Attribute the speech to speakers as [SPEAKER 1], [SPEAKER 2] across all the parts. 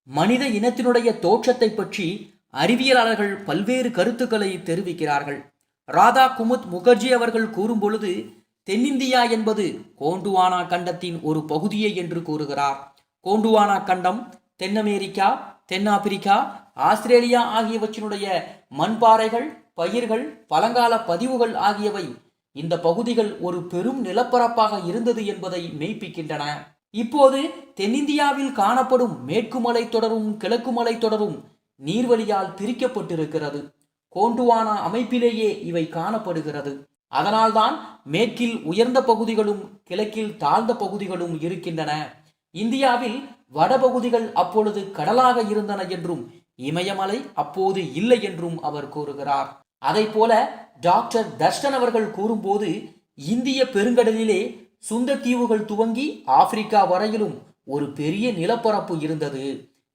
[SPEAKER 1] மனித இனத்தினுடைய தோற்றத்தை பற்றி அறிவியலாளர்கள் பல்வேறு கருத்துக்களை தெரிவிக்கிறார்கள். ராதா குமுத் முகர்ஜி அவர்கள் கூறும் பொழுது தென்னிந்தியா என்பது கோண்டுவானா கண்டத்தின் ஒரு பகுதியே என்று கூறுகிறார். கோண்டுவானா கண்டம் தென் அமெரிக்கா, தென்னாப்பிரிக்கா, ஆஸ்திரேலியா ஆகியவற்றினுடைய மண்பாறைகள், பயிர்கள், பழங்கால பதிவுகள் ஆகியவை இந்த பகுதிகள் ஒரு பெரும் நிலப்பரப்பாக இருந்தது என்பதை மெய்ப்பிக்கின்றன. இப்போது தென்னிந்தியாவில் காணப்படும் மேற்கு மலை தொடரும் கிழக்கு மலை தொடரும் நீர்வழியால் பிரிக்கப்பட்டிருக்கிறது. கோண்டுவானா அமைப்பிலேயே இவை காணப்படுகிறது. அதனால்தான் மேற்கில் உயர்ந்த பகுதிகளும் கிழக்கில் தாழ்ந்த பகுதிகளும் இருக்கின்றன. இந்தியாவில் வடபகுதிகள் அப்பொழுது கடலாக இருந்தன என்றும் இமயமலை அப்போது இல்லை என்றும் அவர் கூறுகிறார். அதை போல டாக்டர் தர்ஷன் அவர்கள் கூறும்போது இந்திய பெருங்கடலிலே சுந்தத்தீவுகள் துவங்கி ஆப்பிரிக்கா வரையிலும் ஒரு பெரிய நிலப்பரப்பு இருந்தது.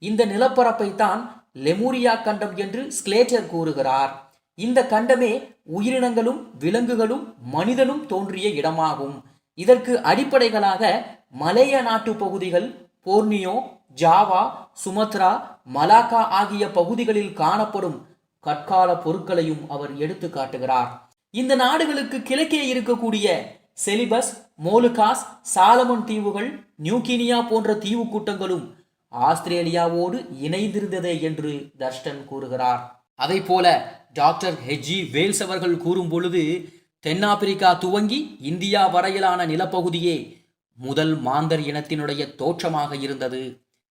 [SPEAKER 1] இந்த நிலப்பரப்பை தான் லெமூரியா கண்டம் என்று ஸ்லேட்டர் கூறுகிறார். இந்த கண்டமே உயிரினங்களும் விலங்குகளும் மனிதனும் தோன்றிய இடமாகும். இதற்கு அடிப்படைகளாக மலேய நாட்டு பகுதிகள், போர்னியோ, ஜாவா, சுமத்ரா, மலாக்கா ஆகிய பகுதிகளில் காணப்படும் கற்கால பொருட்களையும் அவர் எடுத்து காட்டுகிறார். இந்த நாடுகளுக்கு கிழக்கே இருக்கக்கூடிய செலிபஸ், மோலுகாஸ், சாலமன் தீவுகள், நியூகினியா போன்ற தீவு கூட்டங்களும் ஆஸ்திரேலியாவோடு இணைந்திருந்ததே என்று தர்ஷன் கூறுகிறார். அதை போல டாக்டர் ஹெச்ஜி வேல்ஸ் அவர்கள் கூறும் பொழுது தென்னாப்பிரிக்கா துவங்கி இந்தியா வரையிலான நிலப்பகுதியே முதல் மாந்தர் இனத்தினுடைய தோற்றமாக இருந்தது.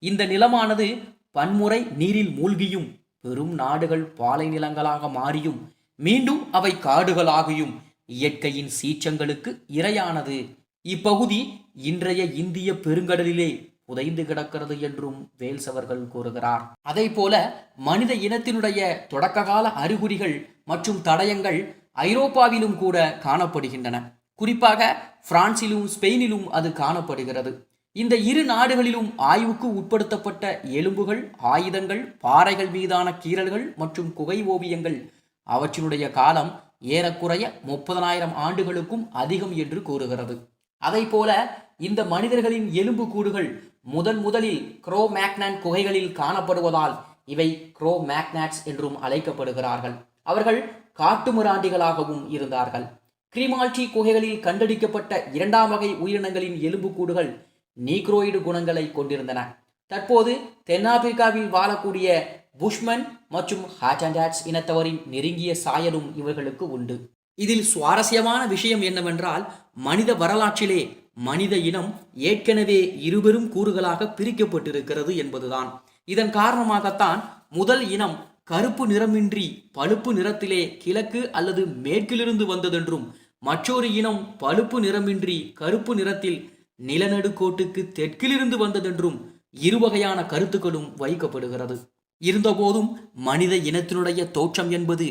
[SPEAKER 1] இந்த நிலமானது பன்முறை நீரில் மூழ்கியும் பெரும் நாடுகள் பாலை நிலங்களாக மாறியும் மீண்டும் அவை காடுகளாகியும் இயற்கையின் சீற்றங்களுக்கு இரையானது. இப்பகுதி இன்றைய இந்திய பெருங்கடலிலே புதைந்து கிடக்கிறது என்றும் வேல்ஸ் அவர்கள் கூறுகிறார். அதை போல மனித இனத்தினுடைய தொடக்ககால அறிகுறிகள் மற்றும் தடயங்கள் ஐரோப்பாவிலும் கூட காணப்படுகின்றன. குறிப்பாக பிரான்சிலும் ஸ்பெயினிலும் அது காணப்படுகிறது. இந்த இரு நாடுகளிலும் ஆய்வுக்கு உட்படுத்தப்பட்ட எலும்புகள், ஆயுதங்கள், பாறைகள் மீதான கீறல்கள் மற்றும் குகை ஓவியங்கள் அவற்றினுடைய காலம் ஏறக்குறைய 30,000 ஆண்டுகளுக்கும் அதிகம் என்று கூறுகிறது. அதை போல இந்த மனிதர்களின் எலும்பு கூடுகள் முதலில் குரோ-மேக்னான் குகைகளில் காணப்படுவதால் இவை குரோ-மேக்னாட்ஸ் என்றும் அழைக்கப்படுகிறார்கள். அவர்கள் காட்டுமிராண்டிகளாகவும் இருந்தார்கள். கிரிமால்டி குகைகளில் கண்டெடுக்கப்பட்ட 2ஆம் வகை உயிரினங்களின் எலும்பு கூடுகள் நீக்ரோயிடு குணங்களை கொண்டிருந்தன. தற்போது தென்னாப்பிரிக்காவில் வாழக்கூடிய புஷ்மன் மற்றும் ஹாட்டன்டாட்ஸ் இனத்தவரின் நெருங்கிய சாயலும் இவர்களுக்கு உண்டு. இதில் சுவாரஸ்யமான விஷயம் என்னவென்றால் மனித வரலாற்றிலே மனித இனம் ஏற்கனவே இருபெரும் கூறுகளாக பிரிக்கப்பட்டிருக்கிறது என்பதுதான். இதன் காரணமாகத்தான் முதல் இனம் கருப்பு நிறமின்றி பழுப்பு நிறத்திலே கிழக்கு அல்லது மேற்கிலிருந்து வந்ததென்றும் மற்றொரு இனம் பழுப்பு நிறமின்றி கருப்பு நிறத்தில் நிலநடுக்கோட்டுக்கு தெற்கிலிருந்து வந்ததென்றும் இருவகையான கருத்துக்களும் வைக்கப்படுகிறது. இருந்தபோதும் மனித இனத்தினுடைய தோற்றம் என்பது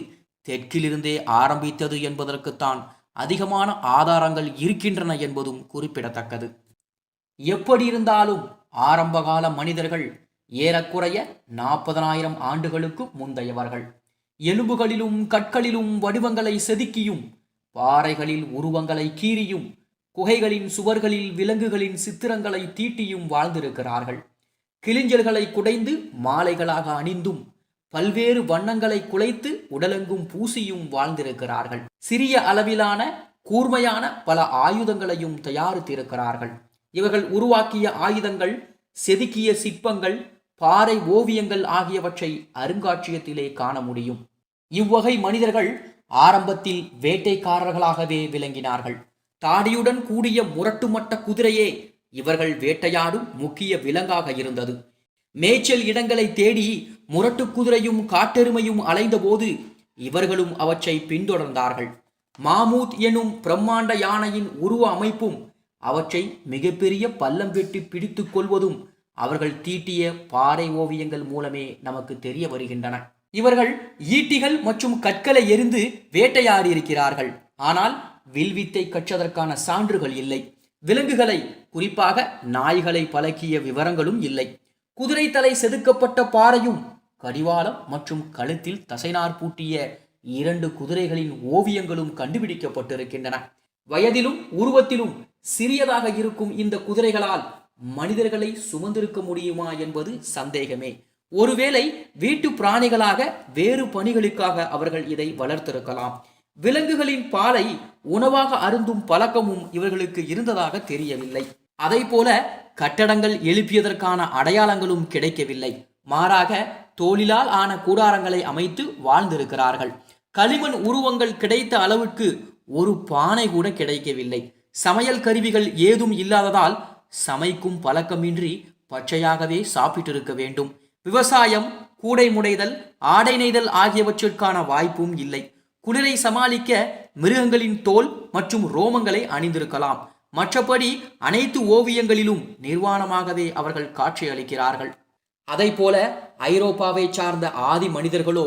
[SPEAKER 1] தெற்கிலிருந்தே ஆரம்பித்தது என்பதற்குத்தான் அதிகமான ஆதாரங்கள் இருக்கின்றன என்பதும் குறிப்பிடத்தக்கது. எப்படி இருந்தாலும் ஆரம்பகால மனிதர்கள் ஏறக்குறைய 40,000 ஆண்டுகளுக்கு முந்தையவர்கள். எலும்புகளிலும் கற்களிலும் வடிவங்களை செதுக்கியும் பாறைகளில் உருவங்களை கீறியும் குகைகளின் சுவர்களில் விலங்குகளின் சித்திரங்களை தீட்டியும் வாழ்ந்திருக்கிறார்கள். கிளிஞ்சல்களை குடைந்து மாலைகளாக அணிந்தும் பல்வேறு வண்ணங்களை குலைத்து உடலெங்கும் பூசியும் வாழ்ந்திருக்கிறார்கள். சிறிய அளவிலான கூர்மையான பல ஆயுதங்களையும் தயாரித்திருக்கிறார்கள். இவர்கள் உருவாக்கிய ஆயுதங்கள், செதுக்கிய சிற்பங்கள், பாறை ஓவியங்கள் ஆகியவற்றை அருங்காட்சியகத்திலே காண முடியும். இவ்வகை மனிதர்கள் ஆரம்பத்தில் வேட்டைக்காரர்களாகவே விளங்கினார்கள். தாடியுடன் கூடிய முரட்டுமட்ட குதிரையே இவர்கள் வேட்டையாடும் முக்கிய விலங்காக இருந்தது. மேய்ச்சல் இடங்களை தேடி முரட்டு குதிரையும் காட்டெருமையும் அலைந்தபோது இவர்களும் அவற்றை பின்தொடர்ந்தார்கள். மாமூத் எனும் பிரம்மாண்ட யானையின் உருவ அமைப்பும் அவற்றை மிகப்பெரிய பள்ளம் வெட்டி பிடித்து கொள்வதும் அவர்கள் தீட்டிய பாறை ஓவியங்கள் மூலமே நமக்கு தெரிய வருகின்றன. இவர்கள் ஈட்டிகள் மற்றும் கற்களை எறிந்து வேட்டையாடி இருக்கிறார்கள். ஆனால் வில்வித்தை கற்றதற்கான சான்றுகள் இல்லை. விலங்குகளை, குறிப்பாக நாய்களை பழக்கிய விவரங்களும் இல்லை. குதிரை தலை செதுக்கப்பட்ட பாறையும் கடிவாளம் மற்றும் கழுத்தில் தசைநார் பூட்டிய 2 குதிரைகளின் ஓவியங்களும் கண்டுபிடிக்கப்பட்டிருக்கின்றன. வயதிலும் உருவத்திலும் சிறியதாக இருக்கும் இந்த குதிரைகளால் மனிதர்களை சுமந்திருக்க முடியுமா என்பது சந்தேகமே. ஒருவேளை வீட்டு பிராணிகளாக வேறு பணிகளுக்காக அவர்கள் இதை வளர்த்திருக்கலாம். விலங்குகளின் பாலை உணவாக அருந்தும் பழக்கமும் இவர்களுக்கு இருந்ததாக தெரியவில்லை. அதை போல கட்டடங்கள் எழுப்பியதற்கான அடையாளங்களும் கிடைக்கவில்லை. மாறாக தோலிலால் ஆன கூடாரங்களை அமைத்து வாழ்ந்திருக்கிறார்கள். களிமண் உருவங்கள் கிடைத்த அளவுக்கு ஒரு பானை கூட கிடைக்கவில்லை. சமையல் கருவிகள் ஏதும் இல்லாததால் சமைக்கும் பழக்கமின்றி பச்சையாகவே சாப்பிட்டிருக்க வேண்டும். விவசாயம், கூடை முடைதல், ஆடை நெய்தல் ஆகியவற்றிற்கான வாய்ப்பும் இல்லை. குளிரை சமாளிக்க மிருகங்களின் தோல் மற்றும் ரோமங்களை அணிந்திருக்கலாம். மற்றபடி அனைத்து ஓவியங்களிலும் நிர்வாணமாகவே அவர்கள் காட்சியளிக்கிறார்கள். அதை போல ஐரோப்பாவை சார்ந்த ஆதி மனிதர்களோ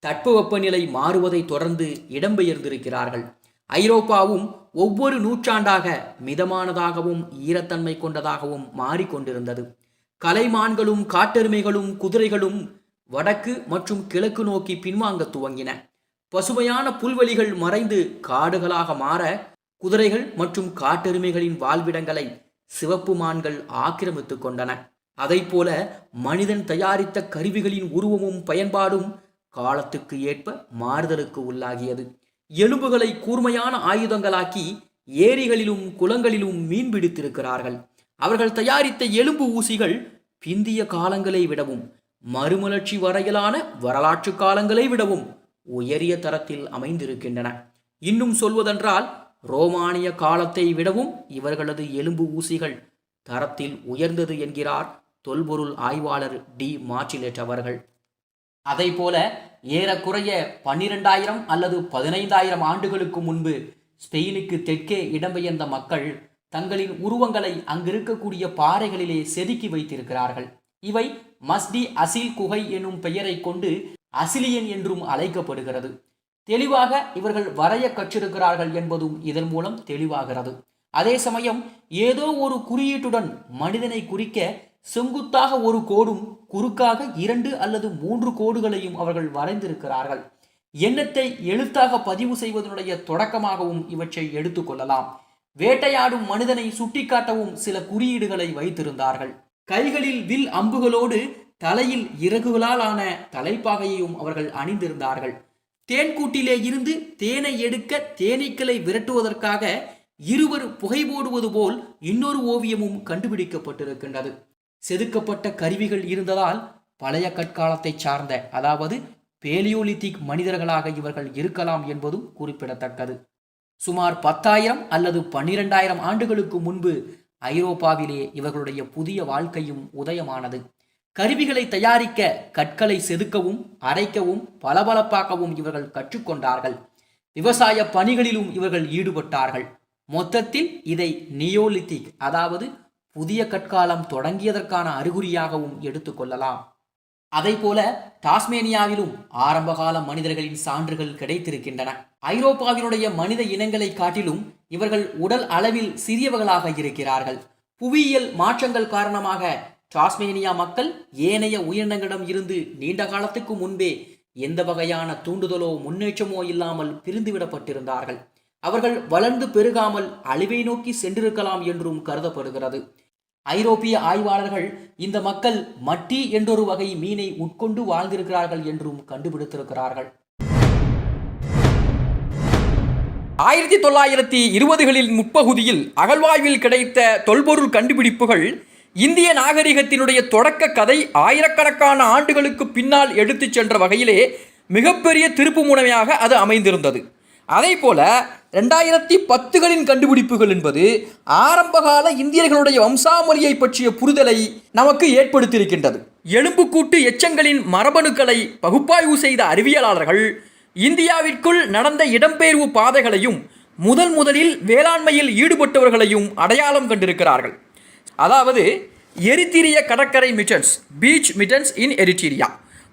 [SPEAKER 1] தட்பவெப்பநிலை மாறுவதை தொடர்ந்து இடம்பெயர்ந்திருக்கிறார்கள். ஐரோப்பாவும் ஒவ்வொரு நூற்றாண்டாக மிதமானதாகவும் ஈரத்தன்மை கொண்டதாகவும் மாறிக்கொண்டிருந்தது. கலைமான்களும் காட்டெருமைகளும் குதிரைகளும் வடக்கு மற்றும் கிழக்கு நோக்கி பின்வாங்க துவங்கின. பசுமையான புல்வெளிகள் மறைந்து காடுகளாக மாற குதிரைகள் மற்றும் காட்டெருமைகளின் வாழ்விடங்களை சிவப்பு மான்கள் ஆக்கிரமித்து கொண்டன. அதை போல மனிதன் தயாரித்த கருவிகளின் உருவமும் பயன்பாடும் காலத்துக்கு ஏற்ப மாறுதலுக்கு உள்ளாகியது. எலும்புகளை கூர்மையான ஆயுதங்களாக்கி ஏரிகளிலும் குளங்களிலும் மீன் பிடித்திருக்கிறார்கள். அவர்கள் தயாரித்த எலும்பு ஊசிகள் பிந்திய காலங்களை விடவும் மறுமலர்ச்சி வரையிலான வரலாற்று காலங்களை விடவும் உயரிய தரத்தில் அமைந்திருக்கின்றன. இன்னும் சொல்வதென்றால் ரோமானிய காலத்தை விடவும் இவர்களது எலும்பு ஊசிகள் தரத்தில் உயர்ந்தது என்கிறார் தொல்பொருள் ஆய்வாளர் டி மார்ச்சிலெட் அவர்கள். அதை போல ஏறக்குறைய 12,000 அல்லது 15,000 ஆண்டுகளுக்கு முன்பு ஸ்பெயினுக்கு தெற்கே இடம்பெயர்ந்த மக்கள் தங்களின் உருவங்களை அங்கிருக்கக்கூடிய பாறைகளிலே செதுக்கி வைத்திருக்கிறார்கள். இவை மஸ்டி அசில் குகை என்னும் பெயரை கொண்டு அசிலியன் என்றும் அழைக்கப்படுகிறது. தெளிவாக இவர்கள் வரைய கற்றிருக்கிறார்கள் என்பதும் இதன் மூலம் தெளிவாகிறது. அதே சமயம் ஏதோ ஒரு குறியீட்டுடன் மனிதனை குறிக்க செங்குத்தாக ஒரு கோடும் குறுக்காக 2 அல்லது 3 கோடுகளையும் அவர்கள் வரைந்திருக்கிறார்கள். எண்ணத்தை எழுத்தாக பதிவு செய்வதனுடைய தொடக்கமாகவும் இவற்றை எடுத்துக்கொள்ளலாம். வேட்டையாடும் மனிதனை சுட்டிக்காட்டவும் சில குறியீடுகளை வைத்திருந்தார்கள். கைகளில் வில் அம்புகளோடு தலையில் இறகுகளால் ஆன தலைப்பாகையையும் அவர்கள் அணிந்திருந்தார்கள். தேன்கூட்டிலே இருந்து தேனை எடுக்க தேனீக்களை விரட்டுவதற்காக இருவர் புகை போடுவது போல் இன்னொரு ஓவியமும் கண்டுபிடிக்கப்பட்டிருக்கின்றது. செதுக்கப்பட்ட கருவிகள் இருந்ததால் பழைய கற்காலத்தை சார்ந்த, அதாவது பேலியோலித்திக் மனிதர்களாக இவர்கள் இருக்கலாம் என்பதும் குறிப்பிடத்தக்கது. சுமார் 10,000 அல்லது 12,000 ஆண்டுகளுக்கு முன்பு ஐரோப்பாவிலே இவர்களுடைய புதிய வாழ்க்கையும் உதயமானது. கருவிகளை தயாரிக்க கற்களை செதுக்கவும் அரைக்கவும் பளபளப்பாக்கவும் இவர்கள் கற்றுக்கொண்டார்கள். விவசாய பணிகளிலும் இவர்கள் ஈடுபட்டார்கள். மொத்தத்தில் இதை நியோலித்திக், அதாவது புதிய கற்காலம் தொடங்கியதற்கான அறிகுறியாகவும் எடுத்துக்கொள்ளலாம். அதை போல டாஸ்மேனியாவிலும் ஆரம்பகால மனிதர்களின் சான்றுகள் கிடைத்திருக்கின்றன. ஐரோப்பாவினுடைய மனித இனங்களை காட்டிலும் இவர்கள் உடல் அளவில் சிறியவர்களாக இருக்கிறார்கள். புவியியல் மாற்றங்கள் காரணமாக டாஸ்மேனியா மக்கள் ஏனைய உயிரினங்களிடம் இருந்து நீண்ட காலத்துக்கு முன்பே எந்த வகையான தூண்டுதலோ முன்னேற்றமோ இல்லாமல் பிரிந்துவிடப்பட்டிருந்தார்கள். அவர்கள் வளர்ந்து பெருகாமல் அழிவை நோக்கி சென்றிருக்கலாம் என்றும் கருதப்படுகிறது. ஐரோப்பிய ஆய்வாளர்கள் இந்த மக்கள் மட்டி என்றொரு வகை மீனை உட்கொண்டு வாழ்ந்திருக்கிறார்கள் என்றும் கண்டுபிடித்திருக்கிறார்கள். 1920களின் முற்பகுதியில் அகழ்வாய்வில் கிடைத்த தொல்பொருள் கண்டுபிடிப்புகள் இந்திய நாகரிகத்தினுடைய தொடக்க கதை ஆயிரக்கணக்கான ஆண்டுகளுக்கு பின்னால் எடுத்துச் சென்ற வகையிலே மிகப்பெரிய திருப்பு முனையாக அது அமைந்திருந்தது. அதே போல 2010களின் கண்டுபிடிப்புகள் என்பது ஆரம்பகால இந்தியர்களுடைய வம்சாவளியை பற்றிய புரிதலை நமக்கு ஏற்படுத்தியிருக்கின்றது. எலும்புக்கூட்டு எச்சங்களின் மரபணுக்களை பகுப்பாய்வு செய்த அறிவியலாளர்கள் இந்தியாவிற்குள் நடந்த இடம்பெயர்வு பாதைகளையும் முதலில் வேளாண்மையில் ஈடுபட்டவர்களையும் அடையாளம் கண்டிருக்கிறார்கள். அதாவது எரித்திரிய கடற்கரை மிட்டன்ஸ், பீச் மிட்டன்ஸ் இன் எரிட்ரியா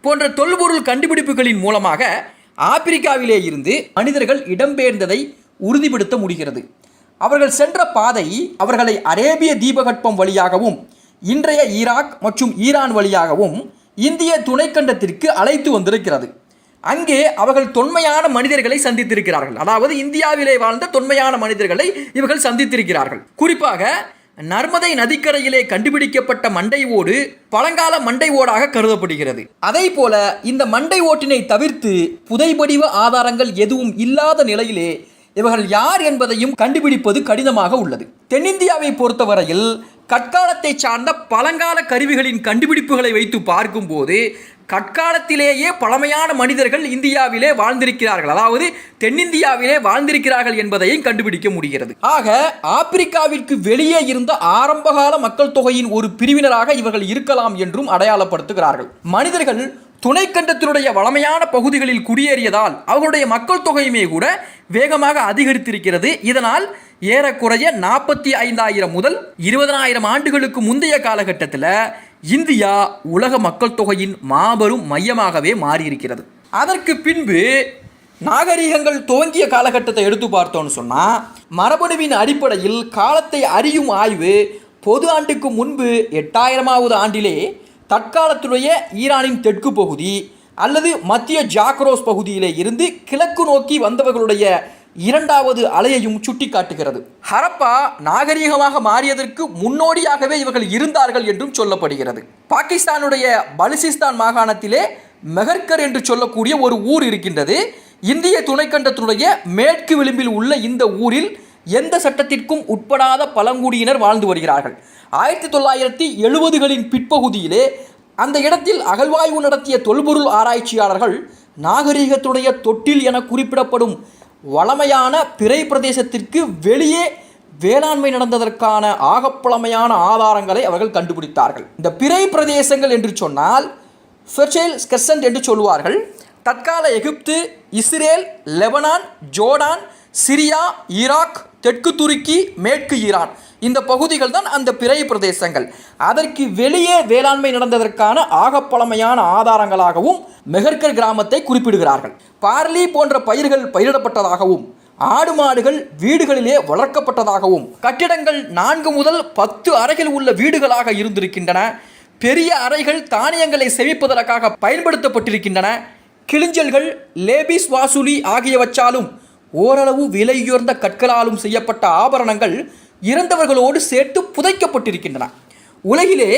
[SPEAKER 1] போன்ற தொல்பொருள் கண்டுபிடிப்புகளின் மூலமாக ஆப்பிரிக்காவிலே இருந்து மனிதர்கள் இடம்பெயர்ந்ததை உறுதிப்படுத்த முடிகிறது. அவர்கள் சென்ற பாதை அவர்களை அரேபிய தீபகற்பம் வழியாகவும் இன்றைய ஈராக் மற்றும் ஈரான் வழியாகவும் இந்திய துணைக்கண்டத்திற்கு அழைத்து வந்திருக்கிறது. அங்கே அவர்கள் தொன்மையான மனிதர்களை சந்தித்திருக்கிறார்கள். அதாவது இந்தியாவிலே வாழ்ந்த தொன்மையான மனிதர்களை இவர்கள் சந்தித்திருக்கிறார்கள். குறிப்பாக நர்மதை நதிக்கரையிலே கண்டுபிடிக்கப்பட்ட மண்டை ஓடு பழங்கால மண்டை ஓடாக கருதப்படுகிறது. அதே போல இந்த மண்டை ஓட்டினை தவிர்த்து புதைபடிவ ஆதாரங்கள் எதுவும் இல்லாத நிலையிலே இவர்கள் யார் என்பதையும் கண்டுபிடிப்பது கடினமாக உள்ளது. தென்னிந்தியாவை பொறுத்தவரையில் கற்காலத்தை சார்ந்த பழங்கால கருவிகளின் கண்டுபிடிப்புகளை வைத்து பார்க்கும்போது கற்காலத்திலேயே பழமையான மனிதர்கள் இந்தியாவிலே வாழ்ந்திருக்கிறார்கள், அதாவது தென்னிந்தியாவிலே வாழ்ந்திருக்கிறார்கள் என்பதையும் கண்டுபிடிக்க முடிகிறது. ஆக ஆப்பிரிக்காவிற்கு வெளியே இருந்த ஆரம்பகால மக்கள் தொகையின் ஒரு பிரிவினராக இவர்கள் இருக்கலாம் என்றும் அடையாளப்படுத்துகிறார்கள். மனிதர்கள் துணைக்கண்டத்தினுடைய வளமையான பகுதிகளில் குடியேறியதால் அவர்களுடைய மக்கள் தொகையுமே கூட வேகமாக அதிகரித்திருக்கிறது. இதனால் ஏறக்குறைய 45,000 முதல் 20,000 ஆண்டுகளுக்கு முந்தைய காலகட்டத்தில் இந்தியா உலக மக்கள் தொகையின் மாபெரும் மையமாகவே மாறியிருக்கிறது. அதற்கு பின்பு நாகரிகங்கள் துவங்கிய காலகட்டத்தை எடுத்து பார்த்தோன்னு சொன்னால் மரபணுவின் அடிப்படையில் காலத்தை அறியும் ஆய்வு பொது ஆண்டுக்கு முன்பு 8000வது ஆண்டிலே தற்காலத்துடைய ஈரானின் தெற்கு பகுதி அல்லது மத்திய ஜாக்ரோஸ் பகுதியிலே இருந்து கிழக்கு நோக்கி வந்தவர்களுடைய இரண்டாவது அலையையும் சுட்டி காட்டுகிறது. ஹரப்பா நாகரீகமாக மாறியதற்கு முன்னோடியாகவே இவர்கள் இருந்தார்கள் என்றும் சொல்லப்படுகிறது. பாகிஸ்தானுடைய பலுசிஸ்தான் மாகாணத்திலே மெஹர்கர் என்று சொல்லக்கூடிய ஒரு ஊர் இருக்கின்றது. இந்திய துணைக்கண்டத்தினுடைய மேற்கு விளிம்பில் உள்ள இந்த ஊரில் எந்த சட்டத்திற்கும் உட்படாத பழங்குடியினர் வாழ்ந்து வருகிறார்கள். 1970களின் பிற்பகுதியிலே அந்த இடத்தில் அகழ்வாய்வு நடத்திய தொல்பொருள் ஆராய்ச்சியாளர்கள் நாகரீகத்துடைய தொட்டில் என குறிப்பிடப்படும் வளமையான பிறை பிரதேசத்திற்கு வெளியே வேளாண்மை நடந்ததற்கான ஆகப்பழமையான ஆதாரங்களை அவர்கள் கண்டுபிடித்தார்கள். இந்த பிறை பிரதேசங்கள் என்று சொன்னால் ஃபெர்டைல் ஸ்கெசன்ட் என்று சொல்லுவார்கள். தற்கால Egypt, Israel, Lebanon, Jordan, Syria, Iraq, தெற்கு துருக்கி, மேற்கு ஈரான் இந்த பகுதிகள் தான் அந்த பிறை பிரதேசங்கள். அதற்கு வெளியே வேளாண்மை நடந்ததற்கான ஆகப்பழமையான ஆதாரங்களாகவும் மெஹர்கர் கிராமத்தை குறிப்பிடுகிறார்கள். பார்லி போன்ற பயிர்கள் பயிரிடப்பட்டதாகவும் ஆடு மாடுகள் வீடுகளிலே வளர்க்கப்பட்டதாகவும் கட்டிடங்கள் 4 முதல் 10 அறைகள் உள்ள வீடுகளாக இருந்திருக்கின்றன. பெரிய அறைகள் தானியங்களை செவிப்பதற்காக பயன்படுத்தப்பட்டிருக்கின்றன. கிளிஞ்சல்கள், லேபிஸ் வாசூலி ஆகியவற்றாலும் ஓரளவு விலையுயர்ந்த கற்களாலும் செய்யப்பட்ட ஆபரணங்கள் இறந்தவர்களோடு சேர்த்து புதைக்கப்பட்டிருக்கின்றன. உலகிலே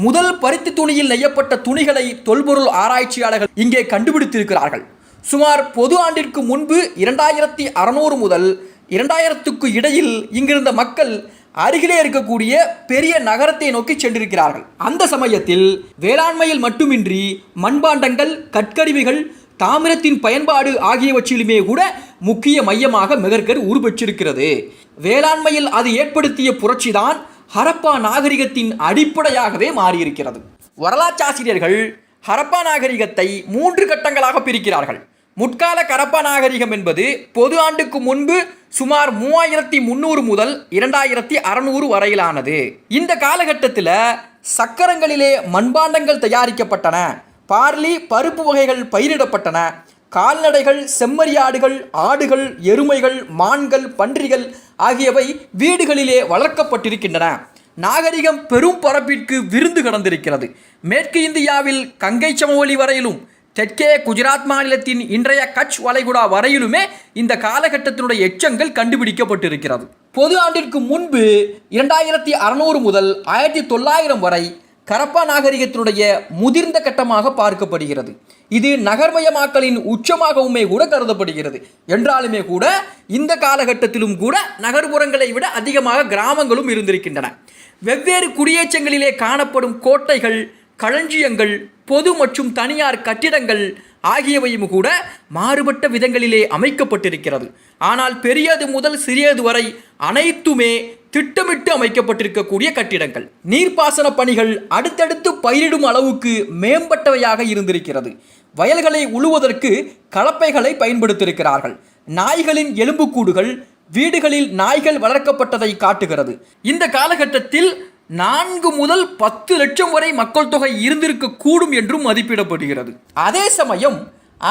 [SPEAKER 1] முதல் பருத்தி துணியில் நெய்யப்பட்ட துணிகளை தொல்பொருள் ஆராய்ச்சியாளர்கள் இங்கே கண்டுபிடித்திருக்கிறார்கள். சுமார் பொது ஆண்டிற்கு முன்பு 2600 முதல் 2000க்கு இடையில் இங்கிருந்த மக்கள் அருகிலே இருக்கக்கூடிய பெரிய நகரத்தை நோக்கி சென்றிருக்கிறார்கள். அந்த சமயத்தில் வேளாண்மையில் மட்டுமின்றி மண்பாண்டங்கள், கற்கருவிகள், தாமிரத்தின் பயன்பாடு ஆகியவற்றிலுமே கூட முக்கிய மையமாக மெஹர்கர் உருப்பெற்றிருக்கிறது. வேளாண்மையில் அது ஏற்படுத்திய புரட்சிதான் ஹரப்பா நாகரிகத்தின் அடிப்படையாகவே மாறியிருக்கிறது. வரலாற்றாசிரியர்கள் ஹரப்பா நாகரிகத்தை 3 கட்டங்களாக பிரிக்கிறார்கள். முற்கால ஹரப்பா நாகரிகம் என்பது பொது ஆண்டுக்கு முன்பு சுமார் 3300 முதல் 2600 வரையிலானது. இந்த காலகட்டத்தில் சக்கரங்களிலே மண்பாண்டங்கள் தயாரிக்கப்பட்டன, பார்லி பருப்பு வகைகள் பயிரிடப்பட்டன, கால்நடைகள், செம்மறியாடுகள், ஆடுகள், எருமைகள், மான்கள், பன்றிகள் ஆகியவை வீடுகளிலே வளர்க்கப்பட்டிருக்கின்றன. நாகரிகம் பெரும் பரப்பிற்கு விருந்து கடந்திருக்கிறது. மேற்கு இந்தியாவில் கங்கை சமவெளி வரையிலும் தெற்கே குஜராத் மாநிலத்தின் இன்றைய கட்ச் வளைகுடா வரையிலுமே இந்த காலகட்டத்தினுடைய எச்சங்கள் கண்டுபிடிக்கப்பட்டிருக்கிறது. பொது ஆண்டிற்கு முன்பு 2600 முதல் 1900 வரை ஹரப்பா நாகரிகத்தினுடைய முதிர்ந்த கட்டமாக பார்க்கப்படுகிறது. இது நகர்மயமாக்கலின் உச்சமாகவுமே கூட கருதப்படுகிறது. என்றாலுமே கூட இந்த காலகட்டத்திலும் கூட நகர்ப்புறங்களை விட அதிகமாக கிராமங்களும் இருந்திருக்கின்றன. வெவ்வேறு குடியேற்றங்களிலே காணப்படும் கோட்டைகள், களஞ்சியங்கள், பொது மற்றும் தனியார் கட்டிடங்கள் ஆகியவையும் கூட மாறுபட்ட விதங்களிலே அமைக்கப்பட்டிருக்கிறது. ஆனால் பெரியது முதல் சிறியது வரை அனைத்துமே திட்டமிட்டு அமைக்கப்பட்டிருக்கக்கூடிய கட்டிடங்கள். நீர்ப்பாசன பணிகள் அடுத்தடுத்து பயிரிடும் அளவுக்கு மேம்பட்டவையாக இருந்திருக்கிறது. வயல்களை உழுவதற்கு கலப்பைகளை பயன்படுத்தியிருக்கிறார்கள். நாய்களின் எலும்புக்கூடுகள் வீடுகளில் நாய்கள் வளர்க்கப்பட்டதை காட்டுகிறது. இந்த காலகட்டத்தில் 4 முதல் 10 லட்சம் வரை மக்கள் தொகை இருந்திருக்க கூடும் என்றும் மதிப்பிடப்படுகிறது. அதே சமயம்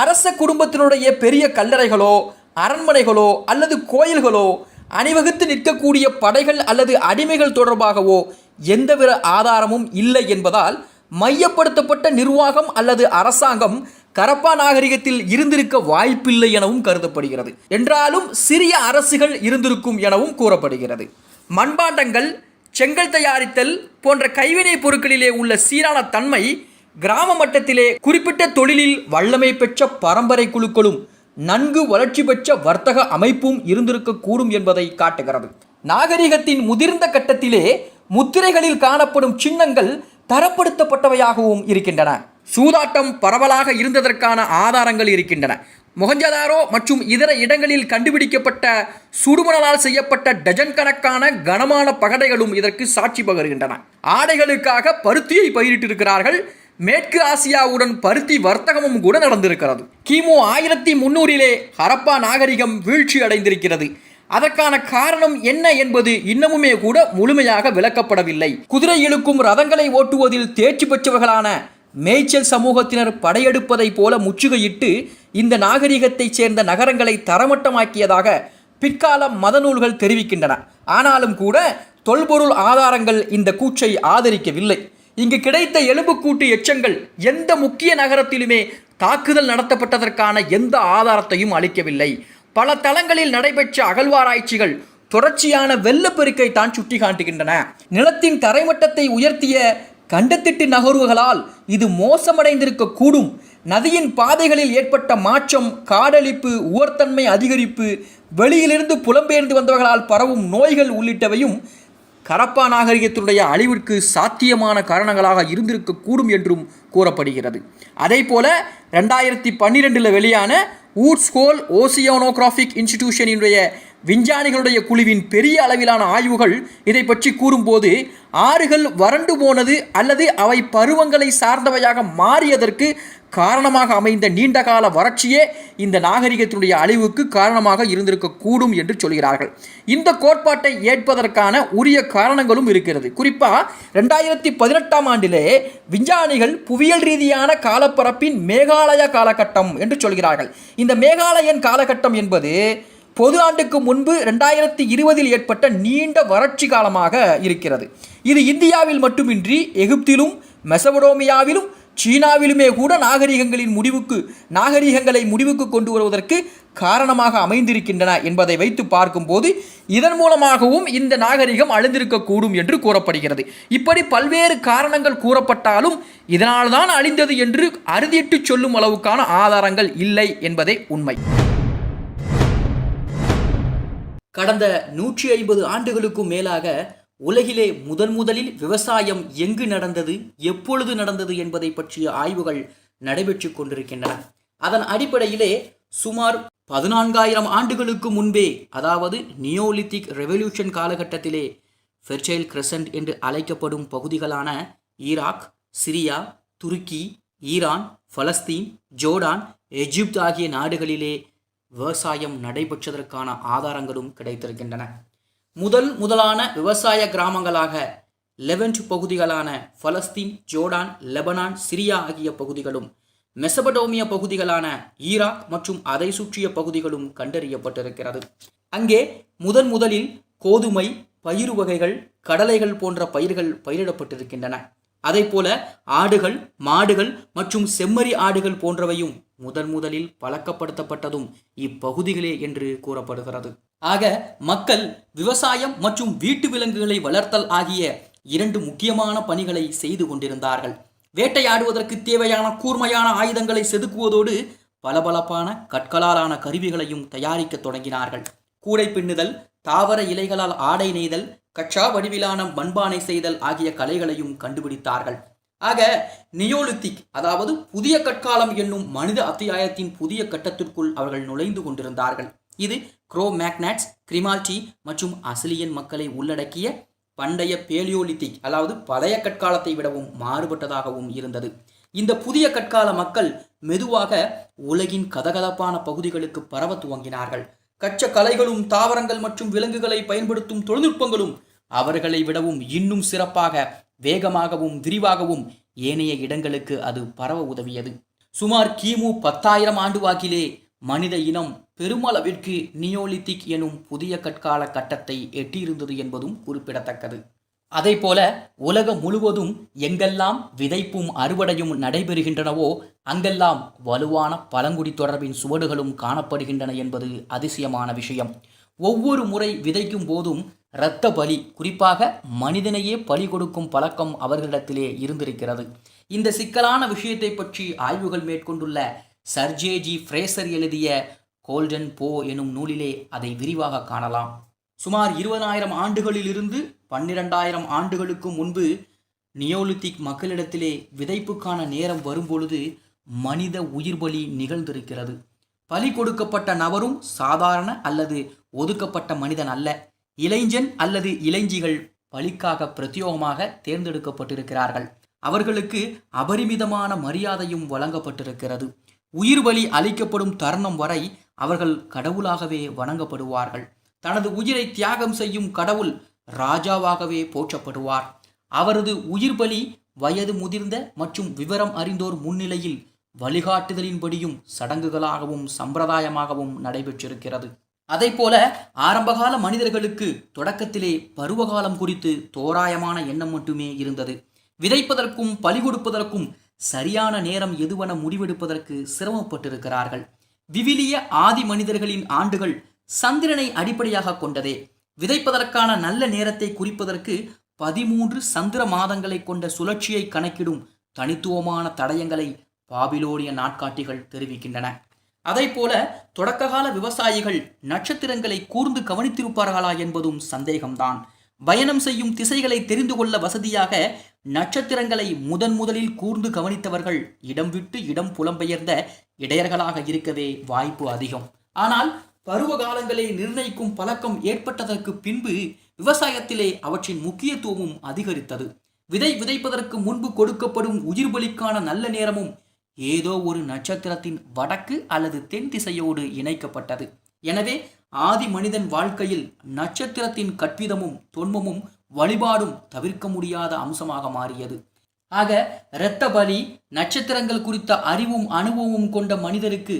[SPEAKER 1] அரச குடும்பத்தினுடைய பெரிய கல்லறைகளோ, அரண்மனைகளோ அல்லது கோயில்களோ, அணிவகுத்து நிற்கக்கூடிய படைகள் அல்லது அடிமைகள் தொடர்பாகவோ எந்தவித ஆதாரமும் இல்லை என்பதால் மையப்படுத்தப்பட்ட நிர்வாகம் அல்லது அரசாங்கம் ஹரப்பா நாகரிகத்தில் இருந்திருக்க வாய்ப்பில்லை எனவும் கருதப்படுகிறது. என்றாலும் சிறிய அரசுகள் இருந்திருக்கும் எனவும் கூறப்படுகிறது. மண்பாண்டங்கள், செங்கல் தயாரித்தல் போன்ற கைவினைப் பொருட்களிலே உள்ள சீரான தன்மை கிராம மட்டத்திலே குறிப்பிட்ட தொழிலில் வல்லமை பெற்ற பரம்பரை குழுக்களும் நன்கு வளர்ச்சி பெற்ற வர்த்தக அமைப்பும் இருந்திருக்கக்கூடும் என்பதை காட்டுகிறது. நாகரிகத்தின் முதிர்ந்த கட்டத்திலே முத்திரைகளில் காணப்படும் சின்னங்கள் தரப்படுத்தப்பட்டவையாகவும் இருக்கின்றன. சூதாட்டம் பரவலாக இருந்ததற்கான ஆதாரங்கள் இருக்கின்றன. மொஹஞ்சதாரோ மற்றும் இதர இடங்களில் கண்டுபிடிக்கப்பட்ட சுடுமணலால் செய்யப்பட்ட டஜன் கணக்கான கனமான பகடைகளும் இதற்கு சாட்சி பகர்கின்றன. ஆடைகளுக்காக பருத்தியை பயிரிட்டிருக்கிறார்கள். மேற்கு ஆசியாவுடன் பருத்தி வர்த்தகமும் கூட நடந்திருக்கிறது. கிமு 1300 ஹரப்பா நாகரிகம் வீழ்ச்சி அடைந்திருக்கிறது. அதற்கான காரணம் என்ன என்பது இன்னமுமே கூட முழுமையாக விளக்கப்படவில்லை. குதிரை இழுக்கும் ரதங்களை ஓட்டுவதில் தேர்ச்சி பெற்றவர்களான மேய்ச்சல் சமூகத்தினர் படையெடுப்பதை போல முற்றுகையிட்டு இந்த நாகரிகத்தைச் சேர்ந்த நகரங்களை தரமட்டமாக்கியதாக பிற்கால மத நூல்கள் தெரிவிக்கின்றன. ஆனாலும் கூட தொல்பொருள் ஆதாரங்கள் இந்த கூற்றை ஆதரிக்கவில்லை. இங்கு கிடைத்த எலும்புக்கூட்டு எச்சங்கள் எந்த முக்கிய நகரத்திலுமே தாக்குதல் நடத்தப்பட்டதற்கான எந்த ஆதாரத்தையும் அளிக்கவில்லை. பல தளங்களில் நடைபெற்ற அகழ்வாராய்ச்சிகள் தொடர்ச்சியான வெள்ளப்பெருக்கை தான் சுட்டி காட்டுகின்றன. நிலத்தின் தரைமட்டத்தை உயர்த்திய கண்டத்திட்டு நகர்வுகளால் இது மோசமடைந்திருக்க கூடும். நதியின் பாதைகளில் ஏற்பட்ட மாற்றம், காடழிப்பு, உவர்த்தன்மை அதிகரிப்பு, வெளியிலிருந்து புலம்பெயர்ந்து வந்தவர்களால் பரவும் நோய்கள் உள்ளிட்டவையும் ஹரப்பா நாகரிகத்தினுடைய அழிவிற்கு சாத்தியமான காரணங்களாக இருந்திருக்கக்கூடும் என்றும் கூறப்படுகிறது. அதே போல 2012 வெளியான வூட்ஸ் ஹோல் ஓசியானோகிராஃபிக் இன்ஸ்டிடியூஷனுடைய விஞ்ஞானிகளுடைய குழுவின் பெரிய அளவிலான ஆய்வுகள் இதை பற்றி கூறும்போது, ஆறுகள் வறண்டு போனது அல்லது அவை பருவங்களை சார்ந்தவையாக மாறியதற்கு காரணமாக அமைந்த நீண்டகால வறட்சியே இந்த நாகரிகத்தினுடைய அழிவுக்கு காரணமாக இருந்திருக்கக்கூடும் என்று சொல்கிறார்கள். இந்த கோட்பாட்டை ஏற்பதற்கான உரிய காரணங்களும் இருக்கிறது. குறிப்பாக 2018 விஞ்ஞானிகள் புவியியல் ரீதியான காலப்பரப்பின் மேகாலய காலகட்டம் என்று சொல்கிறார்கள். இந்த மேகாலயன் காலகட்டம் என்பது பொது ஆண்டுக்கு முன்பு 2020 ஏற்பட்ட நீண்ட வறட்சி காலமாக இருக்கிறது. இது இந்தியாவில் மட்டுமின்றி எகிப்திலும் மெசபடோமியாவிலும் சீனாவிலுமே கூட நாகரிகங்களை முடிவுக்கு கொண்டு வருவதற்கு காரணமாக அமைந்திருக்கின்றன என்பதை வைத்து பார்க்கும்போது இதன் மூலமாகவும் இந்த நாகரிகம் அழிந்திருக்கக்கூடும் என்று கூறப்படுகிறது. இப்படி பல்வேறு காரணங்கள் கூறப்பட்டாலும் இதனால்தான் அழிந்தது என்று அறுதிட்டு சொல்லும் அளவுக்கான ஆதாரங்கள் இல்லை என்பதே உண்மை. கடந்த 150 ஆண்டுகளுக்கும் மேலாக உலகிலே முதலில் விவசாயம் எங்கு நடந்தது, எப்பொழுது நடந்தது என்பதை பற்றிய ஆய்வுகள் நடைபெற்று கொண்டிருக்கின்றன. அதன் அடிப்படையிலே சுமார் 14,000 ஆண்டுகளுக்கு முன்பே, அதாவது நியோலித்திக் ரெவல்யூஷன் காலகட்டத்திலே ஃபெர்டைல் கிரசன்ட் என்று அழைக்கப்படும் பகுதிகளான ஈராக், சிரியா, துருக்கி, ஈரான், பலஸ்தீன், ஜோர்டான், எகிப்து ஆகிய நாடுகளிலே விவசாயம் நடைபெற்றதற்கான ஆதாரங்களும் கிடைத்திருக்கின்றன. முதலான விவசாய கிராமங்களாக லெவன்ட் பகுதிகளான பலஸ்தீன், ஜோர்டான், லெபனான், சிரியா ஆகிய பகுதிகளும், மெசபடோமிய பகுதிகளான ஈராக் மற்றும் அதை சுற்றிய பகுதிகளும் கண்டறியப்பட்டிருக்கிறது. அங்கே முதலில் கோதுமை, பயிறு வகைகள், கடலைகள் போன்ற பயிர்கள் பயிரிடப்பட்டிருக்கின்றன. அதே போல ஆடுகள், மாடுகள் மற்றும் செம்மறி ஆடுகள் போன்றவையும் முதலில் பழக்கப்படுத்தப்பட்டதும் இப்பகுதிகளே என்று கூறப்படுகிறது. ஆக மக்கள் விவசாயம் மற்றும் வீட்டு விலங்குகளை வளர்த்தல் ஆகிய 2 முக்கியமான பணிகளை செய்து கொண்டிருந்தார்கள். வேட்டையாடுவதற்கு தேவையான கூர்மையான ஆயுதங்களை செதுக்குவதோடு பளபளப்பான கற்களாலான கருவிகளையும் தயாரிக்க தொடங்கினார்கள். கூடை பின்னுதல், தாவர இலைகளால் ஆடை நெய்தல், கச்சா வடிவிலான மண்பானை செய்தல் ஆகிய கலைகளையும் கண்டுபிடித்தார்கள். ஆக நியோலித்திக், அதாவது புதிய கற்காலம் என்னும் மனித அத்தியாயத்தின் புதிய கட்டத்திற்குள் அவர்கள் நுழைந்து கொண்டிருந்தார்கள். இது குரோ-மேக்னட்ஸ், கிரிமால்டி மற்றும் அசிலியன் மக்களை உள்ளடக்கிய பண்டைய பேலியோலித்திக், அதாவது பழைய கற்காலத்தை விடவும் மாறுபட்டதாகவும் இருந்தது. இந்த புதிய கற்கால மக்கள் மெதுவாக உலகின் கதகதப்பான பகுதிகளுக்கு பரவ துவங்கினார்கள். கச்ச கலைகளும் தாவரங்கள் மற்றும் விலங்குகளை பயன்படுத்தும் தொழில்நுட்பங்களும் அவர்களை விடவும் இன்னும் சிறப்பாக, வேகமாகவும் விரிவாகவும் ஏனைய இடங்களுக்கு அது பரவ உதவியது. சுமார் கிமு 10,000 ஆண்டு வாக்கிலே மனித இனம் பெருமளவிற்கு நியோலித்திக் எனும் புதிய கற்கால கட்டத்தை எட்டியிருந்தது என்பதும் குறிப்பிடத்தக்கது. அதே போல உலகம் முழுவதும் எங்கெல்லாம் விதைப்பும் அறுவடையும் நடைபெறுகின்றனவோ அங்கெல்லாம் வலுவான பழங்குடி தொடர்பின் சுவடுகளும் காணப்படுகின்றன என்பது அதிசயமான விஷயம். ஒவ்வொரு முறை விதைக்கும் போதும் இரத்த பலி, குறிப்பாக மனிதனையே பலி கொடுக்கும் பழக்கம் அவர்களிடத்திலே இருந்திருக்கிறது. இந்த சிக்கலான விஷயத்தை பற்றி ஆய்வுகள் மேற்கொண்டுள்ள சர்ஜேஜி ஃப்ரேசர் எழுதிய கோல்டன் போ எனும் நூலிலே அதை விரிவாக காணலாம். சுமார் 20,000 ஆண்டுகளிலிருந்து 12,000 ஆண்டுகளுக்கு முன்பு நியோலித்திக் மக்களிடத்திலே விதைப்புக்கான நேரம் வரும்பொழுது மனித உயிர் பலி நிகழ்ந்திருக்கிறது. பலி கொடுக்கப்பட்ட நபரும் சாதாரண அல்லது ஒதுக்கப்பட்ட மனிதன் அல்ல. இளைஞன் அல்லது இளைஞிகள் பலிக்காக பிரத்யோகமாக தேர்ந்தெடுக்கப்பட்டிருக்கிறார்கள். அவர்களுக்கு அபரிமிதமான மரியாதையும் வழங்கப்பட்டிருக்கிறது. உயிர் பலி அளிக்கப்படும் தருணம் வரை அவர்கள் கடவுளாகவே வணங்கப்படுவார்கள். தனது உயிரை தியாகம் செய்யும் கடவுள் ராஜாவாகவே போற்றப்படுவார். அவரது உயிர் பலி வயது முதிர்ந்த மற்றும் விவரம் அறிந்தோர் முன்னிலையில் வழிகாட்டுதலின்படியும் சடங்குகளாகவும் சம்பிரதாயமாகவும் நடைபெற்றிருக்கிறது. அதைப்போல ஆரம்பகால மனிதர்களுக்கு தொடக்கத்திலே பருவகாலம் குறித்து தோராயமான எண்ணம் மட்டுமே இருந்தது. விதைப்பதற்கும் பலி கொடுப்பதற்கும் சரியான நேரம் எதுவென முடிவெடுப்பதற்கு சிரமப்பட்டிருக்கிறார்கள். விவிலிய ஆதி மனிதர்களின் ஆண்டுகள் சந்திரனை அடிப்படையாக கொண்டதே. விதைப்பதற்கான நல்ல நேரத்தை குறிப்பதற்கு 13 சந்திர மாதங்களை கொண்ட சுழற்சியை கணக்கிடும் தனித்துவமான தடயங்களை பாபிலோனிய நாட்காட்டிகள் தெரிவிக்கின்றன. அதைப்போல தொடக்ககால விவசாயிகள் நட்சத்திரங்களை கூர்ந்து கவனித்திருப்பார்களா என்பதும் சந்தேகம்தான். பயணம் செய்யும் திசைகளை தெரிந்து கொள்ள வசதியாக நட்சத்திரங்களை முதலில் கூர்ந்து கவனித்தவர்கள் இடம் விட்டு இடம் புலம்பெயர்ந்த இடையர்களாக இருக்கவே வாய்ப்பு அதிகம். ஆனால் பருவ காலங்களை நிர்ணயிக்கும் பழக்கம் ஏற்பட்டதற்கு பின்பு விவசாயத்திலே அவற்றின் முக்கியத்துவமும் அதிகரித்தது. விதைப்பதற்கு முன்பு கொடுக்கப்படும் உயிர் பலிக்கான நல்ல நேரமும் ஏதோ ஒரு நட்சத்திரத்தின் வடக்கு அல்லது தென் திசையோடு இணைக்கப்பட்டது. எனவே ஆதி மனிதன் வாழ்க்கையில் நட்சத்திரத்தின் கற்பிதமும் தொன்மமும் வழிபாடும் தவிர்க்க முடியாத அம்சமாக மாறியது. ஆக இரத்த பலி, நட்சத்திரங்கள் குறித்த அறிவும் அனுபவமும் கொண்ட மனிதருக்கு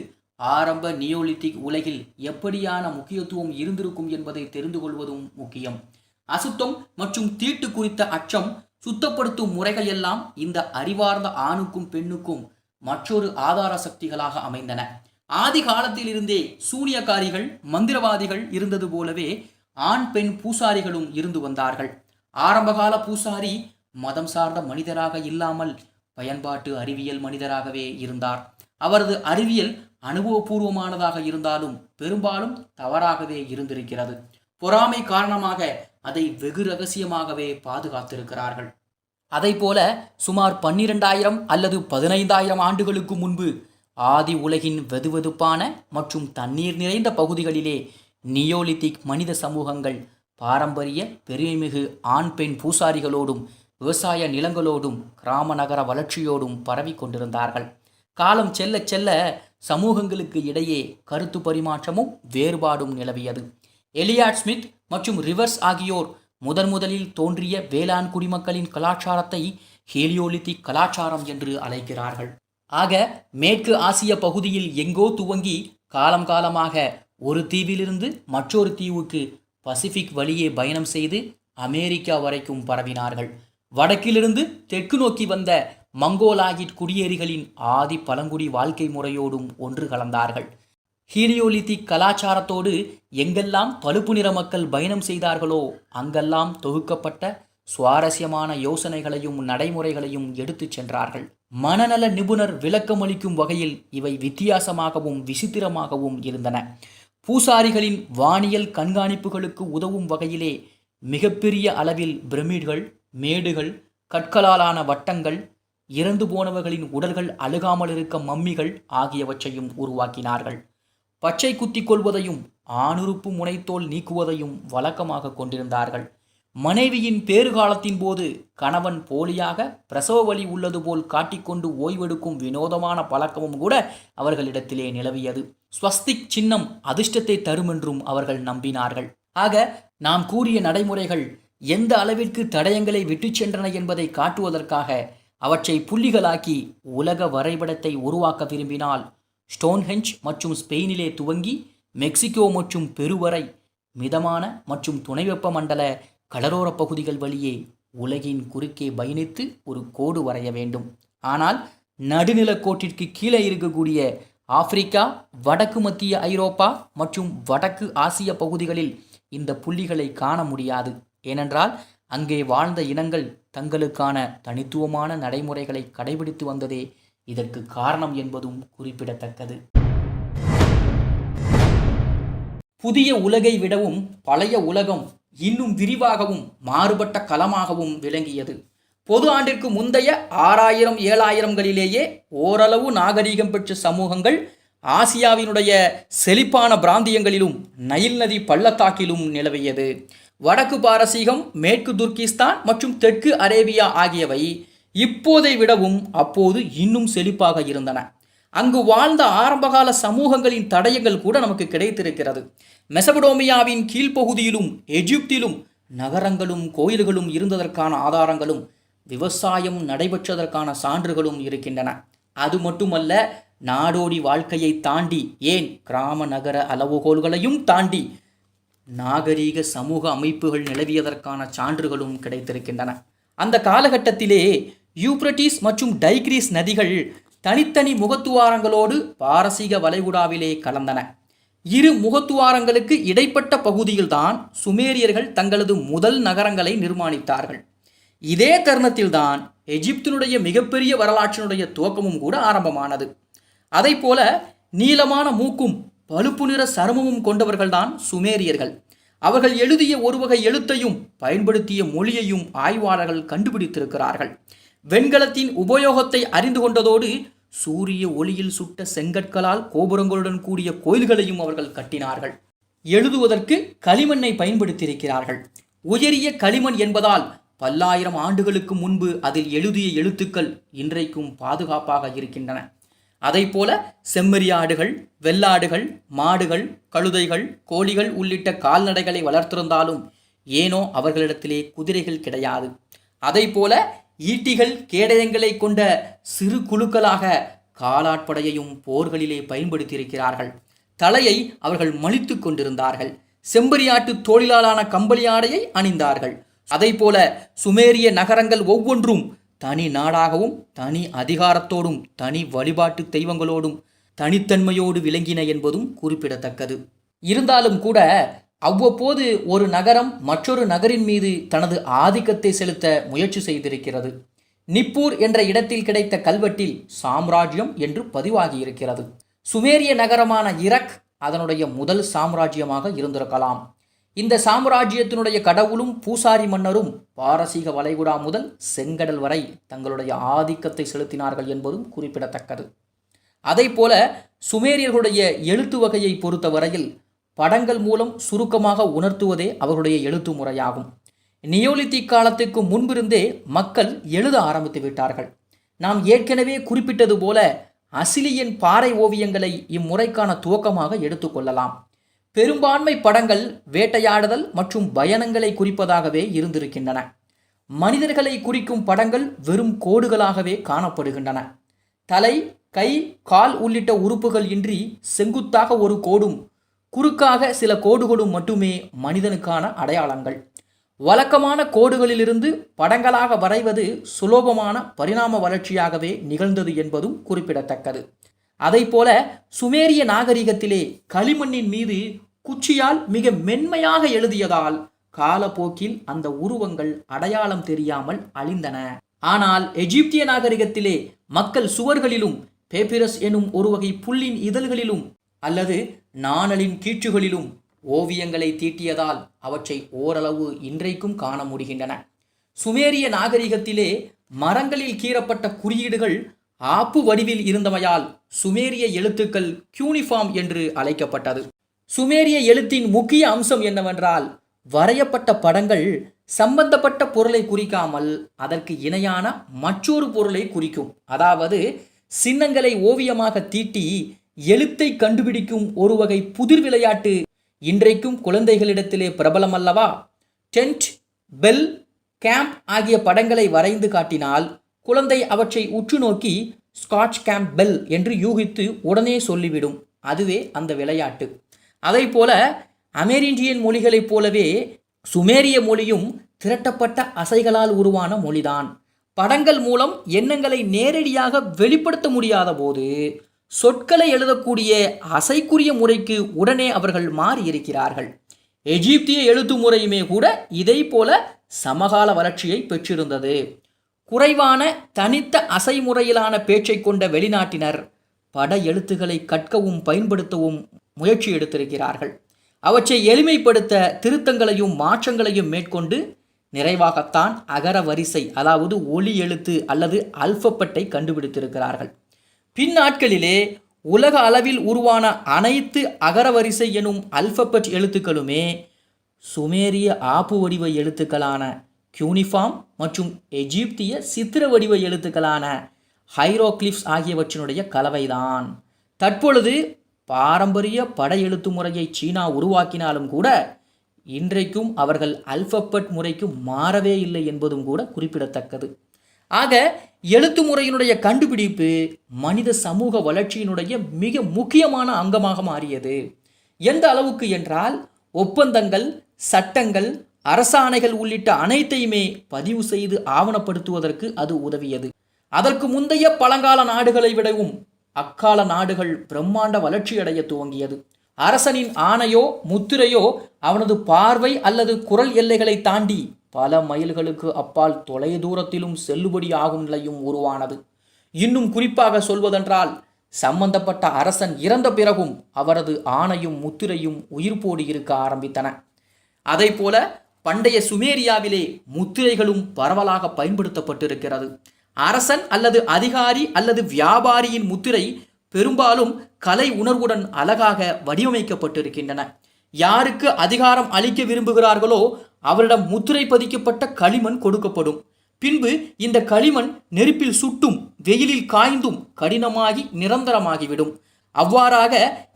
[SPEAKER 1] ஆரம்ப நியோலித்திக் உலகில் எப்படியான முக்கியத்துவம் இருந்திருக்கும் என்பதை தெரிந்து கொள்வதும் முக்கியம். அசுத்தம் மற்றும் தீட்டு குறித்த அச்சம், சுத்தப்படுத்தும் முறைகள் எல்லாம் இந்த அறிவார்ந்த ஆணுக்கும் பெண்ணுக்கும் மற்றொரு ஆதார சக்திகளாக அமைந்தன. ஆதி காலத்தில் இருந்தே சூனியக்காரிகள், மந்திரவாதிகள் இருந்தது போலவே ஆண் பெண் பூசாரிகளும் இருந்து வந்தார்கள். ஆரம்பகால பூசாரி மதம் சார்ந்த மனிதராக இல்லாமல் பயன்பாட்டு அறிவியல் மனிதராகவே இருந்தார். அவரது அறிவியல் அனுபவபூர்வமானதாக இருந்தாலும் பெரும்பாலும் தவறாகவே இருந்திருக்கிறது. பொறாமை காரணமாக அதை வெகு ரகசியமாகவே பாதுகாத்திருக்கிறார்கள். அதைப்போல சுமார் 12,000 அல்லது 15,000 ஆண்டுகளுக்கு முன்பு ஆதி உலகின் வெதுவெதுப்பான மற்றும் தண்ணீர் நிறைந்த பகுதிகளிலே நியோலித்திக் மனித சமூகங்கள் பாரம்பரிய பெருமைமிகு ஆண் பெண் பூசாரிகளோடும் விவசாய நிலங்களோடும் கிராம நகர வளர்ச்சியோடும் பரவி கொண்டிருந்தார்கள். காலம் செல்ல செல்ல சமூகங்களுக்கு இடையே கருத்து பரிமாற்றமும் வேறுபாடும் நிலவியது. எலியாட் ஸ்மித் மற்றும் ரிவர்ஸ் ஆகியோர் முதலில் தோன்றிய வேளாண் குடிமக்களின் கலாச்சாரத்தை ஹீலியோலித்திக் கலாச்சாரம் என்று அழைக்கிறார்கள். ஆக மேற்கு ஆசிய பகுதியில் எங்கோ துவங்கி காலம் காலமாக ஒரு தீவிலிருந்து மற்றொரு தீவுக்கு பசிபிக் வழியே பயணம் செய்து அமெரிக்கா வரைக்கும் பரவினார்கள். வடக்கிலிருந்து தெற்கு நோக்கி வந்த மங்கோலாயிட் குடியேறிகளின் ஆதி பழங்குடி வாழ்க்கை முறையோடும் ஒன்று கலந்தார்கள். ஹீலியோலித்திக் கலாச்சாரத்தோடு எங்கெல்லாம் பழுப்பு நிற மக்கள் பயணம் செய்தார்களோ அங்கெல்லாம் தொகுக்கப்பட்ட சுவாரஸ்யமான யோசனைகளையும் நடைமுறைகளையும் எடுத்துச் சென்றார்கள். மனநல நிபுணர் விளக்கமளிக்கும் வகையில் இவை வித்தியாசமாகவும் விசித்திரமாகவும் இருந்தன. பூசாரிகளின் வானியல் கண்காணிப்புகளுக்கு உதவும் வகையிலே மிகப்பெரிய அளவில் பிரமிட்கள், மேடுகள், கற்களாலான வட்டங்கள், இறந்து போனவர்களின் உடல்கள் அழுகாமல் இருக்க மம்மிகள் ஆகியவற்றையும் உருவாக்கினார்கள். பச்சை குத்தி கொள்வதையும் ஆணுறுப்பு முனைத்தோல் நீக்குவதையும் வழக்கமாக கொண்டிருந்தார்கள். மனைவியின் பேறுகாலத்தின் போது கணவன் போலியாக பிரசவ வலி உள்ளது போல் காட்டிக்கொண்டு ஓய்வெடுக்கும் வினோதமான பழக்கமும் கூட அவர்களிடத்திலே நிலவியது. ஸ்வஸ்திக் சின்னம் அதிர்ஷ்டத்தை தரும் என்றும் அவர்கள் நம்பினார்கள். ஆக நாம் கூறிய நடைமுறைகள் எந்த அளவிற்கு தடயங்களை விட்டு சென்றன என்பதை காட்டுவதற்காக அவற்றை புள்ளிகளாக்கி உலக வரைபடத்தை உருவாக்க விரும்பினால் ஸ்டோன்ஹெஞ்ச் மற்றும் ஸ்பெயினிலே துவங்கி மெக்சிகோ மற்றும் பெரு வரை மிதமான மற்றும் துணை வெப்பமண்டல கடலோர பகுதிகள் வழியே உலகின் குறுக்கே பயணித்து ஒரு கோடு வரைய வேண்டும். ஆனால் நடுநிலக்கோட்டிற்கு கீழே இருக்கக்கூடிய ஆப்பிரிக்கா, வடக்கு மத்திய ஐரோப்பா மற்றும் வடக்கு ஆசிய பகுதிகளில் இந்த புள்ளிகளை காண முடியாது. ஏனென்றால் அங்கே வாழ்ந்த இனங்கள் தங்களுக்கான தனித்துவமான நடைமுறைகளை கடைபிடித்து வந்ததே இதற்கு காரணம் என்பதும் குறிப்பிடத்தக்கது. புதிய உலகை விடவும் பழைய உலகம் இன்னும் விரிவாகவும் மாறுபட்ட களமாகவும் விளங்கியது. பொது ஆண்டிற்கு முந்தைய 6000 7000களிலேயே ஓரளவு நாகரீகம் பெற்ற சமூகங்கள் ஆசியாவினுடைய செழிப்பான பிராந்தியங்களிலும் நைல் நதி பள்ளத்தாக்கிலும் நிலவியது. வடக்கு பாரசீகம், மேற்கு துர்கிஸ்தான் மற்றும் தெற்கு அரேபியா ஆகியவை இப்போதை விடவும் அப்போது இன்னும் செழிப்பாக இருந்தன. அங்கு வாழ்ந்த ஆரம்பகால சமூகங்களின் தடயங்கள் கூட நமக்கு கிடைத்திருக்கிறது. மெசபடோமியாவின் கீழ்ப்பகுதியிலும் எகிப்திலும் நகரங்களும் கோயில்களும் இருந்ததற்கான ஆதாரங்களும் விவசாயம் நடைபெற்றதற்கான சான்றுகளும் இருக்கின்றன. அது மட்டுமல்ல, நாடோடி வாழ்க்கையை தாண்டி, ஏன் கிராம நகர அளவுகோல்களையும் தாண்டி நாகரீக சமூக அமைப்புகள் நிலவியதற்கான சான்றுகளும் கிடைத்திருக்கின்றன. அந்த காலகட்டத்திலே யூப்ரட்டிஸ் மற்றும் டைக்ரீஸ் நதிகள் தனித்தனி முகத்துவாரங்களோடு பாரசீக வளைகுடாவிலே கலந்தன. இரு முகத்துவாரங்களுக்கு இடைப்பட்ட பகுதியில்தான் சுமேரியர்கள் தங்களது முதல் நகரங்களை நிர்மாணித்தார்கள். இதே தருணத்தில்தான் எகிப்தினுடைய மிகப்பெரிய வரலாற்றினுடைய துவக்கமும் கூட ஆரம்பமானது. அதை போல நீளமான மூக்கும் பழுப்பு நிற சருமமும் கொண்டவர்கள்தான் சுமேரியர்கள். அவர்கள் எழுதிய ஒரு வகை எழுத்தையும் பயன்படுத்திய மொழியையும் ஆய்வாளர்கள் கண்டுபிடித்திருக்கிறார்கள். வெண்கலத்தின் உபயோகத்தை அறிந்து கொண்டதோடு சூரிய ஒளியில் சுட்ட செங்கற்களால் கோபுரங்களுடன் கூடிய கோயில்களையும் அவர்கள் கட்டினார்கள். எழுதுவதற்கு களிமண்ணை பயன்படுத்தியிருக்கிறார்கள். உயரிய களிமண் என்பதால் பல்லாயிரம் ஆண்டுகளுக்கு முன்பு அதில் எழுதிய எழுத்துக்கள் இன்றைக்கும் பாதுகாப்பாக இருக்கின்றன. அதை போல செம்மறியாடுகள், வெள்ளாடுகள், மாடுகள், கழுதைகள், கோழிகள் உள்ளிட்ட கால்நடைகளை வளர்த்திருந்தாலும் ஏனோ அவர்களிடத்திலே குதிரைகள் கிடையாது. அதை போல ஈட்டிகள், கேடயங்களை கொண்ட சிறு குழுக்களாக காலாட்படையையும் போர்களிலே பயன்படுத்தியிருக்கிறார்கள். தலையை அவர்கள் மலித்து கொண்டிருந்தார்கள். செம்பரியாட்டு தோளிலாலான கம்பளி ஆடையை அணிந்தார்கள். அதை போல சுமேரிய நகரங்கள் ஒவ்வொன்றும் தனி நாடாகவும் தனி அதிகாரத்தோடும் தனி வழிபாட்டு தெய்வங்களோடும் தனித்தன்மையோடு விளங்கின என்பதும் குறிப்பிடத்தக்கது. இருந்தாலும் கூட அவ்வப்போது ஒரு நகரம் மற்றொரு நகரின் மீது தனது ஆதிக்கத்தை செலுத்த முயற்சி செய்திருக்கிறது. நிப்பூர் என்ற இடத்தில் கிடைத்த கல்வெட்டில் சாம்ராஜ்யம் என்று பதிவாகி இருக்கிறது. சுமேரிய நகரமான இரக் அதனுடைய முதல் சாம்ராஜ்யமாக இருந்திருக்கலாம். இந்த சாம்ராஜ்யத்தினுடைய கடவுளும் பூசாரி மன்னரும் பாரசீக வளைகுடா முதல் செங்கடல் வரை தங்களுடைய ஆதிக்கத்தை செலுத்தினார்கள் என்பதும் குறிப்பிடத்தக்கது. அதை போல சுமேரியர்களுடைய எழுத்து வகையை பொறுத்தவரையில் படங்கள் மூலம் சுருக்கமாக உணர்த்துவதே அவருடைய எழுத்து முறையாகும். நியோலித்திக் காலத்துக்கு முன்பிருந்தே மக்கள் எழுத ஆரம்பித்து விட்டார்கள். நாம் ஏற்கனவே குறிப்பிட்டது போல அசிலியன் பாறை ஓவியங்களை இம்முறைக்கான துவக்கமாக எடுத்துக்கொள்ளலாம். பெரும்பான்மை படங்கள் வேட்டையாடுதல் மற்றும் பயணங்களை குறிப்பதாகவே இருந்திருக்கின்றன. மனிதர்களை குறிக்கும் படங்கள் வெறும் கோடுகளாகவே காணப்படுகின்றன. தலை, கை, கால் உள்ளிட்ட உறுப்புகள் இன்றி செங்குத்தாக ஒரு கோடும் குறுக்காக சில கோடுகளும் மட்டுமே மனிதனுக்கான அடையாளங்கள். வழக்கமான கோடுகளிலிருந்து படங்களாக வரைவது சுலபமான பரிணாம வளர்ச்சியாகவே நிகழ்ந்தது என்பதும் குறிப்பிடத்தக்கது. அதை போல சுமேரிய நாகரிகத்திலே களிமண்ணின் மீது குச்சியால் மிக மென்மையாக எழுதியதால் காலப்போக்கில் அந்த உருவங்கள் அடையாளம் தெரியாமல் அழிந்தன. ஆனால் எகிப்திய நாகரிகத்திலே மக்கள் சுவர்களிலும் பேப்பிரஸ் எனும் ஒரு வகை புல்லின் இதழ்களிலும் அல்லது நாணலின் கீற்றுகளிலும் ஓவியங்களை தீட்டியதால் அவற்றை ஓரளவு இன்றைக்கும் காண முடிகின்றன. சுமேரிய நாகரிகத்திலே மரங்களில் கீறப்பட்ட குறியீடுகள் ஆப்பு வடிவில் இருந்தமையால் சுமேரிய எழுத்துக்கள் கியூனிஃபார்ம் என்று அழைக்கப்பட்டது. சுமேரிய எழுத்தின் முக்கிய அம்சம் என்னவென்றால், வரையப்பட்ட படங்கள் சம்பந்தப்பட்ட பொருளை குறிக்காமல் அதற்கு இணையான மற்றொரு பொருளை குறிக்கும். அதாவது சின்னங்களை ஓவியமாக தீட்டி எழுத்தை கண்டுபிடிக்கும் ஒரு வகை புதிர் விளையாட்டு இன்றைக்கும் குழந்தைகளிடத்திலே பிரபலம் அல்லவா? டென்ட், பெல், கேம்ப் ஆகிய படங்களை வரைந்து காட்டினால் குழந்தை அவற்றை உற்று நோக்கி ஸ்காட்ச் கேம்ப் பெல் என்று யூகித்து உடனே சொல்லிவிடும். அதுவே அந்த விளையாட்டு. அதை போல அமெரிண்டியன் மொழிகளைப் போலவே சுமேரிய மொழியும் திரட்டப்பட்ட அசைகளால் உருவான மொழிதான். படங்கள் மூலம் எண்ணங்களை நேரடியாக வெளிப்படுத்த முடியாத போது சொற்களை எழுதக்கூடிய அசைக்குரிய முறைக்கு உடனே அவர்கள் மாறியிருக்கிறார்கள். எகிப்திய எழுத்து முறையுமே கூட இதை போல சமகால வளர்ச்சியை பெற்றிருந்தது. குறைவான தனித்த அசைமுறையிலான பேச்சை கொண்ட வெளிநாட்டினர் பட எழுத்துக்களை கற்கவும் பயன்படுத்தவும் முயற்சி எடுத்திருக்கிறார்கள். அவற்றை எளிமைப்படுத்த திருத்தங்களையும் மாற்றங்களையும் மேற்கொண்டு நிறைவாகத்தான் அகர வரிசை, அதாவது ஒலி எழுத்து அல்லது அல்பபெட்டை கண்டுபிடித்திருக்கிறார்கள். பின்னாட்களிலே உலக அளவில் உருவான அனைத்து அகரவரிசை எனும் அல்பபெட் எழுத்துக்களுமே சுமேரிய ஆப்பு வடிவ எழுத்துக்களான கியூனிஃபார்ம் மற்றும் எகிப்திய சித்திர வடிவ எழுத்துக்களான ஹைரோக்ளிப்ஸ் ஆகியவற்றினுடைய கலவைதான். தற்பொழுது பாரம்பரிய பட எழுத்து முறையை சீனா உருவாக்கினாலும் கூட இன்றைக்கும் அவர்கள் அல்பபெட் முறைக்கு மாறவே இல்லை என்பதும் கூட குறிப்பிடத்தக்கது. ஆக எழுத்து முறையினுடைய கண்டுபிடிப்பு மனித சமூக வளர்ச்சியினுடைய மிக முக்கியமான அங்கமாக மாறியது. எந்த அளவுக்கு என்றால் ஒப்பந்தங்கள், சட்டங்கள், அரசாணைகள் உள்ளிட்ட அனைத்தையுமே பதிவு செய்து ஆவணப்படுத்துவதற்கு அது உதவியது. அதற்கு முந்தைய பழங்கால நாடுகளை விடவும் அக்கால நாடுகள் பிரம்மாண்ட வளர்ச்சியடைய துவங்கியது. அரசனின் ஆணையோ முத்திரையோ அவனது பார்வை அல்லது குரல் எல்லைகளை தாண்டி பல மைல்களுக்கு அப்பால் தொலை தூரத்திலும் செல்லுபடி ஆகும் நிலையும் உருவானது. இன்னும் குறிப்பாக சொல்வதென்றால் சம்பந்தப்பட்ட அரசன் இறந்த பிறகும் அவரது ஆணையும் முத்திரையும் உயிர்ப்போடு இருக்க ஆரம்பித்தன. அதை போல பண்டைய சுமேரியாவிலே முத்திரைகளும் பரவலாக பயன்படுத்தப்பட்டிருக்கிறது. அரசன் அல்லது அதிகாரி அல்லது வியாபாரியின் முத்திரை பெரும்பாலும் கலை உணர்வுடன் அழகாக வடிவமைக்கப்பட்டிருக்கின்றன. யாருக்கு அதிகாரம் அளிக்க விரும்புகிறார்களோ அவரிடம் முத்திரை பதிக்கப்பட்ட களிமண் கொடுக்கப்படும். பின்பு இந்த களிமண் நெருப்பில் சுட்டும் வெயிலில் காய்ந்தும் கடினமாகி நிரந்தரமாகிவிடும். அவ்வாறாக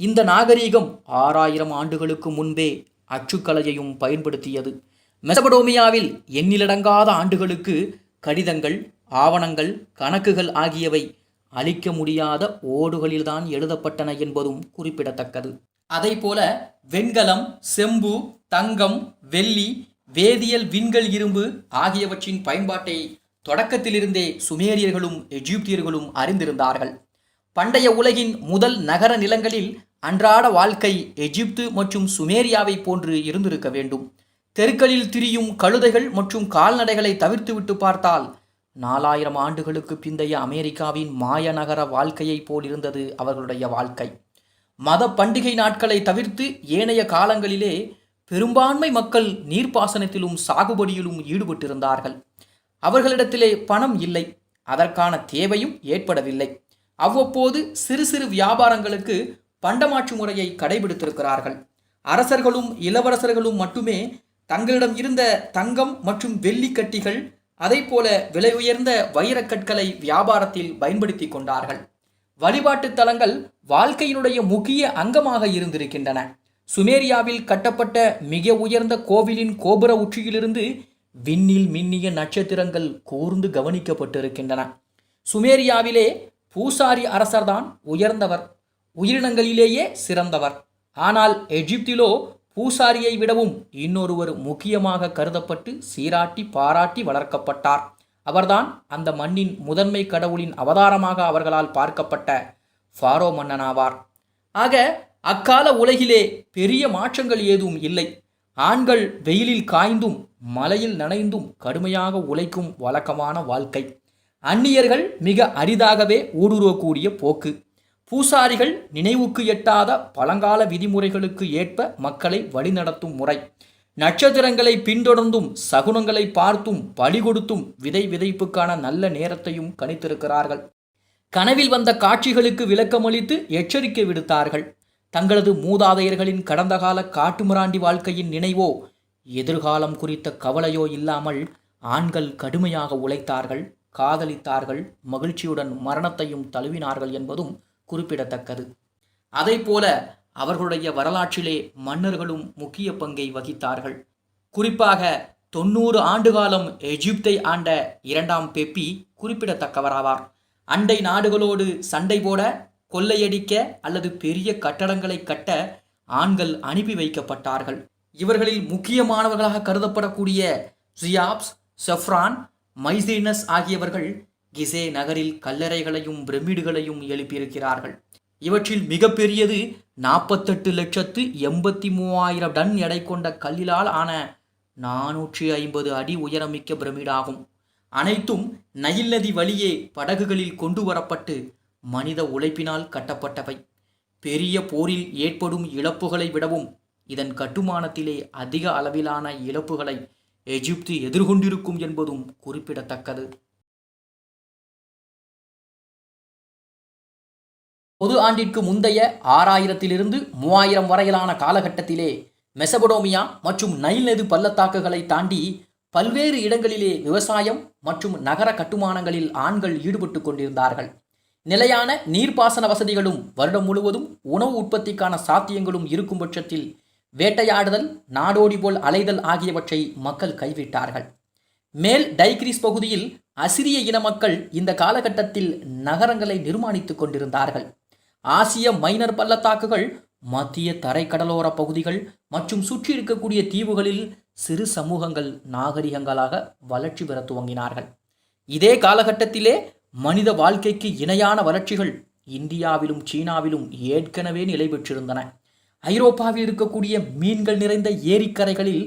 [SPEAKER 1] இந்த நாகரீகம் 6000 ஆண்டுகளுக்கு முன்பே அச்சுக்கலையையும் பயன்படுத்தியது. மெசபடோமியாவில் எண்ணிலடங்காத ஆண்டுகளுக்கு கடிதங்கள், ஆவணங்கள், கணக்குகள் ஆகியவை அழிக்க முடியாத ஓடுகளில்தான் எழுதப்பட்டன என்பதும் குறிப்பிடத்தக்கது. அதை போல வெண்கலம், செம்பு, தங்கம், வெள்ளி, வேதியியல், விண்கல், இரும்பு ஆகியவற்றின் பயன்பாட்டை தொடக்கத்திலிருந்தே சுமேரியர்களும் எகிப்தியர்களும் அறிந்திருந்தார்கள். பண்டைய உலகின் முதல் நகர நிலங்களில் அன்றாட வாழ்க்கை எகிப்து மற்றும் சுமேரியாவை போன்று இருந்திருக்க வேண்டும். தெருக்களில் திரியும் கழுதைகள் மற்றும் கால்நடைகளை தவிர்த்துவிட்டு பார்த்தால் 4000 ஆண்டுகளுக்கு பிந்தைய அமெரிக்காவின் மாய நகர வாழ்க்கையை போல் இருந்தது அவர்களுடைய வாழ்க்கை. மத பண்டிகை நாட்களை தவிர்த்து ஏனைய காலங்களிலே பெரும்பான்மை மக்கள் நீர்ப்பாசனத்திலும் சாகுபடியிலும் ஈடுபட்டிருந்தார்கள். அவர்களிடத்திலே பணம் இல்லை, அதற்கான தேவையும் ஏற்படவில்லை. அவ்வப்போது சிறு சிறு வியாபாரங்களுக்கு பண்டமாற்று முறையை கடைபிடித்திருக்கிறார்கள். அரசர்களும் இளவரசர்களும் மட்டுமே தங்களிடம் இருந்த தங்கம் மற்றும் வெள்ளி கட்டிகள், அதை போல விலை உயர்ந்த வைரக்கற்களை வியாபாரத்தில் பயன்படுத்தி கொண்டார்கள். வழிபாட்டு தலங்கள் வாழ்க்கையினுடைய முக்கிய அங்கமாக இருந்திருக்கின்றன. சுமேரியாவில் கட்டப்பட்ட மிக உயர்ந்த கோவிலின் கோபுர உச்சியிலிருந்து விண்ணில் மின்னிய நட்சத்திரங்கள் கூர்ந்து கவனிக்கப்பட்டிருக்கின்றன. சுமேரியாவிலே பூசாரி அரசர்தான் உயர்ந்தவர், உயிரினங்களிலேயே சிறந்தவர். ஆனால் எகிப்திலோ பூசாரியை விடவும் இன்னொருவர் முக்கியமாக கருதப்பட்டு சீராட்டி பாராட்டி வளர்க்கப்பட்டார். அவர்தான் அந்த மண்ணின் முதன்மை கடவுளின் அவதாரமாக அவர்களால் பார்க்கப்பட்ட ஃபாரோ மன்னனாவார். ஆக அக்கால உலகிலே பெரிய மாற்றங்கள் ஏதும் இல்லை. ஆண்கள் வெயிலில் காய்ந்தும் மலையில் நனைந்தும் கடுமையாக உழைக்கும் வழக்கமான வாழ்க்கை. அந்நியர்கள் மிக அரிதாகவே ஊடுருவக்கூடிய போக்கு. பூசாரிகள் நினைவுக்கு எட்டாத பழங்கால விதிமுறைகளுக்கு ஏற்ப மக்களை வழிநடத்தும் முறை. நட்சத்திரங்களை பின்தொடர்ந்தும் சகுனங்களை பார்த்தும் பலி கொடுத்தும் விதை விதைப்புக்கான நல்ல நேரத்தையும் கணித்திருக்கிறார்கள். கனவில் வந்த காட்சிகளுக்கு விளக்கமளித்து எச்சரிக்கை விடுத்தார்கள். தங்களது மூதாதையர்களின் கடந்த கால காட்டுமிராண்டி வாழ்க்கையின் நினைவோ எதிர்காலம் குறித்த கவலையோ இல்லாமல் ஆண்கள் கடுமையாக உழைத்தார்கள், காதலித்தார்கள், மகிழ்ச்சியுடன் மரணத்தையும் தழுவினார்கள் என்பதும் குறிப்பிடத்தக்கது. அதை போல அவர்களுடைய வரலாற்றிலே மன்னர்களும் முக்கிய பங்கை வகித்தார்கள். குறிப்பாக 90 ஆண்டுகாலம் எகிப்தை ஆண்ட 2ஆம் பெப்பி குறிப்பிடத்தக்கவராவார். அண்டை நாடுகளோடு சண்டை போட, கொள்ளையடிக்க அல்லது பெரிய கட்டடங்களை கட்ட ஆண்கள் அனுப்பி வைக்கப்பட்டார்கள். இவர்களில் முக்கியமானவர்களாக கருதப்படக்கூடிய ஜியாப்ஸ், செஃப்ரான், மைசீனஸ் ஆகியவர்கள் கிசே நகரில் கல்லறைகளையும் பிரமிடுகளையும் எழுப்பியிருக்கிறார்கள். இவற்றில் மிகப்பெரியது 48,83,000 டன் எடை கொண்ட கல்லிலால் ஆன 450 அடி உயரமிக்க பிரமிடாகும். அனைத்தும் நைல் நதி வழியே படகுகளில் கொண்டு வரப்பட்டு மனித உழைப்பினால் கட்டப்பட்டவை. பெரிய போரில் ஏற்படும் இழப்புகளை விடவும் இதன் கட்டுமானத்திலே அதிக அளவிலான இழப்புகளை எகிப்து எதிர்கொண்டிருக்கும் என்பதும் குறிப்பிடத்தக்கது. பொது ஆண்டிற்கு முந்தைய 6000 3000 வரையிலான காலகட்டத்திலே மெசபடோமியா மற்றும் நைல் நதி பள்ளத்தாக்குகளை தாண்டி பல்வேறு இடங்களிலே விவசாயம் மற்றும் நகர கட்டுமானங்களில் ஆண்கள் ஈடுபட்டு கொண்டிருந்தார்கள். நிலையான நீர்ப்பாசன வசதிகளும் வருடம் முழுவதும் உணவு உற்பத்திக்கான சாத்தியங்களும் இருக்கும் பட்சத்தில் வேட்டையாடுதல், நாடோடி போல் அலைதல் ஆகியவற்றை மக்கள் கைவிட்டார்கள். மேல் டைக்ரீஸ் பகுதியில் அசிரிய இன மக்கள் இந்த காலகட்டத்தில் நகரங்களை நிர்மாணித்துக் கொண்டிருந்தார்கள். ஆசிய மைனர் பள்ளத்தாக்குகள், மத்திய தரைக்கடலோர பகுதிகள் மற்றும் சுற்றி இருக்கக்கூடிய தீவுகளில் சிறு சமூகங்கள் நாகரிகங்களாக வளர்ச்சி பெற துவங்கினார்கள். இதே காலகட்டத்திலே மனித வாழ்க்கைக்கு இணையான வளர்ச்சிகள் இந்தியாவிலும் சீனாவிலும் ஏற்கனவே நிலை பெற்றிருந்தன. ஐரோப்பாவில் இருக்கக்கூடிய மீன்கள் நிறைந்த ஏரிக்கரைகளில்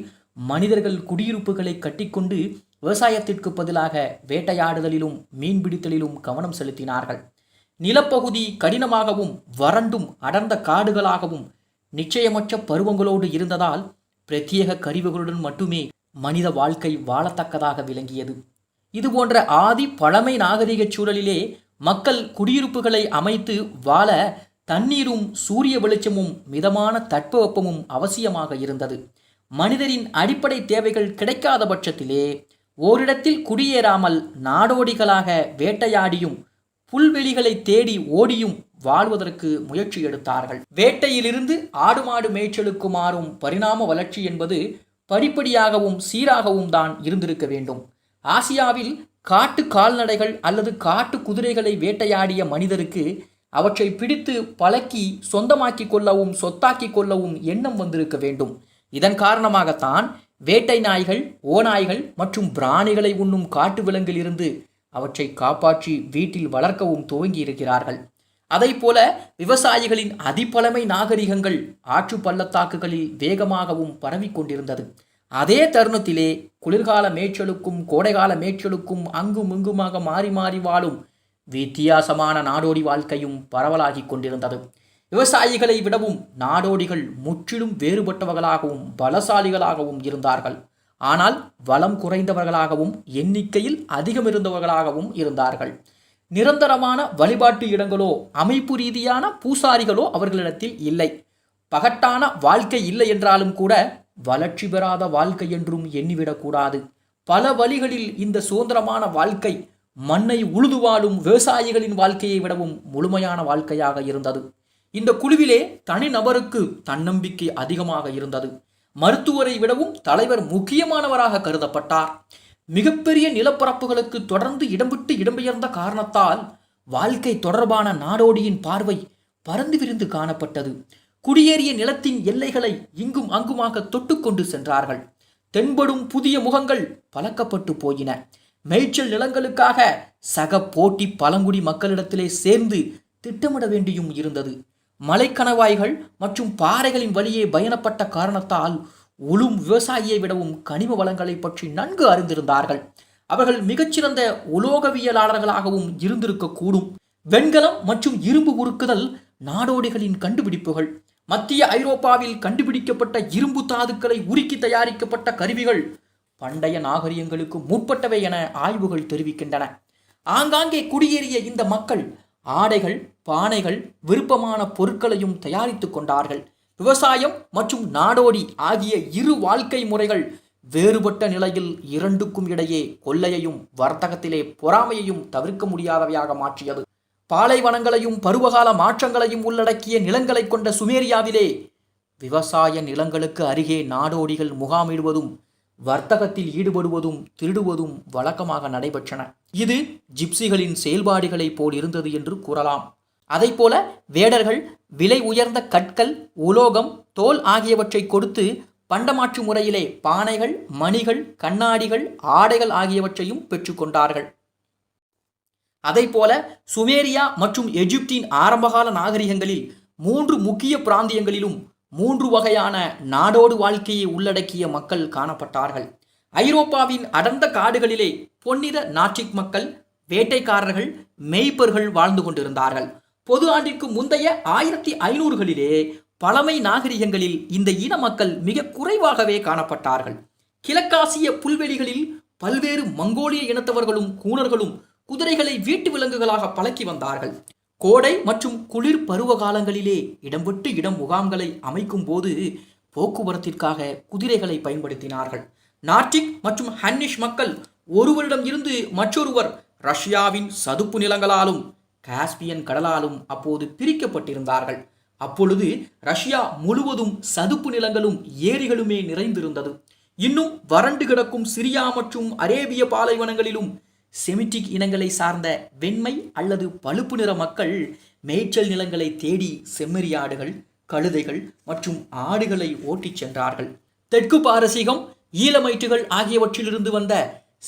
[SPEAKER 1] மனிதர்கள் குடியிருப்புகளை கட்டிக்கொண்டு விவசாயத்திற்கு பதிலாக வேட்டையாடுதலிலும் மீன்பிடித்தலிலும் கவனம் செலுத்தினார்கள். நிலப்பகுதி கடினமாகவும் வறண்டும் அடர்ந்த காடுகளாகவும் நிச்சயமற்ற பருவங்களோடு இருந்ததால் பிரத்யேக கருவிகளுடன் மட்டுமே மனித வாழ்க்கை வாழத்தக்கதாக விளங்கியது. இதுபோன்ற ஆதி பழமை நாகரிக சூழலிலே மக்கள் குடியிருப்புகளை அமைத்து வாழ தண்ணீரும் சூரிய வெளிச்சமும் மிதமான தட்பவெப்பமும் அவசியமாக இருந்தது. மனிதரின் அடிப்படை தேவைகள் கிடைக்காத பட்சத்திலே ஓரிடத்தில் குடியேறாமல் நாடோடிகளாக வேட்டையாடியும் புல்வெளிகளை தேடி ஓடியும் வாழ்வதற்கு முயற்சி எடுத்தார்கள். வேட்டையிலிருந்து ஆடு மாடு மேய்ச்சலுக்கு மாறும் பரிணாம வளர்ச்சி என்பது படிப்படியாகவும் சீராகவும் தான் இருந்திருக்க வேண்டும். ஆசியாவில் காட்டு கால்நடைகள் அல்லது காட்டு குதிரைகளை வேட்டையாடிய மனிதருக்கு அவற்றை பிடித்து பழக்கி சொந்தமாக்கி கொள்ளவும் சொத்தாக்கி கொள்ளவும் எண்ணம் வந்திருக்க வேண்டும். இதன் காரணமாகத்தான் வேட்டை நாய்கள், ஓநாய்கள் மற்றும் பிராணிகளை உண்ணும் காட்டு விலங்கில் இருந்து அவற்றை காப்பாற்றி வீட்டில் வளர்க்கவும் துவங்கி இருக்கிறார்கள். அதை போல விவசாயிகளின் அதிபழமை நாகரிகங்கள் ஆற்று பள்ளத்தாக்குகளில் வேகமாகவும் பரவிக்கொண்டிருந்தது. அதே தருணத்திலே குளிர்கால மேய்ச்சலுக்கும் கோடைகால மேய்ச்சலுக்கும் அங்கும் இங்குமாக மாறி மாறி வாழும் வித்தியாசமான நாடோடி வாழ்க்கையும் பரவலாகி கொண்டிருந்தது. விவசாயிகளை விடவும் நாடோடிகள் முற்றிலும் வேறுபட்டவர்களாகவும் பலசாலிகளாகவும் இருந்தார்கள். ஆனால் வளம் குறைந்தவர்களாகவும் எண்ணிக்கையில் அதிகம் இருந்தவர்களாகவும் இருந்தார்கள். நிரந்தரமான வழிபாட்டு இடங்களோ அமைப்பு ரீதியான பூசாரிகளோ அவர்களிடத்தில் இல்லை. பகட்டான வாழ்க்கை இல்லை என்றாலும் கூட வளர்ச்சி பெறாத வாழ்க்கை என்றும் எண்ணிவிடக்கூடாது. பல வழிகளில் இந்த சுதந்திரமான வாழ்க்கை மண்ணை உழுது வாழும் விவசாயிகளின் வாழ்க்கையை விடவும் முழுமையான வாழ்க்கையாக இருந்தது. இந்த குழுவிலே தனிநபருக்கு தன்னம்பிக்கை அதிகமாக இருந்தது. மருத்துவரை விடவும் தலைவர் முக்கியமானவராக கருதப்பட்டார். மிகப்பெரிய நிலப்பரப்புகளுக்கு தொடர்ந்து இடம்பெற்று இடம்பெயர்ந்த காரணத்தால் வாழ்க்கை தொடர்பான நாடோடியின் பார்வை பறந்து விரிந்து காணப்பட்டது. குடியேறிய நிலத்தின் எல்லைகளை இங்கும் அங்குமாக தொட்டுக்கொண்டு சென்றார்கள். தென்படும் புதிய முகங்கள் பழக்கப்பட்டு போயின. மேய்ச்சல் நிலங்களுக்காக சக போட்டி பழங்குடி மக்களிடத்திலே சேர்ந்து திட்டமிட வேண்டியும் இருந்தது. மலைக்கணவாய்கள் மற்றும் பாறைகளின் வழியே பயணப்பட்ட காரணத்தால் உழும் விவசாயியை விடவும் கனிம வளங்களை பற்றி நன்கு அறிந்திருந்தார்கள். அவர்கள் மிகச்சிறந்த உலோகவியலாளர்களாகவும் இருந்திருக்கக்கூடும். வெண்கலம் மற்றும் இரும்பு உருக்குதல் நாடோடிகளின் கண்டுபிடிப்புகள். மத்திய ஐரோப்பாவில் கண்டுபிடிக்கப்பட்ட இரும்பு தாதுக்களை உருக்கி தயாரிக்கப்பட்ட கருவிகள் பண்டைய நாகரிகங்களுக்கு முற்பட்டவை என ஆய்வுகள் தெரிவிக்கின்றன. ஆங்காங்கே குடியேறிய இந்த மக்கள் ஆடைகள், பானைகள், விருப்பமான பொருட்களையும் தயாரித்துக் கொண்டார்கள். விவசாயம் மற்றும் நாடோடி ஆகிய இரு வாழ்க்கை முறைகள் வேறுபட்ட நிலையில் இரண்டுக்கும் இடையே கொள்ளையையும் வர்த்தகத்திலே பொறாமையையும் தவிர்க்க முடியாதவையாக மாற்றியது. பாலைவனங்களையும் பருவகால மாற்றங்களையும் உள்ளடக்கிய நிலங்களை கொண்ட சுமேரியாவிலே விவசாய நிலங்களுக்கு அருகே நாடோடிகள் முகாமிடுவதும் வர்த்தகத்தில் ஈடுபடுவதும் திருடுவதும் வழக்கமாக நடைபெற்றன. இது ஜிப்சிகளின் செயல்பாடுகளை போல் இருந்தது என்று கூறலாம். அதை போல வேடர்கள் விலை உயர்ந்த கற்கள், உலோகம், தோல் ஆகியவற்றை கொடுத்து பண்டமாற்று முறையிலே பானைகள், மணிகள், கண்ணாடிகள், ஆடைகள் ஆகியவற்றையும் பெற்றுக்கொண்டார்கள். அதைப்போல சுமேரியா மற்றும் எகிப்தின் ஆரம்பகால நாகரிகங்களில் 3 முக்கிய பிராந்தியங்களிலும் 3 வகையான நாடோடு வாழ்க்கையை உள்ளடக்கிய மக்கள் காணப்பட்டார்கள். ஐரோப்பாவின் அடர்ந்த காடுகளிலே பொன்னிற நாட்டிக் மக்கள், வேட்டைக்காரர்கள், மேய்ப்பர்கள் வாழ்ந்து கொண்டிருந்தார்கள். பொது ஆண்டிற்கு முந்தைய 1500களிலே பழமை நாகரிகங்களில் இந்த இன மக்கள் மிக குறைவாகவே காணப்பட்டார்கள். கிழக்காசிய புல்வெளிகளில் பல்வேறு மங்கோலிய இனத்தவர்களும் கூணர்களும் குதிரைகளை வீட்டு விலங்குகளாக பழக்கி வந்தார்கள். கோடை மற்றும் குளிர் பருவ காலங்களிலே இடம் விட்டு இடம் முகாம்களை அமைக்கும் போது போக்குவரத்திற்காக குதிரைகளை பயன்படுத்தினார்கள். நார்டிக் மற்றும் ஹன்னிஷ் மக்கள் ஒருவரிடம் இருந்து மற்றொருவர் ரஷ்யாவின் சதுப்பு நிலங்களாலும் காஸ்பியன் கடலாலும் அப்போது பிரிக்கப்பட்டிருந்தார்கள். அப்பொழுது ரஷ்யா முழுவதும் சதுப்பு நிலங்களும் ஏரிகளுமே நிறைந்திருந்தது. இன்னும் வறண்டு கிடக்கும் சிரியா மற்றும் அரேபிய பாலைவனங்களிலும் செமிட்டிக் இனங்களை சார்ந்த வெண்மை அல்லது பழுப்பு நிற மக்கள் மேய்ச்சல் நிலங்களை தேடி செம்மறியாடுகள், கழுதைகள் மற்றும் ஆடுகளை ஓட்டிச் சென்றார்கள். தெற்கு பாரசீகம், ஈலமைட்டுகள் ஆகியவற்றிலிருந்து வந்த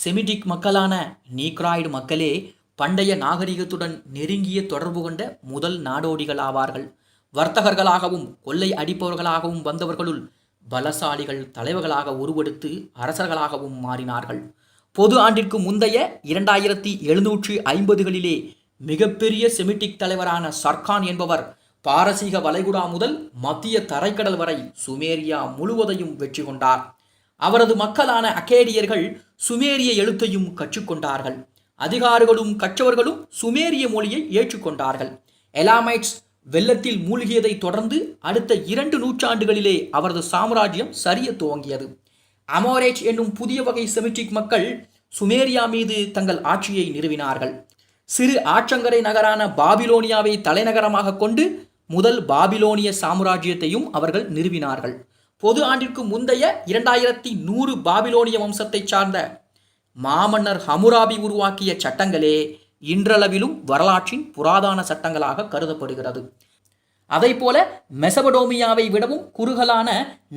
[SPEAKER 1] செமிட்டிக் மக்களான நீக்ராய்டு மக்களே பண்டைய நாகரிகத்துடன் நெருங்கிய தொடர்பு கொண்ட முதல் நாடோடிகள் ஆவார்கள். வர்த்தகர்களாகவும் கொள்ளை அடிப்பவர்களாகவும் வந்தவர்களுள் பலசாலிகள் தலைவர்களாக உருவெடுத்து அரசர்களாகவும் மாறினார்கள். பொது ஆண்டிற்கு முந்தைய 2750களிலே மிகப்பெரிய செமிட்டிக் தலைவரான சர்கான் என்பவர் பாரசீக வளைகுடா முதல் மத்திய தரைக்கடல் வரை சுமேரியா முழுவதையும் வெற்றி கொண்டார். அவரது மக்களான அக்கேடியர்கள் சுமேரிய எழுத்தையும் கற்றுக்கொண்டார்கள். அதிகாரிகளும் கற்றவர்களும் சுமேரிய மொழியை ஏற்றுக்கொண்டார்கள். எலாமைட்ஸ் வெள்ளத்தில் மூழ்கியதை தொடர்ந்து அடுத்த 2 நூற்றாண்டுகளிலே அவரது சாம்ராஜ்யம் சரிய துவங்கியது. அமோரேட் என்னும் புதிய வகை செமிட்டிக் மக்கள் சுமேரியா மீது தங்கள் ஆட்சியை நிறுவினார்கள். சிறு ஆற்றங்கரை நகரான பாபிலோனியாவை தலைநகரமாக கொண்டு முதல் பாபிலோனிய சாம்ராஜ்யத்தையும் அவர்கள் நிறுவினார்கள். பொது ஆண்டிற்கு முந்தைய 2100 பாபிலோனிய வம்சத்தை சார்ந்த மாமன்னர் ஹமுராபி உருவாக்கிய சட்டங்களே இன்றளவிலும் வரலாற்றின் புராதன சட்டங்களாக கருதப்படுகிறது. அதைப்போல மெசபடோமியாவை விடவும் குறுகலான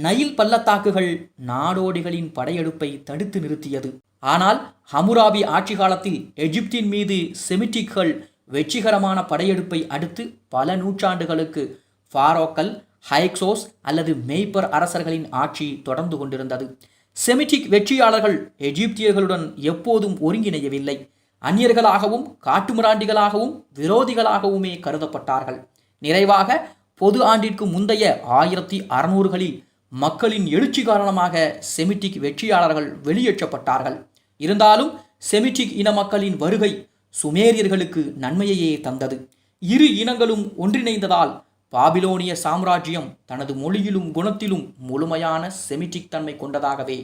[SPEAKER 1] நைல் பள்ளத்தாக்குகள் நாடோடிகளின் படையெடுப்பை தடுத்து நிறுத்தியது. ஆனால் ஹமுராபி ஆட்சி காலத்தில் எகிப்தின் மீது செமிட்டிக்கள் வெற்றிகரமான படையெடுப்பை அடுத்து பல நூற்றாண்டுகளுக்கு ஃபாரோக்கள், ஹைக்சோஸ் அல்லது மேய்ப்பர் அரசர்களின் ஆட்சி தொடர்ந்து கொண்டிருந்தது. செமிட்டிக் வெற்றியாளர்கள் எகிப்தியர்களுடன் எப்போதும் ஒருங்கிணையவில்லை. அந்நியர்களாகவும் காட்டுமிராண்டிகளாகவும் விரோதிகளாகவுமே கருதப்பட்டார்கள். நிறைவாக பொது ஆண்டிற்கு முந்தைய 1600களில் மக்களின் எழுச்சி காரணமாக செமிட்டிக் வெற்றியாளர்கள் வெளியேற்றப்பட்டார்கள். இருந்தாலும் செமிட்டிக் இன மக்களின் வருகை சுமேரியர்களுக்கு நன்மையையே தந்தது. இரு இனங்களும் ஒன்றிணைந்ததால் பாபிலோனிய சாம்ராஜ்யம் தனது மொழியிலும் குணத்திலும் முழுமையான செமிட்டிக் தன்மை கொண்டதாகவே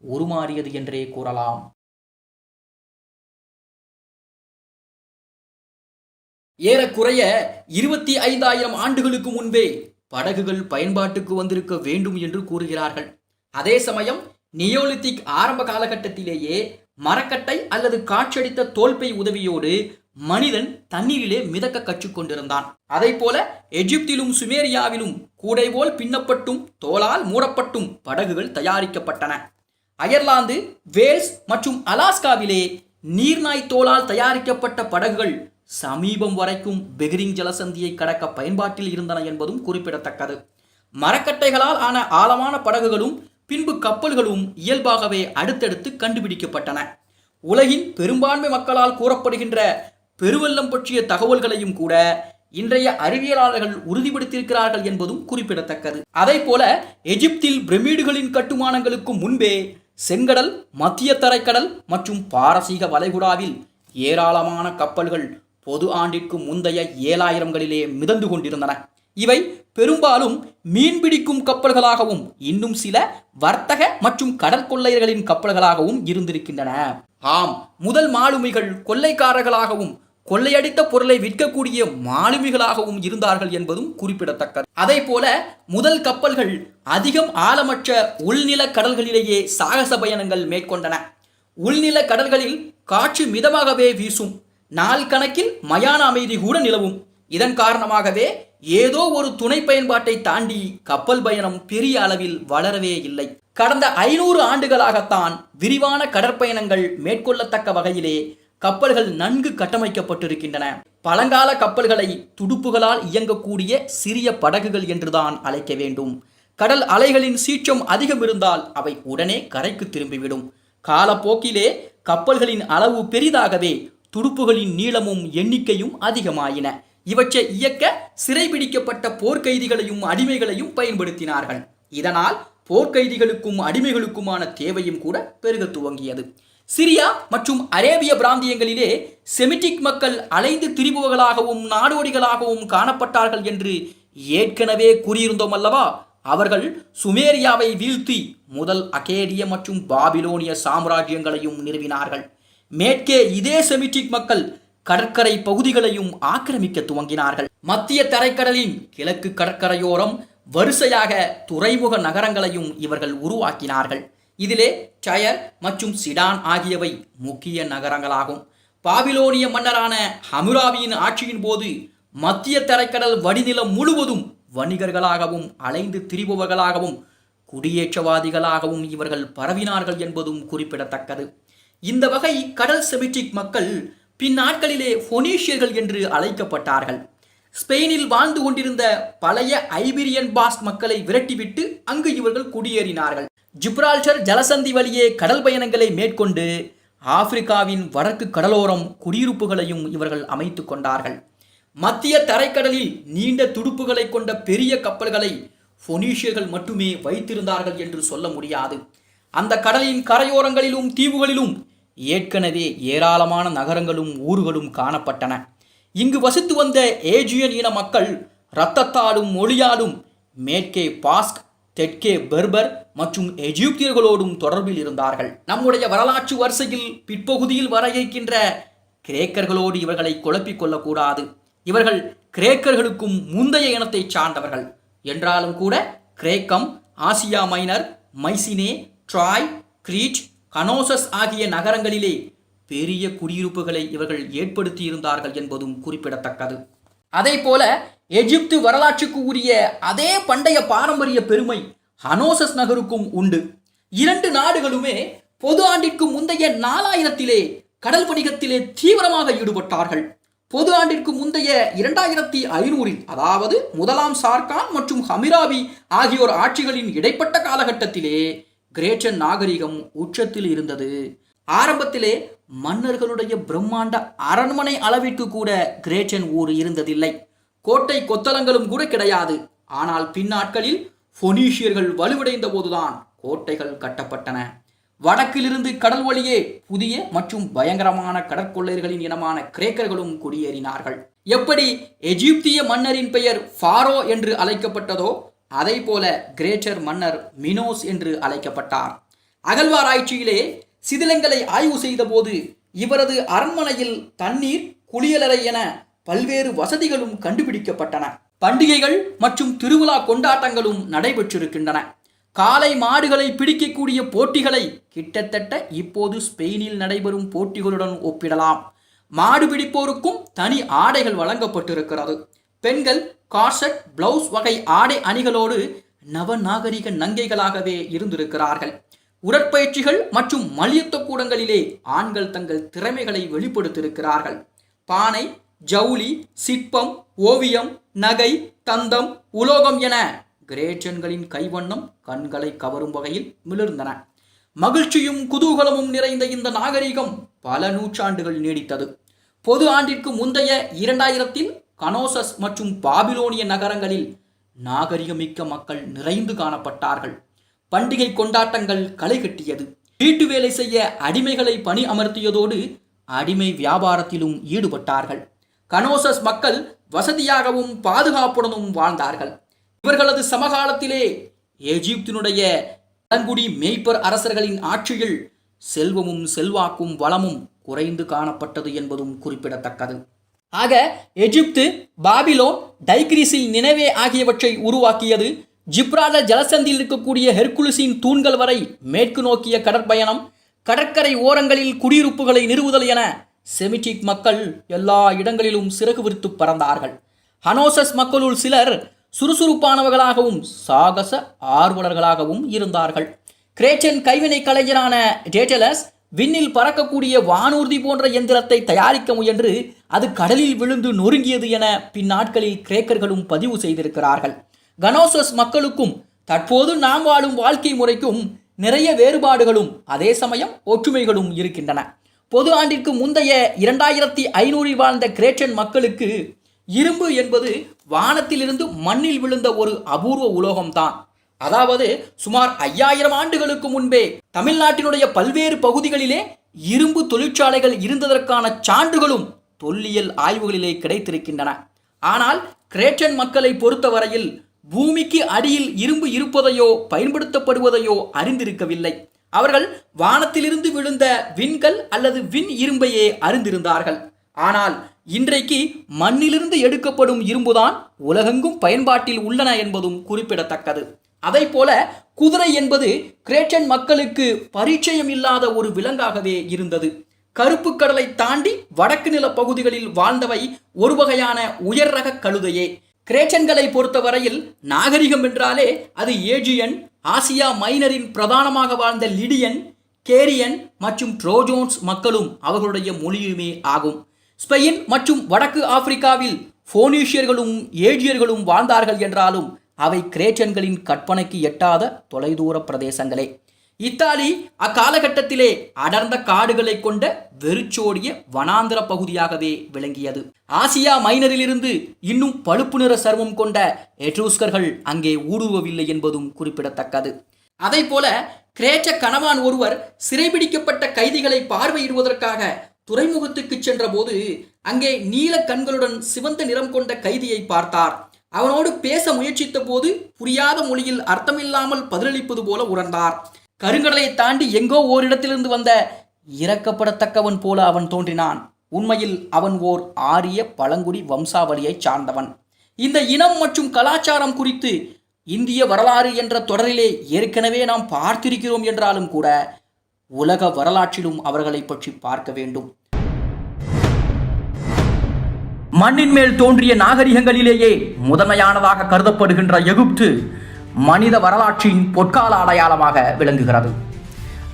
[SPEAKER 1] உருமாறியது என்றே கூறலாம். ஏறக்குறைய 25,000 ஆண்டுகளுக்கு முன்பே படகுகள் பயன்பாட்டுக்கு வந்திருக்க வேண்டும் என்று கூறுகிறார்கள். அதே சமயம் நியோலித்திக் ஆரம்ப காலகட்டத்திலேயே மரக்கட்டை அல்லது காற்றடித்த தோல்பை உதவியோடு மனிதன் தண்ணீரிலே மிதக்க கற்றுக்கொண்டிருந்தான். அதை போல எகிப்திலும் சுமேரியாவிலும் கூடை போல் பின்னப்பட்டும் தோலால் மூடப்பட்டும் படகுகள் தயாரிக்கப்பட்டன. அயர்லாந்து, வேல்ஸ் மற்றும் அலாஸ்காவிலே நீர்நாய் தோலால் தயாரிக்கப்பட்ட படகுகள் சமீபம் வரைக்கும் பெஹரிங் ஜலசந்தியை கடக்க பயன்பாட்டில் இருந்தன என்பதும் குறிப்பிடத்தக்கது. மரக்கட்டைகளால் ஆன ஆழமான படகுகளும் பின்பு கப்பல்களும் இயல்பாகவே அடுத்தடுத்து கண்டுபிடிக்கப்பட்டன. உலகின் பெரும்பான்மை மக்களால் கூறப்படுகின்ற பெருவெள்ளம் பற்றிய தகவல்களையும் கூட இன்றைய அறிவியலாளர்கள் உறுதிப்படுத்தியிருக்கிறார்கள் என்பதும் குறிப்பிடத்தக்கது. அதை போல எகிப்தில் பிரமிடுகளின் கட்டுமானங்களுக்கு முன்பே செங்கடல், மத்திய தரைக்கடல் மற்றும் பாரசீக வளைகுடாவில் ஏராளமான கப்பல்கள் பொது ஆண்டிற்கு முந்தைய 7000களிலே மிதந்து கொண்டிருந்தன. இவை பெரும்பாலும் மீன்பிடிக்கும் கப்பல்களாகவும் இன்னும் சில வர்த்தக மற்றும் கடற்கொள்ளையர்களின் கப்பல்களாகவும் இருந்திருக்கின்றன. ஆம், முதல் மாலுமிகள் கொள்ளைக்காரர்களாகவும் கொள்ளையடித்த பொருளை விற்கக்கூடிய மாலுமிகளாகவும் இருந்தார்கள் என்பதும் குறிப்பிடத்தக்கது. அதை போல முதல் கப்பல்கள் அதிகம் ஆழமற்ற உள்நில கடல்களிலேயே சாகச பயணங்கள் மேற்கொண்டன. உள்நில கடல்களில் காற்று மிதமாகவே வீசும், நாள் கணக்கில் மயான அமைதி கூட நிலவும். இதன் காரணமாகவே ஏதோ ஒரு துணை பயன்பாட்டை தாண்டி கப்பல் பயணம் பெரிய அளவில் வளரவே இல்லை. கடந்த 500 ஆண்டுகளாகத்தான் விரிவான கடற்பயணங்கள் மேற்கொள்ளத்தக்க வகையிலே கப்பல்கள் நன்கு கட்டமைக்கப்பட்டிருக்கின்றன. பழங்கால கப்பல்களை துடுப்புகளால் இயங்கக்கூடிய சிறிய படகுகள் என்றுதான் அழைக்க வேண்டும். கடல் அலைகளின் சீற்றம் அதிகம் இருந்தால் அவை உடனே கரைக்கு திரும்பிவிடும். காலப்போக்கிலே கப்பல்களின் அளவு பெரிதாகவே துடுப்புகளின் நீளமும் எண்ணிக்கையும் அதிகமாயின. இவற்றை இயக்க சிறைபிடிக்கப்பட்ட போர்க்கைதிகளையும் அடிமைகளையும் பயன்படுத்தினார்கள். இதனால் போர்க்கைதிகளுக்கும் அடிமைகளுக்குமான தேவையும் கூட பெருக துவங்கியது. சிரியா மற்றும் அரேபிய பிராந்தியங்களிலே செமிட்டிக் மக்கள் அலைந்து திரிபவர்களாகவும் நாடோடிகளாகவும் காணப்பட்டார்கள் என்று ஏற்கனவே கூறியிருந்தோம் அல்லவா? அவர்கள் சுமேரியாவை வீழ்த்தி முதல் அகேடிய மற்றும் பாபிலோனிய சாம்ராஜ்யங்களையும் நிறுவினார்கள். மேற்கே இதே செமிட்டிக் மக்கள் கடற்கரை பகுதிகளையும் ஆக்கிரமிக்க துவங்கினார்கள். மத்திய தரைக்கடலின் கிழக்கு கடற்கரையோரம் வரிசையாக துறைமுக நகரங்களையும் இவர்கள் உருவாக்கினார்கள். இதிலே டயர் மற்றும் சிடான் ஆகியவை முக்கிய நகரங்களாகும். பாபிலோனிய மன்னரான ஹமுராபியின் ஆட்சியின் போது மத்திய தரைக்கடல் வடிநிலம் முழுவதும் வணிகர்களாகவும் அலைந்து திரிபவர்களாகவும் குடியேற்றவாதிகளாகவும் இவர்கள் பரவினார்கள் என்பதும் குறிப்பிடத்தக்கது. இந்த வகை கடல் செமிட்டிக் மக்கள் பின்னாட்களிலே பொனீஷியர்கள் என்று அழைக்கப்பட்டார்கள். ஸ்பெயினில் வாழ்ந்து கொண்டிருந்த பழைய ஐபீரியன் பாஸ்க் மக்களை விரட்டிவிட்டு அங்கு இவர்கள் குடியேறினார்கள். ஜிப்ரால்டர் ஜலசந்தி வழியே கடல் பயணங்களை மேற்கொண்டு ஆப்பிரிக்காவின் வடக்கு கடலோரம் குடியிருப்புகளையும் இவர்கள் அமைத்து கொண்டார்கள். மத்திய தரைக்கடலில் நீண்ட துடுப்புகளை கொண்ட பெரிய கப்பல்களை பொனீஷியர்கள் மட்டுமே வைத்திருந்தார்கள் என்று சொல்ல முடியாது. அந்த கடலின் கரையோரங்களிலும் தீவுகளிலும் ஏற்கனவே ஏராளமான நகரங்களும் ஊர்களும் காணப்பட்டன. இங்கு வசித்து வந்த ஏஜியன் இன மக்கள் இரத்தத்தாலும் மொழியாலும் மேற்கே பாஸ்க், தெற்கே பெர்பர் மற்றும் எஜிப்தியர்களோடும் தொடர்பில் இருந்தார்கள். நம்முடைய வரலாற்று வரிசையில் பிற்பகுதியில் வர இருக்கின்ற கிரேக்கர்களோடு இவர்களை குழப்பிக் கொள்ளக்கூடாது. இவர்கள் கிரேக்கர்களுக்கும் முந்தைய இனத்தை சார்ந்தவர்கள் என்றாலும் கூட கிரேக்கம், ஆசியா மைனர், மைசினே, ட்ராய், கிரீட், கனோசஸ் ஆகிய நகரங்களிலே பெரிய குடியிருப்புகளை இவர்கள் ஏற்படுத்தி இருந்தார்கள் என்பதும் குறிப்பிடத்தக்கது. அதே போல எகிப்து வரலாற்றுக்கு உரிய அதே பண்டைய பாரம்பரிய பெருமை ஹனோசஸ் நகருக்கும் உண்டு. இரண்டு நாடுகளுமே பொது ஆண்டிற்கு முந்தைய 4000 கடல் வணிகத்திலே தீவிரமாக ஈடுபட்டார்கள். பொது ஆண்டிற்கு முந்தைய 2500 அதாவது முதலாம் சார்கான் மற்றும் ஹமிராபி ஆகியோர் ஆட்சிகளின் இடைப்பட்ட காலகட்டத்திலே கிரேச்சன் நாகரிகம் உச்சத்தில் இருந்தது. ஆரம்பத்திலே மன்னர்களுடைய பிரம்மாண்ட அரண்மனை அளவிற்கு கூட கிரேச்சன் ஊர் இருந்ததில்லை. கோட்டை கொத்தளங்களும் கூட கிடையாது. ஆனால் பின்னாட்களில் பொனீஷியர்கள் வலுவடைந்த போதுதான் கோட்டைகள் கட்டப்பட்டன. வடக்கிலிருந்து கடல் வழியே புதிய மற்றும் பயங்கரமான கடற்கொள்ளையர்களின் இனமான கிரேக்கர்களும் குடியேறினார்கள். எப்படி எகிப்திய மன்னரின் பெயர் ஃபாரோ என்று அழைக்கப்பட்டதோ அதை போல கிரேட்டர் மன்னர் மினோஸ் என்று அழைக்கப்பட்டார். அகழ்வாராய்ச்சியிலே சிதிலங்களை ஆய்வு செய்த போது இவரது அரண்மனையில் தண்ணீர், குளியலறை என பல்வேறு வசதிகளும் கண்டுபிடிக்கப்பட்டன. பண்டிகைகள் மற்றும் திருவிழா கொண்டாட்டங்களும் நடைபெற்றிருக்கின்றன. காளை மாடுகளை பிடிக்கக்கூடிய போட்டிகளை கிட்டத்தட்ட இப்போது ஸ்பெயினில் நடைபெறும் போட்டிகளுடன் ஒப்பிடலாம். மாடு பிடிப்போருக்கும் தனி ஆடைகள் வழங்கப்பட்டிருக்கிறது. பெண்கள் கார்செட், பிளவுஸ் வகை ஆடை அணிகளோடு நவநாகரிக நங்கைகளாகவே இருந்திருக்கிறார்கள். உடற்பயிற்சிகள் மற்றும் மல்யுத்த கூடங்களிலே ஆண்கள் தங்கள் திறமைகளை வெளிப்படுத்தியிருக்கிறார்கள். பானை, ஜவுளி, சிற்பம், ஓவியம், நகை, தந்தம், உலோகம் என கிரேச்சன்களின் கைவண்ணம் கண்களை கவரும் வகையில் மிளர்ந்தன. மகிழ்ச்சியும் குதூகலமும் நிறைந்த இந்த நாகரிகம் பல நூற்றாண்டுகள் நீடித்தது. பொது ஆண்டிற்கு முந்தைய 2000 கனோசஸ் மற்றும் பாபிலோனிய நகரங்களில் நாகரிகமிக்க மக்கள் நிறைந்து காணப்பட்டார்கள். பண்டிகை கொண்டாட்டங்கள் களை கட்டியது. வீட்டு வேலை செய்ய அடிமைகளை பணி அமர்த்தியதோடு அடிமை வியாபாரத்திலும் ஈடுபட்டார்கள். கனோசஸ் மக்கள் வசதியாகவும் பாதுகாப்புடனும் வாழ்ந்தார்கள். இவர்களது சமகாலத்திலே எகிப்தினுடைய பழங்குடி மேய்ப்பர் அரசர்களின் ஆட்சியில் செல்வமும் செல்வாக்கும் வளமும் குறைந்து காணப்பட்டது என்பதும் குறிப்பிடத்தக்கது. ஆக எகிப்து பாபிலோன், டைக்ரீஸில் நினைவே ஆகியவற்றை உருவாக்கியது. ஜிப்ரால்டர் ஜலசந்தியில் இருக்கக்கூடிய ஹெர்குலிஸின் தூண்கள் வரை மேற்கு நோக்கிய கடற்பயணம், கடற்கரை ஓரங்களில் குடியிருப்புகளை நிறுவுதல் என செமிட்டிக் மக்கள் எல்லா இடங்களிலும் சிறகு விரித்து பறந்தார்கள். ஹனோசஸ் மக்களுள் சிலர் சுறுசுறுப்பானவர்களாகவும் சாகச ஆர்வலர்களாகவும் இருந்தார்கள். கிரேச்சன் கைவினை கலைஞரான டேட்டலஸ் விண்ணில் பறக்கக்கூடிய வானூர்தி போன்ற எந்திரத்தை தயாரிக்க முயன்று அது கடலில் விழுந்து நொறுங்கியது என பின்னாட்களில் கிரேக்கர்களும் பதிவு செய்திருக்கிறார்கள். கனோசஸ் மக்களுக்கும் தற்போது நாம் வாழும் வாழ்க்கை முறைக்கும் நிறைய வேறுபாடுகளும் அதே சமயம் ஒற்றுமைகளும் இருக்கின்றன. பொது ஆண்டிற்கு முந்தைய 2500 வாழ்ந்த கிரேட்டன் மக்களுக்கு இரும்பு என்பது வானத்திலிருந்து மண்ணில் விழுந்த ஒரு அபூர்வ உலோகம்தான். அதாவது சுமார் 5000 ஆண்டுகளுக்கு முன்பே தமிழ்நாட்டினுடைய பல்வேறு பகுதிகளிலே இரும்பு தொழிற்சாலைகள் இருந்ததற்கான சான்றுகளும் தொல்லியல் ஆய்வுகளிலே கிடைத்திருக்கின்றன. ஆனால் கிரேட்டன் மக்களை பொறுத்தவரையில் பூமிக்கு அடியில் இரும்பு இருப்பதையோ பயன்படுத்தப்படுவதையோ அறிந்திருக்கவில்லை. அவர்கள் வானத்திலிருந்து விழுந்த விண்கல் அல்லது விண் இரும்பையே அறிந்திருந்தார்கள். ஆனால் இன்றைக்கு மண்ணிலிருந்து எடுக்கப்படும் இரும்புதான் உலகெங்கும் பயன்பாட்டில் உள்ளன என்பதும் குறிப்பிடத்தக்கது. அதை போல குதிரை என்பது கிரேட்டன் மக்களுக்கு பரிச்சயம் இல்லாத ஒரு விலங்காகவே இருந்தது. கருப்பு கடலை தாண்டி வடக்கு நில பகுதிகளில் வாழ்ந்தவை ஒரு வகையான உயர் ரக கழுதையே. கிரேட்டன்களை பொறுத்தவரையில் நாகரிகம் என்றாலே அது ஏஜியன், ஆசியா மைனரின் பிரதானமாக வாழ்ந்த லிடியன், கேரியன் மற்றும் ட்ரோஜோன்ஸ் மக்களும் அவர்களுடைய மொழியுமே ஆகும். ஸ்பெயின் மற்றும் வடக்கு ஆப்பிரிக்காவில் போனீஷியர்களும் ஏஜியர்களும் வாழ்ந்தார்கள் என்றாலும் அவை கிரேட்டன்களின் கற்பனைக்கு எட்டாத தொலைதூர பிரதேசங்களே. இத்தாலி அக்காலகட்டத்திலே அடர்ந்த காடுகளை கொண்ட வெறிச்சோடிய வனாந்திர பகுதியாகவே விளங்கியது. ஆசியா மைனரிலிருந்து இன்னும் பழுப்பு நிற சர்மம் கொண்ட எட்ரூஸ்கர்கள் அங்கே ஊடுருவவில்லை என்பதும் குறிப்பிடத்தக்கது. அதை போல கிரேட்ட கணவான் ஒருவர் சிறைபிடிக்கப்பட்ட கைதிகளை பார்வையிடுவதற்காக துறைமுகத்துக்கு சென்ற போது அங்கே நீல கண்களுடன் சிவந்த நிறம் கொண்ட கைதியை பார்த்தார். அவனோடு பேச முயற்சித்த போது புரியாத மொழியில் அர்த்தமில்லாமல் பதிலளிப்பது போல உணர்ந்தார். கருங்கடலை தாண்டி எங்கோ ஓரிடத்திலிருந்து வந்த இரக்கப்படத்தக்கவன் போல அவன் தோன்றினான். உண்மையில் அவன் ஓர் ஆரிய பழங்குடி வம்சாவளியை சார்ந்தவன். இந்த இனம் மற்றும் கலாச்சாரம் குறித்து இந்திய வரலாறு என்ற தொடரிலே ஏற்கனவே நாம் பார்த்திருக்கிறோம் என்றாலும் கூட உலக வரலாற்றிலும் அவர்களை பற்றி பார்க்க வேண்டும். மண்ணின் மேல் தோன்றிய நாகரிகங்களிலேயே முதன்மையானதாக கருதப்படுகின்ற எகிப்து மனித வரலாற்றின் பொற்கால அடையாளமாக விளங்குகிறது.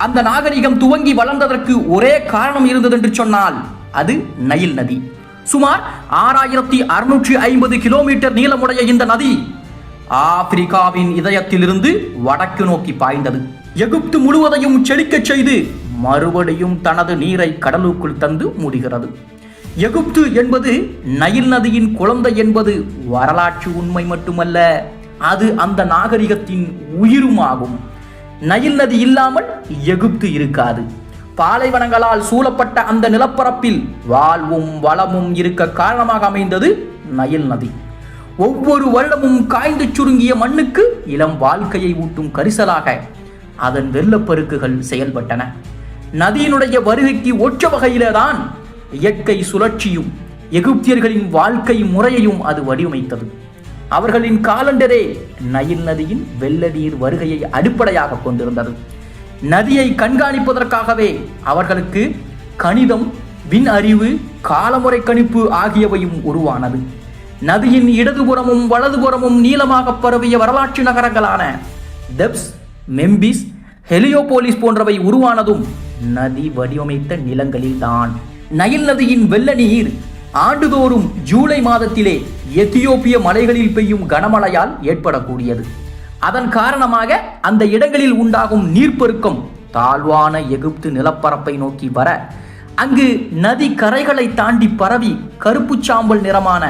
[SPEAKER 1] அந்த நாகரிகம் துவங்கி வளர்ந்ததற்கு ஒரே காரணம் இருந்தது என்று சொன்னால் அது நைல் நதி. சுமார் 6650 கிலோமீட்டர் நீளமுடைய இந்த நதி ஆப்பிரிக்காவின் இதயத்திலிருந்து வடக்கு நோக்கி பாய்ந்தது. எகிப்து முழுவதையும் செழிக்கச் செய்து மறுபடியும் தனது நீரை கடலுக்குள் தந்து மூடுகிறது. எகிப்து என்பது நைல் நதியின் குழந்தை என்பது வரலாற்று உண்மை மட்டுமல்ல, அது அந்த நாகரிகத்தின் உயிருமாகும். நைல் நதி இல்லாமல் எகிப்து இருக்காது. பாலைவனங்களால் சூழப்பட்ட அந்த நிலப்பரப்பில் வாழ்வும் வளமும் இருக்க காரணமாக அமைந்தது நைல் நதி. ஒவ்வொரு வருடமும் காய்ந்து சுருங்கிய மண்ணுக்கு இளம் வாழ்க்கையை ஊட்டும் கரிசலாக அதன் வெள்ளப்பெருக்குகள் செயல்பட்டன. நதியினுடைய வருகைக்கு ஒற்ற வகையில்தான் இயற்கை சுழற்சியும் எகிப்தியர்களின் வாழ்க்கை முறையையும் அது வடிவமைத்தது. அவர்களின் காலண்டரே நைல் நதியின் வெள்ள நீர் வருகையை அடிப்படையாக கொண்டிருந்தது. நதியை கண்காணிப்பதற்காகவே அவர்களுக்கு கணிதம், விண் அறிவு, காலமுறை கணிப்பு ஆகியவையும் உருவானது. நதியின் இடதுபுறமும் வலதுபுறமும் நீளமாக பரவிய வரலாற்று நகரங்களான தெப்ஸ், மெம்பிஸ், ஹெலியோபோலிஸ் போன்றவை உருவானதும் நதி வடிவமைத்த நிலங்களில்தான். நைல் நதியின் வெள்ள நீர் ஆண்டுதோறும் ஜூலை மாதத்திலே எத்தியோப்பிய மலைகளில் பெய்யும் கனமழையால் ஏற்படக்கூடியது. அதன் காரணமாக அந்த இடங்களில் உண்டாகும் நீர்ப்பெருக்கம் தாழ்வான எகிப்து நிலப்பரப்பை நோக்கி வர அங்கு நதி கரைகளை தாண்டி பரவி கருப்பு சாம்பல் நிறமான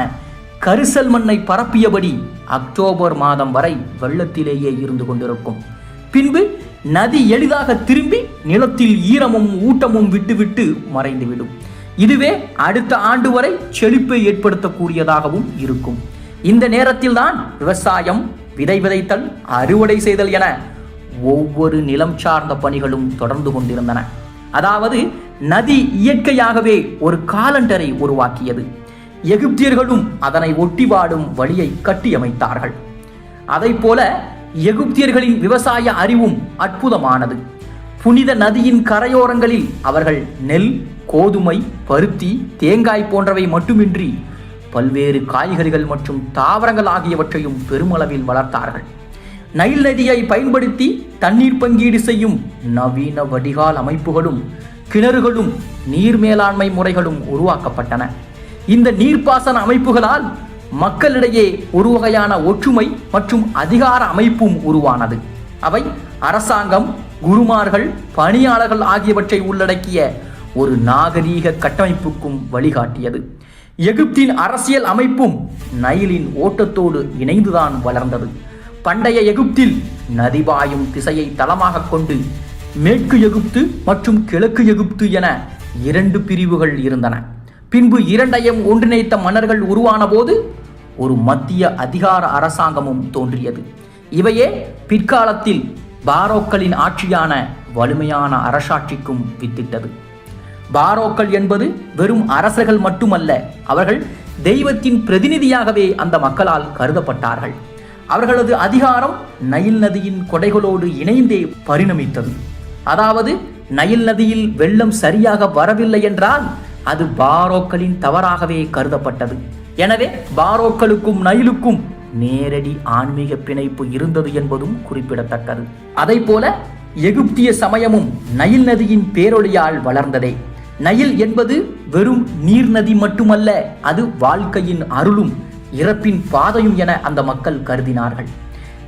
[SPEAKER 1] கரிசல் மண்ணை பரப்பியபடி அக்டோபர் மாதம் வரை வெள்ளத்திலேயே இருந்து கொண்டிருக்கும். பின்பு நதி எளிதாக திரும்பி நிலத்தில் ஈரமும் ஊட்டமும் விட்டுவிட்டு மறைந்துவிடும். இதுவே அடுத்த ஆண்டு வரை செழிப்பை ஏற்படுத்தக்கூடியதாகவும் இருக்கும். இந்த நேரத்தில் தான் விவசாயம், விதை விதைத்தல், அறுவடை செய்தல் என ஒவ்வொரு நிலம் சார்ந்த பணிகளும் தொடர்ந்து கொண்டிருந்தன. அதாவது நதி இயற்கையாகவே ஒரு காலண்டரை உருவாக்கியது. எகிப்தியர்களும் அதனை ஒட்டி வாடும் வழியை கட்டியமைத்தார்கள். அதை போல எகிப்தியர்களின் விவசாய அறிவும் அற்புதமானது. புனித நதியின் கரையோரங்களில் அவர்கள் நெல், கோதுமை, பருத்தி, தேங்காய் போன்றவை மட்டுமின்றி பல்வேறு காய்கறிகள் மற்றும் தாவரங்கள் ஆகியவற்றையும் பெருமளவில் வளர்த்தார்கள். நைல் நதியை பயன்படுத்தி தண்ணீர் பங்கீடு செய்யும் நவீன வடிகால் அமைப்புகளும் கிணறுகளும் நீர் மேலாண்மை முறைகளும் உருவாக்கப்பட்டன. இந்த நீர்ப்பாசன அமைப்புகளால் மக்களிடையே ஒரு வகையான ஒற்றுமை மற்றும் அதிகார அமைப்பும் உருவானது. அவை அரசாங்கம், குருமார்கள், பணியாளர்கள் ஆகியவற்றை உள்ளடக்கிய ஒரு நாகரீக கட்டமைப்புக்கும் வழிகாட்டியது. எகிப்தின் அரசியல் அமைப்பும் நைலின் ஓட்டத்தோடு இணைந்துதான் வளர்ந்தது. பண்டைய எகிப்தில் நதி பாயும் திசையை தளமாக கொண்டு மேற்கு எகிப்து மற்றும் கிழக்கு எகிப்து என 2 பிரிவுகள் இருந்தன. பின்பு இரண்டையும் ஒன்றிணைத்த மன்னர்கள் உருவான போது ஒரு மத்திய அதிகார அரசாங்கமும் தோன்றியது. இவையே பிற்காலத்தில் பாரோக்களின் ஆட்சியான வலிமையான அரசாட்சிக்கும் வித்திட்டது. பாரோக்கள் என்பது வெறும் அரசர்கள் மட்டுமல்ல, அவர்கள் தெய்வத்தின் பிரதிநிதியாகவே அந்த மக்களால் கருதப்பட்டார்கள். அவர்களது அதிகாரம் நைல் நதியின் கொடைகளோடு இணைந்தே பரிணமித்தது. அதாவது நைல் நதியில் வெள்ளம் சரியாக வரவில்லை என்றால் அது பாரோக்களின் தவறாகவே கருதப்பட்டது. எனவே பாரோக்களுக்கும் நைலுக்கும் நேரடி ஆன்மீக பிணைப்பு இருந்தது என்பதும் குறிப்பிடத்தக்கது. அதை போல எகிப்திய சமயமும் நைல் நதியின் பேரொளியால் வளர்ந்ததே. நைல் என்பது வெறும் நீர் நதி மட்டுமல்ல, அது வாழ்க்கையின் அருளும் இறப்பின் பாதையும் என அந்த மக்கள் கருதினார்கள்.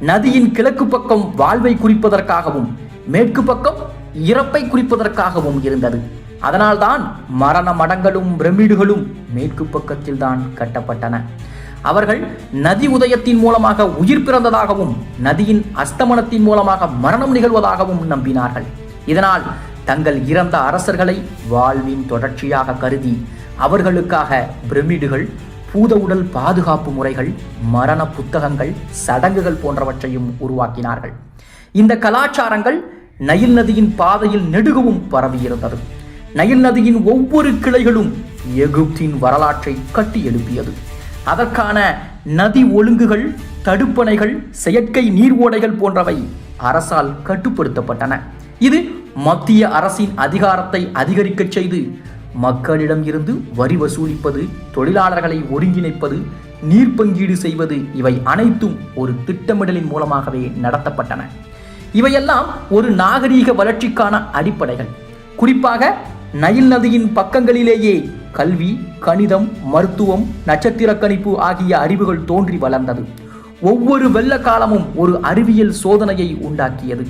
[SPEAKER 1] நதியின் கிழக்கு பக்கம் வாழ்வை குறிப்பதற்காகவும் மேற்கு பக்கம் இறப்பை குறிப்பதற்காகவும் இருந்தது. அதனால்தான் மரண மடங்களும் பிரமிடுகளும் மேற்கு பக்கத்தில் தான் கட்டப்பட்டன. அவர்கள் நதி உதயத்தின் மூலமாக உயிர் பிறந்ததாகவும் நதியின் அஸ்தமனத்தின் மூலமாக மரணம் நிகழ்வதாகவும் நம்பினார்கள். இதனால் தங்கள் இறந்த அரசர்களை வாழ்வின் தொடர்ச்சியாக கருதி அவர்களுக்காக பிரமிடுகள், பூத உடல் பாதுகாப்பு முறைகள், மரண புத்தகங்கள், சடங்குகள் போன்றவற்றையும் உருவாக்கினார்கள். இந்த கலாச்சாரங்கள் நைல் நதியின் பாதையில் நெடுகவும் பரவியிருந்தது. நைல் நதியின் ஒவ்வொரு கிளைகளும் எகிப்தின் வரலாற்றை கட்டி எழுப்பியது. அதற்கான நதி ஒழுங்குகள், தடுப்பணைகள், செயற்கை நீர் ஓடைகள் போன்றவை அரசால் கட்டுப்படுத்தப்பட்டன. இது மத்திய அரசின் அதிகாரத்தை அதிகரிக்க செய்து மக்களிடம் இருந்து வரி வசூலிப்பது, தொழிலாளர்களை ஒருங்கிணைப்பது, நீர் பங்கீடு செய்வது, இவை அனைத்தும் ஒரு திட்டமிடலின் மூலமாகவே நடத்தப்பட்டன. இவையெல்லாம் ஒரு நாகரீக வளர்ச்சிக்கான அடிப்படைகள். குறிப்பாக நைல் நதியின் பக்கங்களிலேயே கல்வி, கணிதம், மருத்துவம், நட்சத்திர கணிப்பு ஆகிய அறிவுகள் தோன்றி வளர்ந்தது. ஒவ்வொரு வெள்ள காலமும் ஒரு அறிவியல் சோதனையை உண்டாக்கியது.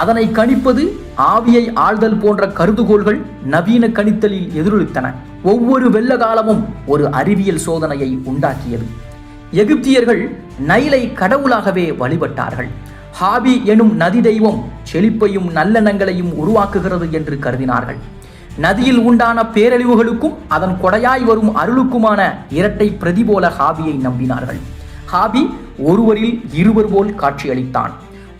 [SPEAKER 1] அதனை கணிப்பது, ஆவியை ஆழ்தல் போன்ற கருதுகோள்கள் நவீன கணித்தலில் எதிரொலித்தன. ஒவ்வொரு வெள்ள காலமும் ஒரு அறிவியல் சோதனையை உண்டாக்கியது. எகிப்தியர்கள் நைலை கடவுளாகவே வழிபட்டார்கள். ஹாபி எனும் நதி தெய்வம் செழிப்பையும் நல்லெண்ணங்களையும் உருவாக்குகிறது என்று கருதினார்கள். நதியில் உண்டான பேரழிவுகளுக்கும் அதன் கொடையாய் வரும் அருளுக்குமான இரட்டை பிரதி போல ஹாபியை நம்பினார்கள். ஹாபி ஒருவரில் இருவர் போல் காட்சியளித்தான்.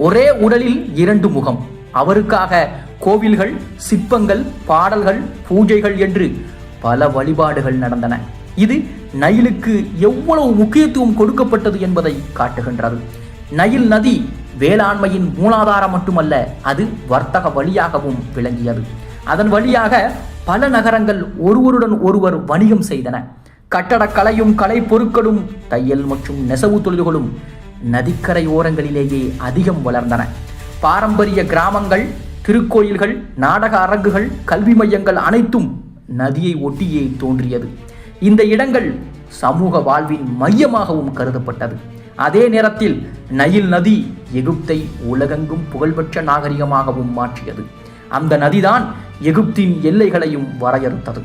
[SPEAKER 1] ஒரே உடலில் 2 முகம். அவருக்காக கோவில்கள், சிற்பங்கள், பாடல்கள், பூஜைகள் என்று பல வழிபாடுகள் நடந்தன. இது நைலுக்கு எவ்வளவு முக்கியத்துவம் கொடுக்கப்பட்டது என்பதை காட்டுகின்றது. நைல் நதி வேளாண்மையின் மூலாதாரம் மட்டுமல்ல, அது வர்த்தக வழியாகவும் விளங்கியது. அதன் வழியாக பல நகரங்கள் ஒருவருடன் ஒருவர் வணிகம் செய்தன. கட்டடக்கலையும் கலை பொருட்களும் தையல் மற்றும் நெசவு தொழில்களும் நதிக்கரை ஓரங்களிலேயே அதிகம் வளர்ந்தன. பாரம்பரிய கிராமங்கள், திருக்கோயில்கள், நாடக அரங்குகள், கல்வி மையங்கள் அனைத்தும் நதியை ஒட்டியே தோன்றியது. இந்த இடங்கள் சமூக வாழ்வின் மையமாகவும் கருதப்பட்டது. அதே நேரத்தில் நைல் நதி எகிப்தை உலகெங்கும் புகழ்பெற்ற நாகரிகமாகவும் மாற்றியது. அந்த நதிதான் எகிப்தின் எல்லைகளையும் வரையறுத்தது.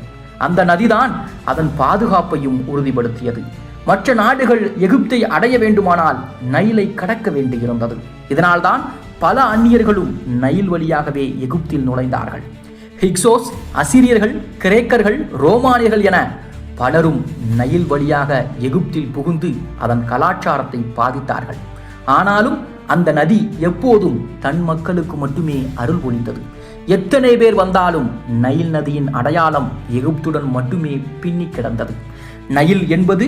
[SPEAKER 1] அந்த நதிதான் அதன் பாதுகாப்பையும் உறுதிப்படுத்தியது. மற்ற நாடுகள் எகிப்தை அடைய வேண்டுமானால் நைலை கடக்க வேண்டியிருந்தது. இதனால்தான் பல அந்நியர்களும் நைல் வழியாகவே எகிப்தில் நுழைந்தார்கள். ஹிக்ஸோஸ், அசிரியர்கள், கிரேக்கர்கள், ரோமானியர்கள் என பலரும் நைல் வழியாக எகிப்தில் புகுந்து அதன் கலாச்சாரத்தை பாதித்தார்கள். ஆனாலும் அந்த நதி எப்போதும் தன் மக்களுக்கு மட்டுமே அருள் பொழிந்தது. எத்தனை பேர் வந்தாலும் நைல் நதியின் அடையாளம் எகிப்துடன் மட்டுமே பின்னி கிடந்தது. நைல் என்பது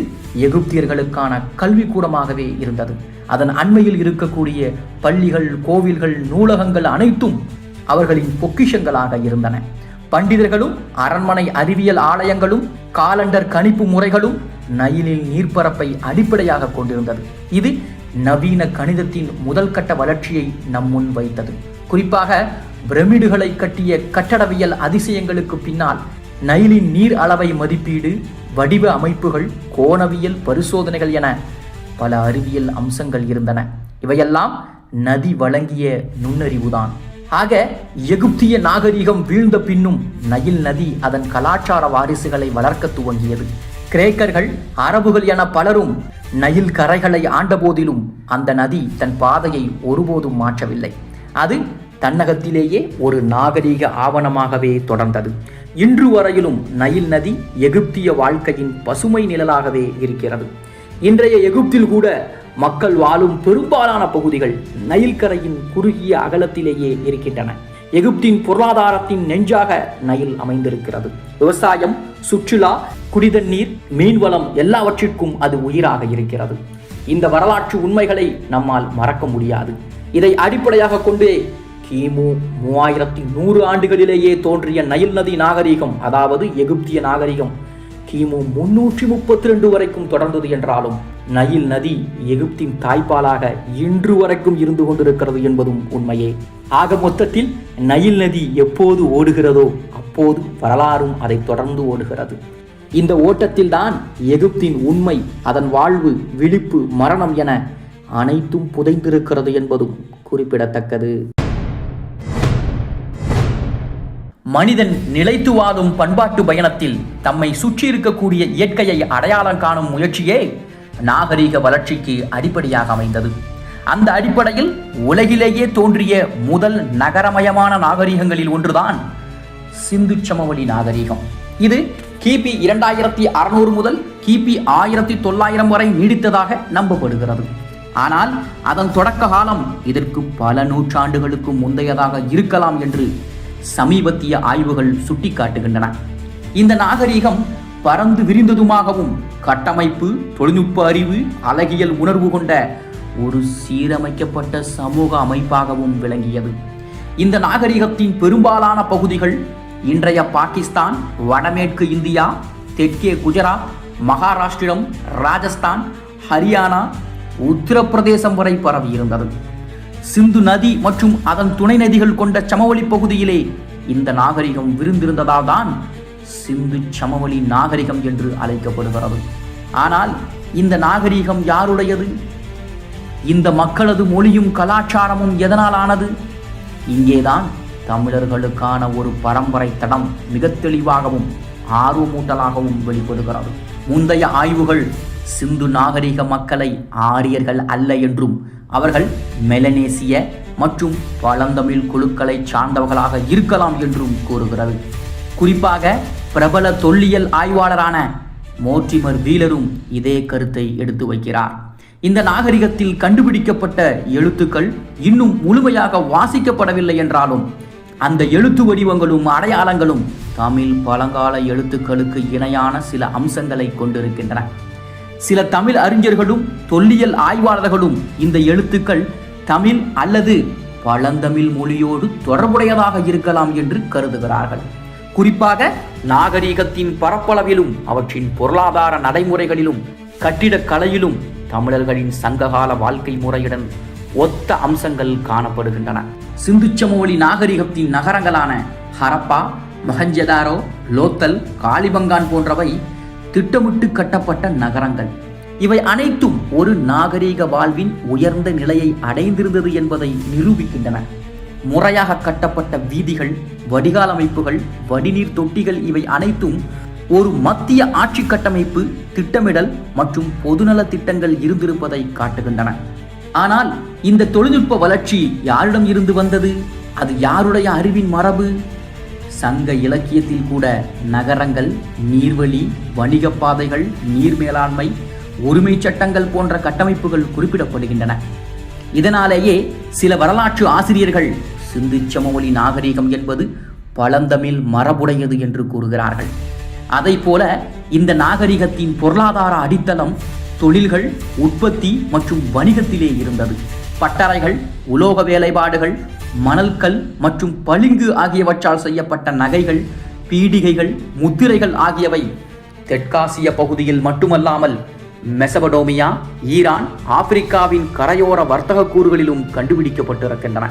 [SPEAKER 1] எகிப்தியர்களுக்கான கல்விக்கூடமாகவே இருந்தது. அதன் அண்மையில் இருக்கக்கூடிய பள்ளிகள், கோவில்கள், நூலகங்கள் அனைத்தும் அவர்களின் பொக்கிஷங்களாக இருந்தன. பண்டிதர்களும் அரண்மனை அறிவியல் ஆலயங்களும் காலண்டர் கணிப்பு முறைகளும் நைலில் நீர்ப்பரப்பை அடிப்படையாக கொண்டிருந்தது. இது நவீன கணிதத்தின் முதல் கட்ட வளர்ச்சியை நம் முன் வைத்தது. குறிப்பாக பிரமிடுகளை கட்டிய கட்டடவியல் அதிசயங்களுக்கு பின்னால் நைலின் நீர் அளவை மதிப்பீடு, வடிவ அமைப்புகள், கோணவியல் பரிசோதனைகள் என பல அறிவியல் அம்சங்கள் இருந்தன. இவையெல்லாம் நதி வழங்கிய நுண்ணறிவுதான். ஆக எகிப்திய நாகரிகம் வீழ்ந்த பின்னும் நைல் நதி அதன் கலாச்சார வாரிசுகளை வளர்க்க துவங்கியது. கிரேக்கர்கள், அரபுகள் என பலரும் நைல் கரைகளை ஆண்ட போதிலும் அந்த நதி தன் பாதையை ஒருபோதும் மாற்றவில்லை. அது தன்னகத்திலேயே ஒரு நாகரிக ஆவணமாகவே தொடர்ந்தது. இன்று வரையிலும் நைல் நதி எகிப்திய வாழ்க்கையின் பசுமை நிழலாகவே இருக்கிறது. இன்றைய எகிப்தில் கூட மக்கள் வாழும் பெரும்பாலான பகுதிகள் நைல் கரையின் குறுகிய அகலத்திலேயே இருக்கின்றன. எகிப்தின் பொருளாதாரத்தின் நெஞ்சாக நைல் அமைந்திருக்கிறது. விவசாயம், சுற்றுலா, குடிதண்ணீர், மீன்வளம் எல்லாவற்றிற்கும் அது உயிராக இருக்கிறது. இந்த வரலாற்று உண்மைகளை நம்மால் மறக்க முடியாது. இதை அடிப்படையாக கொண்டே கிமு 3100 ஆண்டுகளிலேயே தோன்றிய நைல் நதி நாகரிகம், அதாவது எகிப்திய நாகரிகம், கிமு 332 வரைக்கும் தொடர்ந்தது என்றாலும் நைல் நதி எகிப்தின் தாய்ப்பாலாக இன்று வரைக்கும் இருந்து கொண்டிருக்கிறது என்பதும் உண்மையே. ஆக மொத்தத்தில் நைல் நதி எப்போது ஓடுகிறதோ அப்போது வரலாறும் அதை தொடர்ந்து ஓடுகிறது. இந்த ஓட்டத்தில் தான் எகிப்தின் உண்மை, அதன் வாழ்வு, விழிப்பு, மரணம் என அனைத்தும் புதைந்திருக்கிறது என்பதும் குறிப்பிடத்தக்கது. மனிதன் நிலைத்து வாழும் பண்பாட்டு பயணத்தில் தம்மை சுற்றி இருக்கக்கூடிய இயற்கையை அடையாளம் காணும் முயற்சியே நாகரிக வளர்ச்சிக்கு அடிப்படையாக அமைந்தது. அந்த அடிப்படையில் உலகிலேயே தோன்றிய முதல் நகரமயமான நாகரிகங்களில் ஒன்றுதான் சிந்து சமவெளி நாகரிகம். இது கிபி 2600 முதல் கிபி 1900 வரை நீடித்ததாக நம்பப்படுகிறது. ஆனால் அதன் தொடக்க காலம் இதற்கு பல நூற்றாண்டுகளுக்கு முந்தையதாக இருக்கலாம் என்று சமீபத்திய ஆய்வுகள் சுட்டிக்காட்டுகின்றன. இந்த நாகரிகம் பரந்து விரிந்ததுமாகவும் கட்டமைப்பு, தொழில்நுட்ப அறிவு, அழகியல் உணர்வு கொண்ட ஒரு சீரமைக்கப்பட்ட சமூக அமைப்பாகவும் விளங்கியது. இந்த நாகரிகத்தின் பெரும்பாலான பகுதிகள் இன்றைய பாகிஸ்தான், வடமேற்கு இந்தியா, தெற்கே குஜராத், மகாராஷ்டிரம், ராஜஸ்தான், ஹரியானா, உத்தரப்பிரதேசம் வரை பரவியிருந்தது. சிந்து நதி மற்றும் அதன் துணை நதிகள் கொண்ட சமவெளி பகுதியிலே இந்த நாகரிகம் விரிந்திருந்ததால் தான் சிந்து சமவெளி நாகரிகம் என்று அழைக்கப்படுகிறது. ஆனால் இந்த நாகரிகம் யாருடையது? இந்த மக்களது மொழியும் கலாச்சாரமும் எதனால் ஆனது? இங்கேதான் தமிழர்களுக்கான ஒரு பரம்பரை தடம் மிக தெளிவாகவும் ஆர்வமூட்டலாகவும் வெளிப்படுகிறது. முந்தைய ஆய்வுகள் சிந்து நாகரிக மக்களை ஆரியர்கள் அல்ல என்றும் அவர்கள் மெலனேசிய மற்றும் பழந்தமிழ் குழுக்களை சார்ந்தவர்களாக இருக்கலாம் என்றும் கூறுகிறது. குறிப்பாக பிரபல தொல்லியல் ஆய்வாளரான மோர்டிமர் வீலரும் இதே கருத்தை எடுத்து வைக்கிறார். இந்த நாகரிகத்தில் கண்டுபிடிக்கப்பட்ட எழுத்துக்கள் இன்னும் முழுமையாக வாசிக்கப்படவில்லை என்றாலும் அந்த எழுத்து வடிவங்களும் அடையாளங்களும் தமிழ் பழங்கால எழுத்துக்களுக்கு இணையான சில அம்சங்களை கொண்டிருக்கின்றன. சில தமிழ் அறிஞர்களும் தொல்லியல் ஆய்வாளர்களும் இந்த எழுத்துக்கள் தமிழ் அல்லது பழந்தமிழ் மொழியோடு தொடர்புடையதாக இருக்கலாம் என்று கருதுகிறார்கள். குறிப்பாக நாகரிகத்தின் பரப்பளவிலும் அவற்றின் பொருளாதார நடைமுறைகளிலும் கட்டிடக்கலையிலும் தமிழர்களின் சங்ககால வாழ்க்கை முறையுடன் ஒத்த அம்சங்கள் காணப்படுகின்றன. சிந்து சமவெளி நாகரிகத்தின் நகரங்களான ஹரப்பா, மொஹஞ்சதாரோ, லோத்தல், காளிபங்கான் போன்றவை திட்டமிட்டு கட்டப்பட்ட நகரங்கள். இவை அனைத்தும் ஒரு நாகரீக வாழ்வின் உயர்ந்த நிலையை அடைந்திருந்தது என்பதை நிரூபிக்கின்றன. முறையாக கட்டப்பட்ட வீதிகள், வடிகால் அமைப்புகள், வடிநீர் தொட்டிகள் இவை அனைத்தும் ஒரு மத்திய ஆட்சி கட்டமைப்பு, திட்டமிடல் மற்றும் பொதுநல திட்டங்கள் இருந்திருப்பதை காட்டுகின்றன. ஆனால் இந்த தொழில்நுட்ப வளர்ச்சி யாரிடம் இருந்து வந்தது? அது யாருடைய அறிவின் மரபு? சங்க இலக்கியத்தில் கூட நகரங்கள், நீர்வழி, வணிக பாதைகள், நீர் மேலாண்மை, உரிமை சட்டங்கள் போன்ற கட்டமைப்புகள் குறிப்பிடப்படுகின்றன. இதனாலேயே சில வரலாற்று ஆசிரியர்கள் சிந்து சமவெளி நாகரிகம் என்பது பழந்தமிழ் மரபுடையது என்று கூறுகிறார்கள். அதை போல இந்த நாகரிகத்தின் பொருளாதார அடித்தளம் தொழில்கள், உற்பத்தி மற்றும் வணிகத்திலே இருந்தது. பட்டறைகள், உலோக வேலைப்பாடுகள், மணல்கல் மற்றும் பளிங்கு ஆகியவற்றால் செய்யப்பட்ட நகைகள், பீடிகைகள், முத்திரைகள் ஆகியவை தெற்காசிய பகுதியில் மட்டுமல்லாமல்
[SPEAKER 2] மெசபடோமியா, ஈரான், ஆப்பிரிக்காவின் கரையோர வர்த்தக கூறுகளிலும் கண்டுபிடிக்கப்பட்டிருக்கின்றன.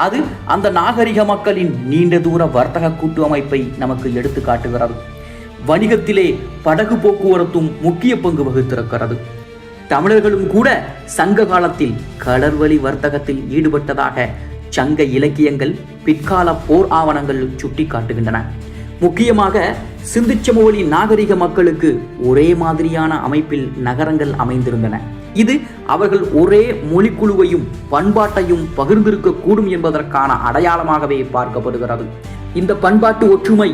[SPEAKER 2] அது அந்த நாகரிக மக்களின் நீண்ட தூர வர்த்தக கூட்டு அமைப்பை நமக்கு எடுத்து காட்டுகிறது. வணிகத்திலே படகு போக்குவரத்தும் முக்கிய பங்கு வகித்திருக்கிறது. தமிழர்களும் கூட சங்க காலத்தில் கடல்வழி வர்த்தகத்தில் ஈடுபட்டதாக சங்க இலக்கியங்கள், பிற்கால போர் ஆவணங்கள் சுட்டி காட்டுகின்றன. முக்கியமாக சிந்து சமவெளி நாகரிக மக்களுக்கு ஒரே மாதிரியான அமைப்பில் நகரங்கள் அமைந்திருந்தன. இது அவர்கள் ஒரே மொழிக்குழுவையும் பண்பாட்டையும் பகிர்ந்திருக்க கூடும் என்பதற்கான அடையாளமாகவே பார்க்கப்படுகிறது. இந்த பண்பாட்டு ஒற்றுமை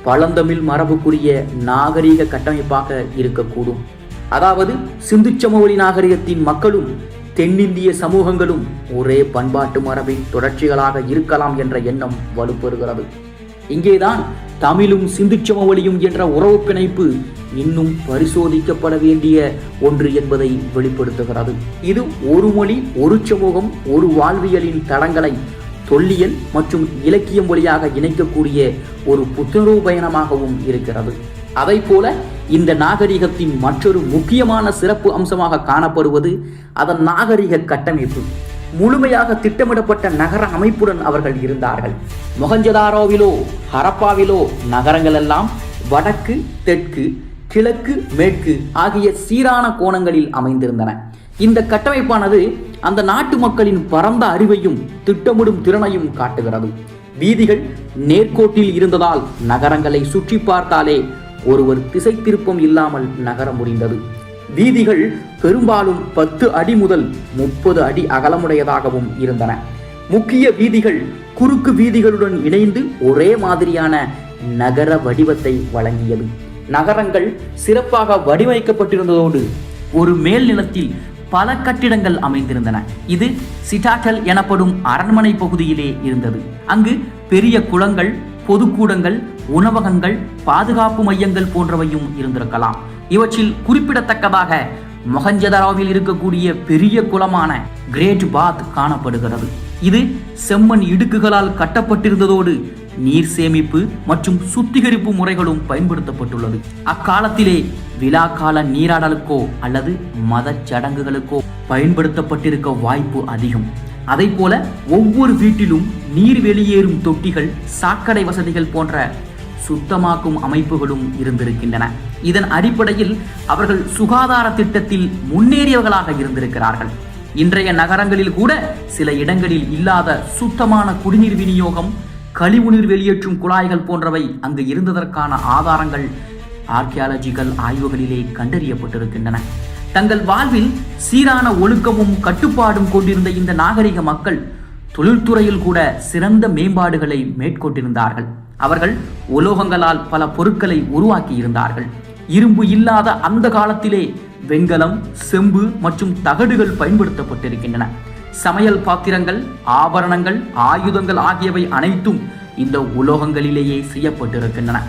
[SPEAKER 2] பழந்தமிழ் மரபுக்குரிய நாகரிக கட்டமைப்பாக இருக்கக்கூடும். அதாவது சிந்து சமவெளி நாகரிகத்தின் மக்களும் தென்னிந்திய சமூகங்களும் ஒரே பண்பாட்டு மரபின் தொடர்ச்சிகளாக இருக்கலாம் என்ற எண்ணம் வலுப்பெறுகிறது. இங்கேதான் தமிழும் சிந்து சமவெளியும் என்ற உறவு பிணைப்பு இன்னும் பரிசோதிக்கப்பட வேண்டிய ஒன்று என்பதை வெளிப்படுத்துகிறது. இது ஒரு மொழி, ஒரு சமூகம், ஒரு வாழ்வியலின் தளங்களை தொல்லியல் மற்றும் இலக்கியம் வழியாக இணைக்கக்கூடிய ஒரு புத்துணர்வு பயணமாகவும் இருக்கிறது. அதை போல இந்த நாகரிகத்தின் மற்றொரு முக்கியமான சிறப்பு அம்சமாக காணப்படுவது அதன் நாகரிக கட்டமைப்பு. முழுமையாக திட்டமிடப்பட்ட நகர அமைப்புடன் அவர்கள் இருந்தார்கள். மொஹஞ்சதாரோவிலோ ஹரப்பாவிலோ நகரங்கள் எல்லாம் வடக்கு, தெற்கு, கிழக்கு, மேற்கு ஆகிய சீரான கோணங்களில் அமைந்திருந்தன. இந்த கட்டமைப்பானது அந்த நாட்டு மக்களின் பரந்த அறிவையும் திட்டமிடும் திறனையும் காட்டுகிறது. வீதிகள் நேர்கோட்டில் இருந்ததால் நகரங்களை சுற்றி பார்த்தாலே ஒருவர் திசை திருப்பம் இல்லாமல் நகர முடிந்தது. வீதிகள் பெரும்பாலும் 10 அடி முதல் 30 அடி அகலமுடையதாகவும் இருந்தன. முக்கிய வீதிகள் குறுக்கு வீதிகளுடன் இணைந்து ஒரே மாதிரியான நகர வடிவத்தை வழங்கியது. நகரங்கள் சிறப்பாக வடிவமைக்கப்பட்டிருந்ததோடு ஒரு மேல் நிலத்தில் பல கட்டிடங்கள் அமைந்திருந்தன. இது சிட்டாடல் எனப்படும் அரண்மனை பகுதியிலே இருந்தது. அங்கு பெரிய குளங்கள், பொதுக்கூடங்கள், உணவகங்கள், பாதுகாப்பு மையங்கள் போன்றவையும் இருந்திருக்கலாம். இவற்றில் குறிப்பிடத்தக்கதாக மொஹஞ்சதாரோவில் இருக்கக்கூடிய பெரிய குளமான கிரேட் பாத் காணப்படுகிறது. இது செம்மண் இடுக்குகளால் கட்டப்பட்டிருந்ததோடு நீர் சேமிப்பு மற்றும் சுத்திகரிப்பு முறைகளும் பயன்படுத்தப்பட்டுள்ளது. அக்காலத்திலே விழாக்கால நீராடலுக்கோ அல்லது மத சடங்குகளுக்கோ பயன்படுத்தப்பட்டிருக்க வாய்ப்பு அதிகம். அதை போல ஒவ்வொரு வீட்டிலும் நீர் வெளியேறும் தொட்டிகள், சாக்கடை வசதிகள் போன்ற சுத்தமாக்கும் அமைப்புகளும் இருந்திருக்கின்றன. இதன் அடிப்படையில் அவர்கள் சுகாதார திட்டத்தில் முன்னேறியவர்களாக இருந்திருக்கிறார்கள். இன்றைய நகரங்களில் கூட சில இடங்களில் இல்லாத சுத்தமான குடிநீர் விநியோகம், கழிவுநீர் வெளியேற்றும் குழாய்கள் போன்றவை அங்கு இருந்ததற்கான ஆதாரங்கள் ஆர்கியாலஜிக்கல் ஆய்வுகளிலே கண்டறியப்பட்டிருக்கின்றன. தங்கள் வாழ்வில் சீரான ஒழுக்கமும் கட்டுப்பாடும் கொண்டிருந்த இந்த நாகரிக மக்கள் தொழில்துறையில் கூட சிறந்த மேம்பாடுகளை மேற்கொண்டிருந்தார்கள். அவர்கள் உலோகங்களால் பல பொருட்களை உருவாக்கி இருந்தார்கள். இரும்பு இல்லாத அந்த காலத்திலே வெண்கலம், செம்பு மற்றும் தகடுகள் பயன்படுத்தப்பட்டிருக்கின்றன. சமையல் பாத்திரங்கள், ஆபரணங்கள், ஆயுதங்கள் ஆகியவை அனைத்தும் இந்த உலோகங்களிலேயே செய்யப்பட்டிருக்கின்றன.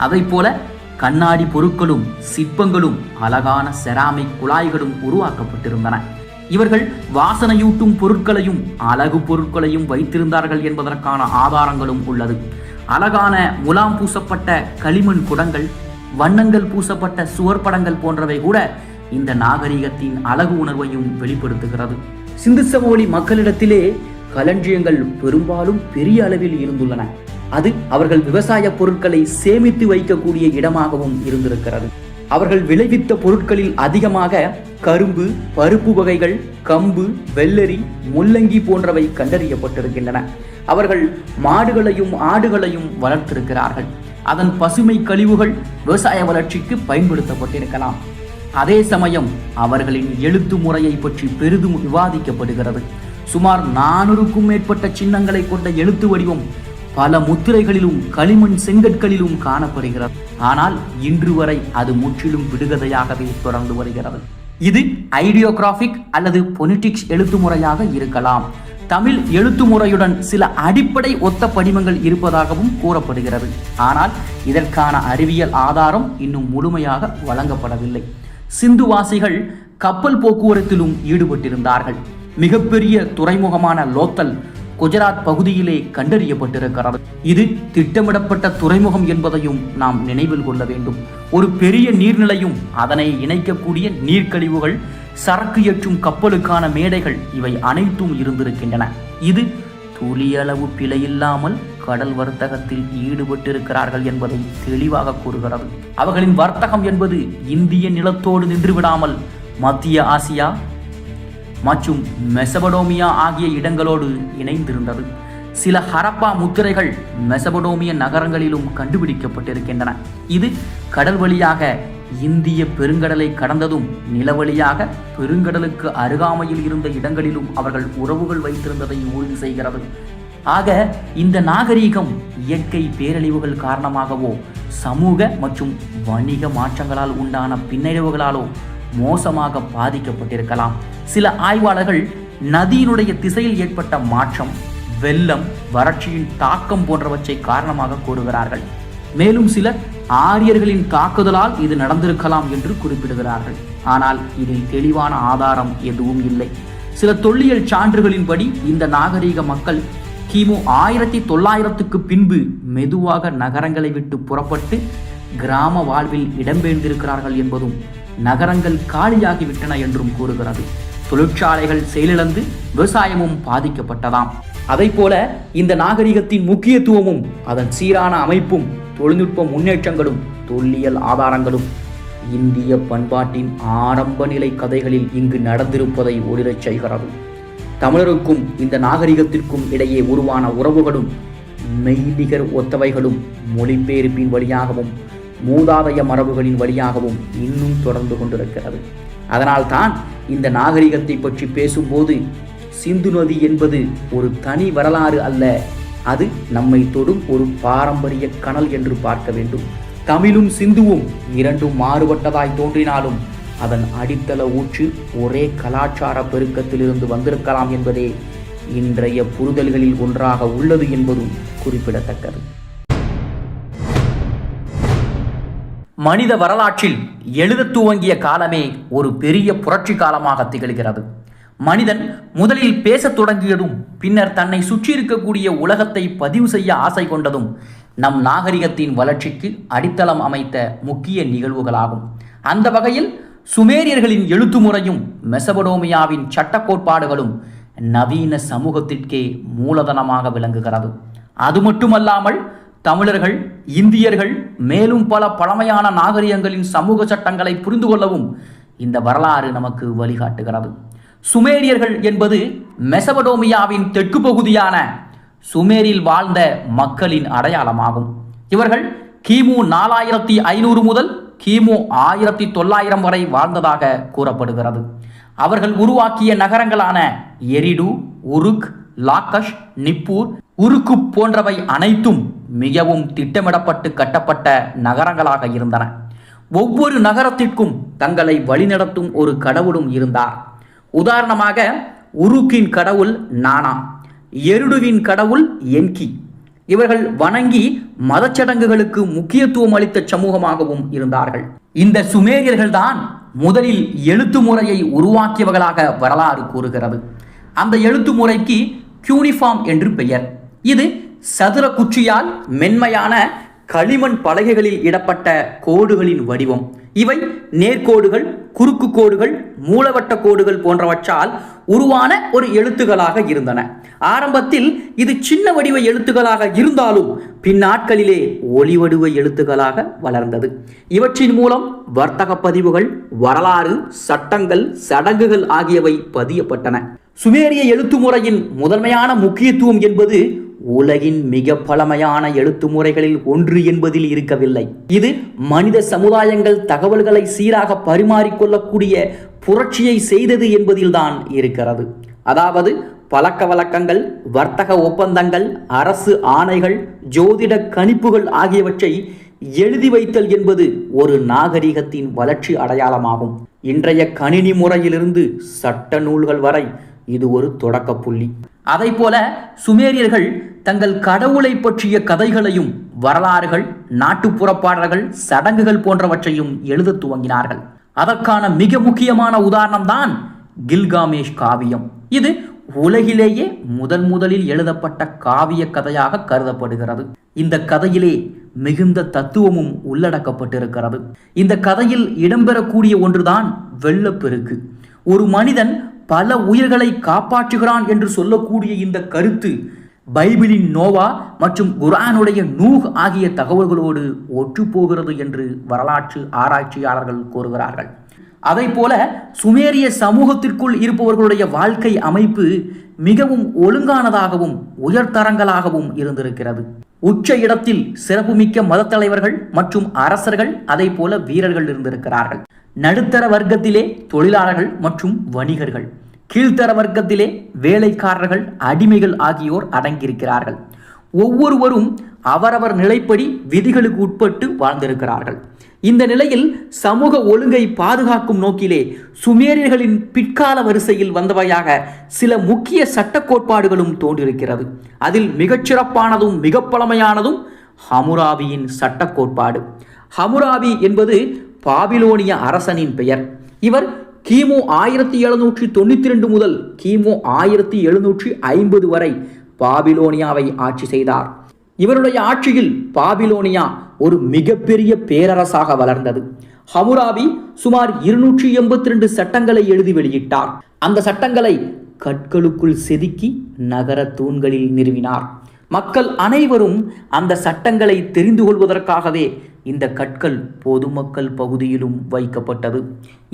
[SPEAKER 2] அதை போல கண்ணாடி பொருட்களும் சிற்பங்களும் அழகான செராமிக் குழாய்களும் உருவாக்கப்பட்டிருந்தன. இவர்கள் வாசனையூட்டும் பொருட்களையும் அழகு பொருட்களையும் வைத்திருந்தார்கள் என்பதற்கான ஆதாரங்களும் உள்ளது. அழகான முலாம் பூசப்பட்ட களிமண் குடங்கள், வண்ணங்கள் பூசப்பட்ட சுவர் படங்கள் போன்றவை கூட இந்த நாகரிகத்தின் அழகு உணர்வையும் வெளிப்படுத்துகிறது. சிந்து சமவெளி மக்களிடத்திலே களஞ்சியங்கள் பெரும்பாலும் பெரிய அளவில் இருந்துள்ளன. அது அவர்கள் விவசாய பொருட்களை சேமித்து வைக்கக்கூடிய இடமாகவும் இருந்திருக்கிறது. அவர்கள் விளைவித்த பொருட்களில் அதிகமாக கரும்பு, பருப்பு வகைகள், கம்பு, வெள்ளரி, முள்ளங்கி போன்றவை கண்டறியப்பட்டிருக்கின்றன. அவர்கள் மாடுகளையும் ஆடுகளையும் வளர்த்திருக்கிறார்கள். அதன் பசுமை கழிவுகள் விவசாய வளர்ச்சிக்கு பயன்படுத்தப்பட்டிருக்கலாம். அதே சமயம் அவர்களின் எழுத்து முறையை பற்றி பெரிதும் விவாதிக்கப்படுகிறது. சுமார் 400க்கும் மேற்பட்ட சின்னங்களை கொண்ட எழுத்து வடிவம் பல முத்திரைகளிலும் களிமண் செங்கற்களிலும் காணப்படுகிறது. ஆனால் இன்று வரை அது முற்றிலும் விடுகதையாகவே தொடர்ந்து வருகிறது. இது ஐடியோகிராபிக் அல்லது பொனிட்டிக்ஸ் எழுத்து முறையாக இருக்கலாம். தமிழ் எழுத்து முறையுடன் சில அடிப்படை ஒத்த படிமங்கள் இருப்பதாகவும் கூறப்படுகிறது. ஆனால் இதற்கான அறிவியல் ஆதாரம் இன்னும் முழுமையாக வழங்கப்படவில்லை. சிந்துவாசிகள் கப்பல் போக்குவரத்திலும் ஈடுபட்டிருந்தார்கள். மிகப்பெரிய துறைமுகமான லோத்தல் குஜராத் பகுதியிலே கண்டறியப்பட்டிருக்கிறது. இது திட்டமிடப்பட்ட துறைமுகம் என்பதையும் நாம் நினைவில் கொள்ள வேண்டும். ஒரு பெரிய நீர்நிலையும் அதனை இணைக்கக்கூடிய நீர்க்கழிவுகள், சரக்கு ஏற்றும் கப்பலுக்கான மேடைகள், இவை அனைத்தும் இருந்திருக்கின்றன. இது துளியளவு பிழையில்லாமல் கடல் வர்த்தகத்தில் ஈடுபட்டிருக்கிறார்கள் என்பதை தெளிவாக கூறுகிறது. அவர்களின் வர்த்தகம் என்பது இந்திய நிலத்தோடு நின்றுவிடாமல் மத்திய ஆசியா மற்றும் மெசபடோமியா ஆகிய இடங்களோடு இணைந்திருந்தது. சில ஹரப்பா முத்திரைகள் மெசபடோமிய நகரங்களிலும் கண்டுபிடிக்கப்பட்டிருக்கின்றன. இது கடல் வழியாக இந்திய பெருங்கடலை கடந்ததும் நிலவழியாக பெருங்கடலுக்கு அருகாமையில் இருந்த இடங்களிலும் அவர்கள் உறவுகள் வைத்திருந்ததை உறுதி செய்கிறது. ஆக இந்த நாகரீகம் இயற்கை பேரழிவுகள் காரணமாகவோ சமூக மற்றும் வணிக மாற்றங்களால் உண்டான பின்னடைவுகளாலோ மோசமாக பாதிக்கப்பட்டிருக்கலாம். சில ஆய்வாளர்கள் நதியினுடைய திசையில் ஏற்பட்ட மாற்றம், வெள்ளம், வறட்சியின் தாக்கம் போன்றவற்றை காரணமாக கூறுகிறார்கள். மேலும் சிலர் ஆரியர்களின் தாக்குதலால் இது நடந்திருக்கலாம் என்று குறிப்பிடுகிறார்கள். ஆனால் இதில் தெளிவான ஆதாரம் எதுவும் இல்லை. சில தொல்லியல் சான்றுகளின்படி இந்த நாகரீக மக்கள் கிமு 1900க்கு பின்பு மெதுவாக நகரங்களை விட்டு புறப்பட்டு கிராம வாழ்வில் இடம்பெயர்ந்திருக்கிறார்கள் என்பதும் நகரங்கள் காலியாகிவிட்டன என்றும் கூறுகிறது. தொழிற்சாலைகள் செயலிழந்து விவசாயமும் பாதிக்கப்பட்டதாம். அதை போல இந்த நாகரிகத்தின் முக்கியத்துவமும் அதன் சீரான அமைப்பும் தொழில்நுட்ப முன்னேற்றங்களும் தொல்லியல் ஆதாரங்களும் இந்திய பண்பாட்டின் ஆரம்ப நிலை கதைகளில் இங்கு நடந்திருப்பதை ஒளிரச் செய்கிறது. தமிழருக்கும் இந்த நாகரிகத்திற்கும் இடையே உருவான உறவுகளும் மெய்நிகர் ஒத்தவைகளும் மொழிபெயர்ப்பின் வழியாகவும் மூதாதைய மரபுகளின் வழியாகவும் இன்னும் தொடர்ந்து கொண்டிருக்கிறது. அதனால்தான் இந்த நாகரிகத்தை பற்றி பேசும்போது சிந்து நதி என்பது ஒரு தனி வரலாறு அல்ல, அது நம்மை தொடும் ஒரு பாரம்பரிய கனல் என்று பார்க்க வேண்டும். தமிழும் சிந்துவும் இரண்டும் மாறுபட்டதாய் தோன்றினாலும் அதன் அடித்தள ஊற்று ஒரே கலாச்சார பெருக்கத்திலிருந்து வந்திருக்கலாம் என்பதே இன்றைய புரிதல்களில் ஒன்றாக உள்ளது என்பதும் குறிப்பிடத்தக்கது. மனித வரலாற்றில் எழுத துவங்கிய காலமே ஒரு பெரிய புரட்சி காலமாக திகழ்கிறது. மனிதன் முதலில் பேசத் தொடங்கியதும் பின்னர் தன்னை சுற்றி இருக்கக்கூடிய உலகத்தை பதிவு செய்ய ஆசை கொண்டதும் நம் நாகரிகத்தின் வளர்ச்சிக்கு அடித்தளம் அமைத்த முக்கிய நிகழ்வுகளாகும். அந்த வகையில் சுமேரியர்களின் எழுத்து முறையும் மெசபடோமியாவின் சட்ட கோட்பாடுகளும் நவீன சமூகத்திற்கே மூலதனமாக விளங்குகிறது. அது மட்டுமல்லாமல் தமிழர்கள், இந்தியர்கள் மேலும் பல பழமையான நாகரிகங்களின் சமூக சட்டங்களை புரிந்து கொள்ளவும் இந்த வரலாறு நமக்கு வழிகாட்டுகிறது. சுமேரியர்கள் என்பது மெசபடோமியாவின் தெற்கு பகுதியான சுமேரில் வாழ்ந்த மக்களின் அடையாளமாகும். இவர்கள் கிமு 4500 முதல் கிமு 1900 வரை வாழ்ந்ததாக கூறப்படுகிறது. அவர்கள் உருவாக்கிய நகரங்களான எரிடு, உருக், லாக்கஷ், நிப்பூர், உருக்கு போன்றவை அனைத்தும் மிகவும் திட்டமிடப்பட்டு கட்டப்பட்ட நகரங்களாக இருந்தன. ஒவ்வொரு நகரத்திற்கும் தங்களை வழிநடத்தும் ஒரு கடவுளும் இருந்தார். உதாரணமாக உருக்கின் கடவுள் நானா, எருடுவின் கடவுள் என்கி. இவர்கள் வணங்கி மதச்சடங்குகளுக்கு முக்கியத்துவம் அளித்த சமூகமாகவும் இருந்தார்கள். இந்த சுமேரியர்கள் தான் முதலில் எழுத்து முறையை உருவாக்கியவர்களாக வரலாறு கூறுகிறது. அந்த எழுத்து முறைக்கு கியூனிஃபார்ம் என்று பெயர். இது சதுர குச்சியால் மென்மையான களிமண் பலகைகளில் இடப்பட்ட கோடுகளின் வடிவம். இவை நேர்கோடுகள், குறுக்கு கோடுகள், மூலவட்ட கோடுகள் போன்றவற்றால் உருவான ஒரு எழுத்துக்களாக இருந்தன. ஆரம்பத்தில் இது சின்ன வடிவ எழுத்துக்களாக இருந்தாலும் பின்னாட்களிலே ஒளி வடிவ எழுத்துக்களாக வளர்ந்தது. இவற்றின் மூலம் வர்த்தக பதிவுகள், வரலாறு, சட்டங்கள், சடங்குகள் ஆகியவை பதியப்பட்டன. சுமேரிய எழுத்து முறையின் முதன்மையான முக்கியத்துவம் என்பது உலகின் மிக பழமையான எழுத்து முறைகளில் ஒன்று என்பதில் இருக்கவில்லை. இது மனித சமுதாயங்கள் தகவல்களை சீராக பரிமாறிக்கொள்ளக்கூடிய புரட்சியை செய்தது என்பதில்தான் இருக்கிறது. அதாவது பழக்க வழக்கங்கள், வர்த்தக ஒப்பந்தங்கள், அரசு ஆணைகள், ஜோதிட கணிப்புகள் ஆகியவற்றை எழுதி வைத்தல் என்பது ஒரு நாகரிகத்தின் வளர்ச்சி அடையாளமாகும். இன்றைய கணினி முறையிலிருந்து சட்ட நூல்கள் வரை இது ஒரு தொடக்க புள்ளி. அதை போல சுமேரியர்கள் தங்கள் கடவுளை பற்றிய கதைகளையும் வரலாறுகள், நாட்டுப்புற பாடல்கள், சடங்குகள் போன்றவற்றையும் எழுத துவங்கினார்கள். அதற்கான மிக முக்கியமான உதாரணம் தான் கில்காமேஷ் காவியம். இது உலகிலேயே முதலில் எழுதப்பட்ட காவிய கதையாக கருதப்படுகிறது. இந்த கதையிலே மிகுந்த தத்துவமும் உள்ளடக்கப்பட்டிருக்கிறது. இந்த கதையில் இடம்பெறக்கூடிய ஒன்றுதான் வெள்ளப்பெருக்கு. ஒரு மனிதன் பல உயிர்களை காப்பாற்றுகிறான் என்று சொல்லக்கூடிய இந்த கருத்து பைபிளின் நோவா மற்றும் குர்ஆனுடைய நூஹ் ஆகிய தகவல்களோடு ஒற்றுப்போகிறது என்று வரலாற்று ஆராய்ச்சியாளர்கள் கூறுகிறார்கள். அதைப்போல சுமேரிய சமூகத்திற்குள் இருப்பவர்களுடைய வாழ்க்கை அமைப்பு மிகவும் ஒழுங்கானதாகவும் உயர்தரங்களாகவும் இருந்திருக்கிறது. உச்ச இடத்தில் சிறப்புமிக்க மத தலைவர்கள் மற்றும் அரசர்கள், அதை போல வீரர்கள் இருந்திருக்கிறார்கள். நடுத்தர வர்க்கத்திலே தொழிலாளர்கள் மற்றும் வணிகர்கள், கீழ்த்தர வர்க்கத்திலே வேலைக்காரர்கள், அடிமைகள் ஆகியோர் அடங்கியிருக்கிறார்கள். ஒவ்வொருவரும் அவரவர் நிலைப்படி விதிகளுக்கு உட்பட்டு வாழ்ந்திருக்கிறார்கள். இந்த நிலையில் சமூக ஒழுங்கை பாதுகாக்கும் நோக்கிலே சுமேரியர்களின் பிற்கால வரிசையில் வந்தவையாக சில முக்கிய சட்ட கோட்பாடுகளும் தோன்றியிருக்கிறது. அதில் மிகச்சிறப்பானதும் மிக பழமையானதும் ஹமுராபியின் சட்ட கோட்பாடு. ஹமுராபி என்பது பாபிலோனிய அரசனின் பெயர். இவர் கிமு 1792 முதல் கிமு 1750 வரை பாபிலோனியாவை ஆட்சி செய்தார். இவருடைய ஆட்சியில் பாபிலோனியா ஒரு மிகப்பெரிய பேரரசாக வளர்ந்தது. ஹமுராபி சுமார் 282 சட்டங்களை எழுதி வெளியிட்டார். அந்த சட்டங்களை கற்களுக்குள் செதுக்கி நகர தூண்களில் நிறுவினார். மக்கள் அனைவரும் அந்த சட்டங்களை தெரிந்து கொள்வதற்காகவே இந்த கற்கள் பொதுமக்கள் பகுதியிலும் வைக்கப்பட்டது.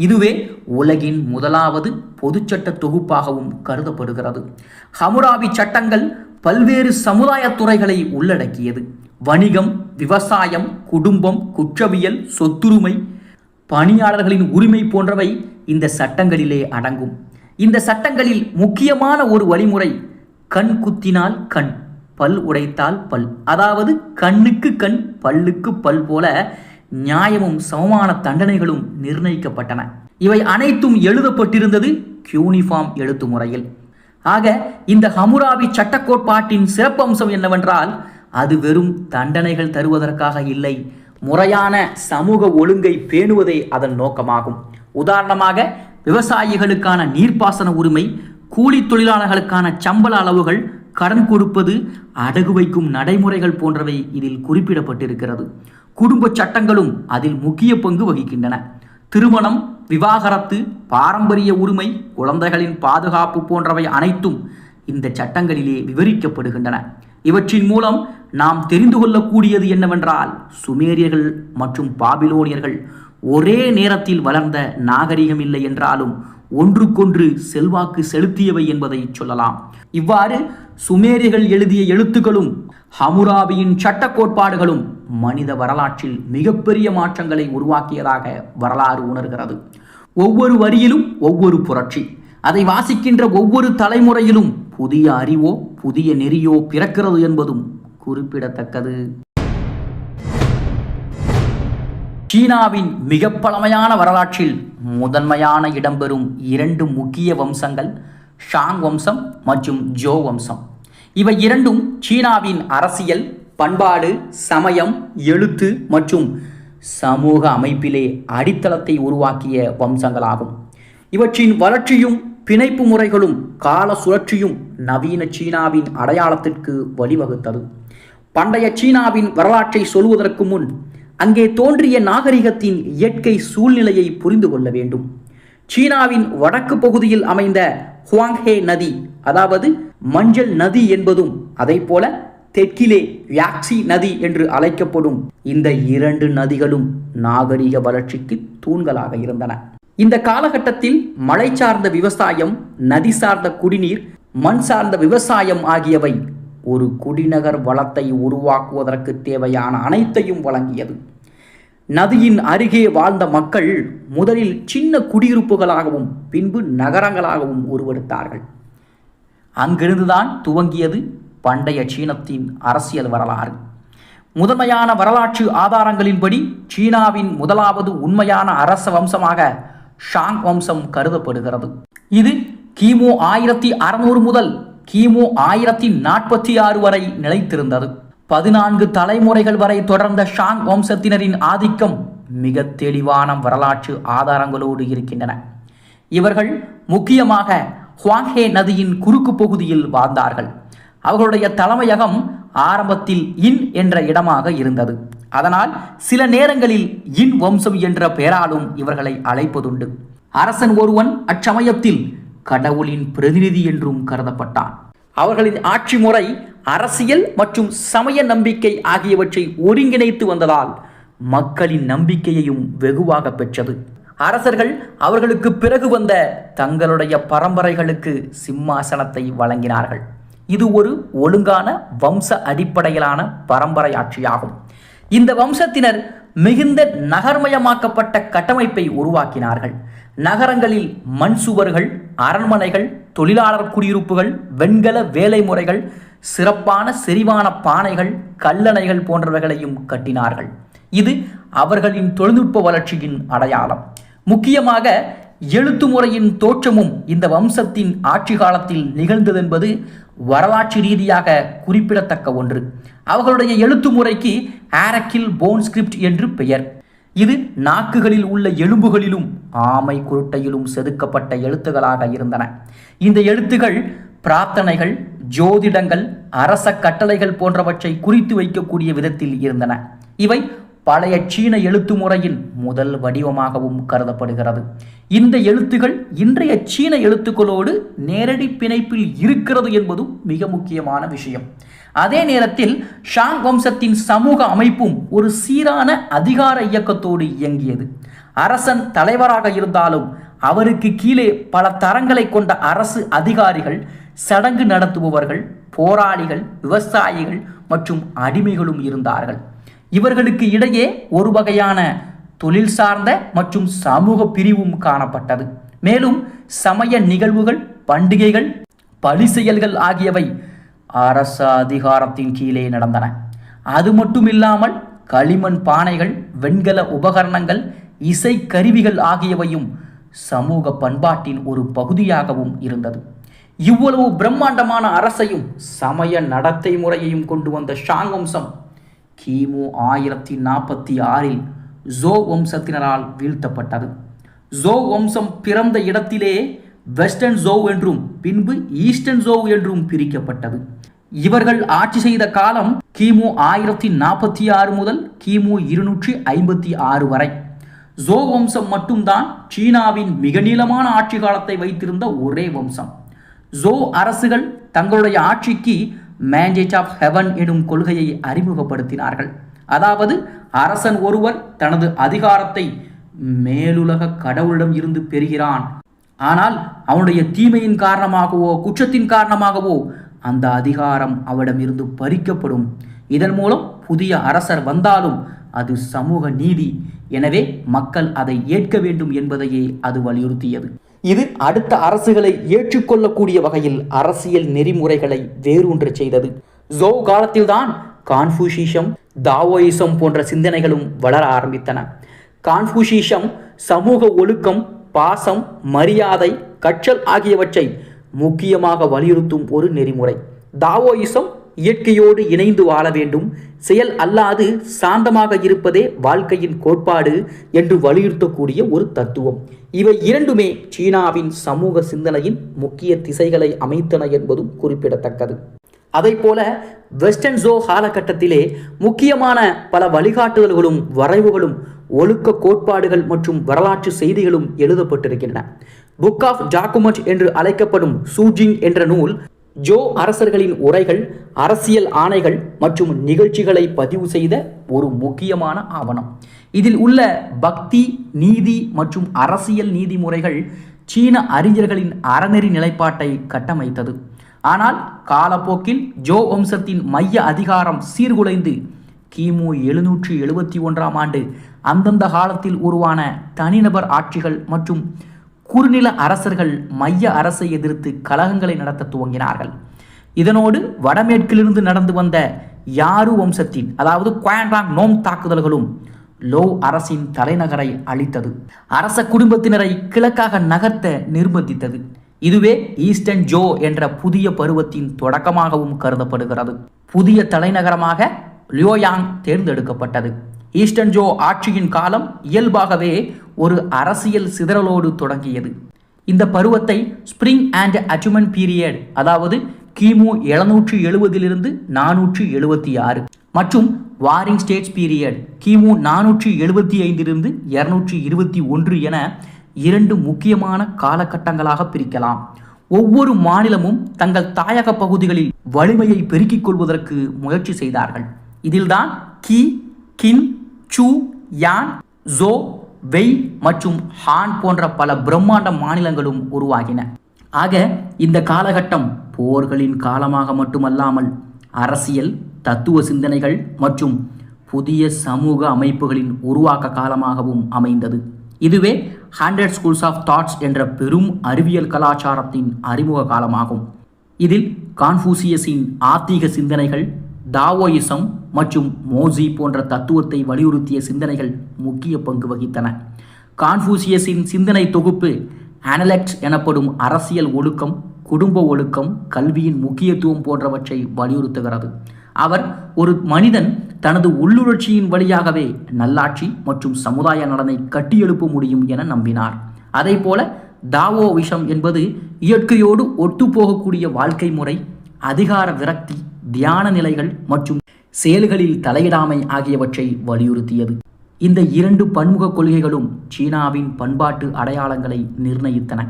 [SPEAKER 2] இதுவே உலகின் முதலாவது பொதுச்சட்ட தொகுப்பாகவும் கருதப்படுகிறது. ஹமுராபி சட்டங்கள் பல்வேறு சமுதாய துறைகளை உள்ளடக்கியது. வணிகம், விவசாயம், குடும்பம், குற்றவியல், சொத்துரிமை, பணியாளர்களின் உரிமை போன்றவை இந்த சட்டங்களிலே அடங்கும். இந்த சட்டங்களில் முக்கியமான ஒரு வழிமுறை கண் குத்தினால் கண், பல் உடைத்தால் பல், அதாவது கண்ணுக்கு கண் பல்லுக்கு பல் போல நியாயமும் சமமான தண்டனைகளும் நிர்ணயிக்கப்பட்டன. இவை அனைத்தும் எழுதப்பட்டிருந்தது யூனிஃபார்ம் எழுத்து முறையில். ஆக இந்த ஹமுராபி சட்ட கோட்பாட்டின் சிறப்பம்சம் என்னவென்றால், அது வெறும் தண்டனைகள் தருவதற்காக இல்லை, முறையான சமூக ஒழுங்கை பேணுவதே அதன் நோக்கமாகும். உதாரணமாக விவசாயிகளுக்கான நீர்ப்பாசன உரிமை, கூலி தொழிலாளர்களுக்கான சம்பள அளவுகள், கடன் கொடுப்பது, அடகு வைக்கும் நடைமுறைகள் போன்றவை இதில் குறிப்பிடப்பட்டிருக்கிறது. குடும்ப சட்டங்களும் அதில் முக்கிய பங்கு வகிக்கின்றன. திருமணம், விவாகரத்து, பாரம்பரிய உரிமை, குழந்தைகளின் பாதுகாப்பு போன்றவை அனைத்தும் இந்த சட்டங்களிலே விவரிக்கப்படுகின்றன. இவற்றின் மூலம் நாம் தெரிந்து கொள்ளக்கூடியது என்னவென்றால், சுமேரியர்கள் மற்றும் பாபிலோனியர்கள் ஒரே நேரத்தில் வளர்ந்த நாகரிகம் இல்லை என்றாலும் ஒன்றுக்கொன்று செல்வாக்கு செலுத்தியவை என்பதை சொல்லலாம். இவ்வாறு சுமேரியர்கள் எழுதிய எழுத்துக்களும் ஹமுராபியின் சட்ட கோட்பாடுகளும் மனித வரலாற்றில் மிகப்பெரிய மாற்றங்களை உருவாக்கியதாக வரலாறு உணர்கிறது. ஒவ்வொரு வரியிலும் ஒவ்வொரு புரட்சி, அதை வாசிக்கின்ற ஒவ்வொரு தலைமுறையிலும் புதிய அறிவோ புதிய நெறியோ பிறக்கிறது என்பதும் குறிப்பிடத்தக்கது. சீனாவின் மிக பழமையான வரலாற்றில் முதன்மையான இடம்பெறும் 2 முக்கிய வம்சங்கள் ஷாங் வம்சம் மற்றும் ஜோ வம்சம். இவை இரண்டும் சீனாவின் அரசியல், பண்பாடு, சமயம், எழுத்து மற்றும் சமூக அமைப்பிலே அடித்தளத்தை உருவாக்கிய வம்சங்களாகும். இவற்றின் வளர்ச்சியும் பிணைப்பு முறைகளும் கால சுழற்சியும் நவீன சீனாவின் அடையாளத்திற்கு வழிவகுத்தது. பண்டைய சீனாவின் வரலாற்றை சொல்வதற்கு முன் அங்கே தோன்றிய நாகரிகத்தின் இயற்கை சூழ்நிலையை புரிந்து கொள்ள வேண்டும். சீனாவின் வடக்கு பகுதியில் அமைந்த ஹுவாங்ஹே நதி, அதாவது மஞ்சள் நதி என்பதும், அதை போல தெற்கிலே யாக்சி நதி என்று அழைக்கப்படும் இந்த 2 நதிகளும் நாகரிக வளர்ச்சிக்கு தூண்களாக இருந்தன. இந்த காலகட்டத்தில் மழை சார்ந்த விவசாயம், நதி சார்ந்த குடிநீர், மண் சார்ந்த விவசாயம் ஆகியவை ஒரு குடிநகர் வளத்தை உருவாக்குவதற்கு தேவையான அனைத்தையும் வழங்கியது. நதியின் அருகே வாழ்ந்த மக்கள் முதலில் சின்ன குடியிருப்புகளாகவும் பின்பு நகரங்களாகவும் உருவெடுத்தார்கள். அங்கிருந்துதான் துவங்கியது பண்டைய சீனத்தின் அரசியல் வரலாறு. முதன்மையான வரலாற்று ஆதாரங்களின்படி சீனாவின் முதலாவது உண்மையான அரச வம்சமாக ஷாங் வம்சம் கருதப்படுகிறது. இது கிமு 1600 முதல் கிமு 1046 வரை நிலைத்திருந்தது. 14 தலைமுறைகள் வரை தொடர்ந்த ஷாங் வம்சத்தினரின் ஆதிக்கம் மிக தெளிவான வரலாற்று ஆதாரங்களோடு இருக்கின்றன. இவர்கள் முக்கியமாக ஹுவாங்ஹே நதியின் குறுக்கு பகுதியில் வாழ்ந்தார்கள். அவர்களுடைய தலைமையகம் ஆரம்பத்தில் இன் என்ற இடமாக இருந்தது. அதனால் சில நேரங்களில் இன் வம்சம் என்ற பெயராலும் இவர்களை அழைப்பதுண்டு. அரசன் ஒருவன் அச்சமயத்தில் கடவுளின் பிரதிநிதி என்றும் கருதப்பட்டான். அவர்களின் ஆட்சி முறை அரசியல் மற்றும் சமய நம்பிக்கை ஆகியவற்றை ஒருங்கிணைத்து வந்ததால் மக்களின் நம்பிக்கையையும் வெகுவாக பெற்றது. அரசர்கள் அவர்களுக்கு பிறகு வந்த தங்களுடைய பரம்பரைகளுக்கு சிம்மாசனத்தை வழங்கினார்கள். இது ஒரு ஒழுங்கான வம்ச அடிப்படையிலான பரம்பரை ஆட்சியாகும். இந்த வம்சத்தினர் மிகுந்த நகர்மயமாக்கப்பட்ட கட்டமைப்பை உருவாக்கினார்கள். நகரங்களில் மண் சுவர்கள், அரண்மனைகள், தொழிலாளர் குடியிருப்புகள், வெண்கல வேலை முறைகள், சிறப்பான செறிவான பானைகள், கல்லணைகள் போன்றவைகளையும் கட்டினார்கள். இது அவர்களின் தொழில்நுட்ப வளர்ச்சியின் அடையாளம். முக்கியமாக எழுத்து முறையின் தோற்றமும் இந்த வம்சத்தின் ஆட்சி காலத்தில் நிகழ்ந்ததென்பது வரலாற்று ரீதியாக குறிப்பிடத்தக்க ஒன்று. அவர்களுடைய எழுத்து முறைக்கு ஆரக்கில் போன் ஸ்கிரிப்ட் என்று பெயர். இது நாக்குகளில் உள்ள எலும்புகளிலும் ஆமை குருட்டையிலும் செதுக்கப்பட்ட எழுத்துகளாக இருந்தன. இந்த எழுத்துகள் பிரார்த்தனைகள், ஜோதிடங்கள், அரச கட்டளைகள் போன்றவற்றை குறித்து வைக்கக்கூடிய விதத்தில் இருந்தன. இவை பழைய சீன எழுத்து முறையின் முதல் வடிவமாகவும் கருதப்படுகிறது. இந்த எழுத்துகள் இன்றைய சீன எழுத்துக்களோடு நேரடி பிணைப்பில் இருக்கிறது என்பதும் மிக முக்கியமான விஷயம். அதே நேரத்தில் ஷாங் வம்சத்தின் சமூக அமைப்பும் ஒரு சீரான அதிகார இயக்கத்தோடு இயங்கியது. அரசன் தலைவராக இருந்தாலும் அவருக்கு கீழே பல தரங்களை கொண்ட அரசு அதிகாரிகள், சடங்கு நடத்துபவர்கள், போராளிகள், விவசாயிகள் மற்றும் அடிமைகளும் இருந்தார்கள். இவர்களுக்கு இடையே ஒரு வகையான தொழில் சார்ந்த மற்றும் சமூக பிரிவும் காணப்பட்டது. மேலும் சமய நிகழ்வுகள், பண்டிகைகள், பழி செயல்கள் ஆகியவை அரச அதிகாரத்தின் கீழே நடந்தன. அது மட்டுமில்லாமல் களிமண் பானைகள், வெண்கல உபகரணங்கள், இசை கருவிகள் ஆகியவையும் சமூக பண்பாட்டின் ஒரு பகுதியாகவும் இருந்தது. இவ்வளவு பிரம்மாண்டமான அரசையும் சமய நடத்தை முறையையும் கொண்டு வந்த ஷாங் வம்சம் கிமு 1046 ஜோ வம்சத்தினரால் வீழ்த்தப்பட்டது. ஜோ வம்சம் பிறந்த இடத்திலே வெஸ்டர்ன் ஜோ என்றும் பின்பு ஈஸ்டர்ன் ஜோ என்றும் பிரிக்கப்பட்டது. இவர்கள் ஆட்சி செய்த காலம் கிமு 1046 முதல் கிமு 256 வரை. ஜோ வம்சம் மட்டும்தான் சீனாவின் மிக நீளமான ஆட்சி காலத்தை வைத்திருந்த ஒரே வம்சம். ஜோ அரசுகள் தங்களுடைய ஆட்சிக்கு மேண்டேட் ஆஃப் ஹெவன் எனும் கொள்கையை அறிமுகப்படுத்தினார்கள். அதாவது அரசன் ஒருவர் தனது அதிகாரத்தை மேலுலக கடவுளிடம் இருந்து பெறுகிறான். ஆனால் அவனுடைய தீமையின் காரணமாகவோ குற்றத்தின் காரணமாகவோ அந்த அதிகாரம் அவரிடமிருந்து பறிக்கப்படும். இதன் மூலம் புதிய அரசர் வந்தாலும் அது சமூக நீதி, எனவே மக்கள் அதை ஏற்க வேண்டும் என்பதையே அது வலியுறுத்தியது. இது அடுத்த அரசுகளை ஏற்றுக்கொள்ளக்கூடிய வகையில் அரசியல் நெறிமுறைகளை வேரூன்றச் செய்தது. ஜோ காலத்தில்தான் கான்ஃபூஷிசம், தாவோயிசம் போன்ற சிந்தனைகளும் வளர ஆரம்பித்தன. கான்ஃபூஷிசம் சமூக ஒழுக்கம், பாசம், மரியாதை, கற்றல் ஆகியவற்றை முக்கியமாக வலியுறுத்தும் ஒரு நெறிமுறை. தாவோயிசம் இயற்கையோடு இணைந்து வாழ வேண்டும், செயல் அல்லாது சாந்தமாக இருப்பதே வாழ்க்கையின் கோட்பாடு என்று வலியுறுத்தக்கூடிய ஒரு தத்துவம். இவை இரண்டுமே சீனாவின் சமூக சிந்தனையின் முக்கிய திசைகளை அமைத்தன என்பதும் குறிப்பிடத்தக்கது. அதைப்போல வெஸ்டர்ன் ஜோ காலகட்டத்திலே முக்கியமான பல வழிகாட்டுதல்களும் வரைவுகளும் ஒழுக்க கோட்பாடுகள் மற்றும் வரலாற்று செய்திகளும் எழுதப்பட்டிருக்கின்றன. புக் ஆஃப் டாக்குமெண்ட் என்று அழைக்கப்படும் சூஜிங் என்ற நூல் ஜோ அரசர்களின் உரைகள், அரசியல் ஆணைகள் மற்றும் நிகழ்ச்சிகளை பதிவு செய்த ஒரு முக்கியமான ஆவணம். இதில் உள்ள பக்தி, நீதி மற்றும் அரசியல் நீதிமுறைகள் சீன அறிஞர்களின் அறநெறி நிலைப்பாட்டை கட்டமைத்தது. ஆனால் காலப்போக்கில் ஜோ வம்சத்தின் மைய அதிகாரம் சீர்குலைந்து கிமு 771 ஆண்டு அந்தந்த காலத்தில் உருவான தனிநபர் ஆட்சிகள் மற்றும் குறுநில அரசர்கள் மைய அரசை எதிர்த்து கலகங்களை நடத்த துவங்கினார்கள். இதனோடு வடமேற்கிலிருந்து நடந்து வந்த யாரு வம்சத்தின் அதாவது குவான்ராங் நோம் தாக்குதல்களும் லோ அரசின் தலைநகரை அழித்தது. அரச குடும்பத்தினரை கிழக்காக நகர்த்த நிர்பந்தித்தது. இதுவே ஈஸ்டர்ன் ஜோ என்ற புதிய பருவத்தின் தொடக்கமாகவும் கருதப்படுகிறது. புதிய தலைநகரமாக லியோயாங் தேர்ந்தெடுக்கப்பட்டது. ஈஸ்டர்ன் ஜோ ஆட்சியின் காலம் இயல்பாகவே ஒரு அரசியல் சிதறலோடு தொடங்கியது. இந்த பருவத்தை ஸ்பிரிங் அண்ட் அச்சுமெண்ட் பீரியட், அதாவது கிமு 770 476 மற்றும் வாரிங் ஸ்டேஜ் பீரியட் கிமு 475 221 என 2 முக்கியமான காலகட்டங்களாக பிரிக்கலாம். ஒவ்வொரு மாநிலமும் தங்கள் தாயக பகுதிகளில் வலிமையை பெருக்கிக் கொள்வதற்கு முயற்சி செய்தார்கள். இதில்தான் கி, கின், சு, யான், ஜோ, வெய் மற்றும் ஹான் போன்ற பல பிரம்மாண்ட மாநிலங்களும் உருவாகின. ஆக இந்த காலகட்டம் போர்களின் காலமாக மட்டுமல்லாமல் அரசியல், தத்துவ சிந்தனைகள் மற்றும் புதிய சமூக அமைப்புகளின் உருவாக்க காலமாகவும் அமைந்தது. இதுவே 100 ஸ்கூல்ஸ் ஆஃப் தாட்ஸ் என்ற பெரும் அறிவியல் கலாச்சாரத்தின் அறிமுக காலமாகும். இதில் கான்ஃபூசியஸின் ஆத்திக சிந்தனைகள், டாவோயிசம் மற்றும் மோசி போன்ற தத்துவத்தை வலியுறுத்திய சிந்தனைகள் முக்கிய பங்கு வகித்தன. கான்ஃபூசியஸின் சிந்தனை தொகுப்பு அனலெக்ட் எனப்படும் அரசியல் ஒழுக்கம், குடும்ப ஒழுக்கம், கல்வியின் முக்கியத்துவம் போன்றவற்றை வலியுறுத்துகிறது. அவர் ஒரு மனிதன் தனது உள்ளுணர்ச்சியின் வழியாகவே நல்லாட்சி மற்றும் சமுதாய நலனை கட்டியெழுப்ப முடியும் என நம்பினார். அதே போல டாவோவிசம் என்பது இயற்கையோடு ஒத்துப்போகக்கூடிய வாழ்க்கை முறை, அதிகார விரக்தி, தியான நிலைகள் மற்றும் செயல்களில் தலையிடாமை ஆகியவற்றை வலியுறுத்தியது. இந்த 2 பன்முக கொள்கைகளும் சீனாவின் பண்பாட்டு அடையாளங்களை நிர்ணயித்தன.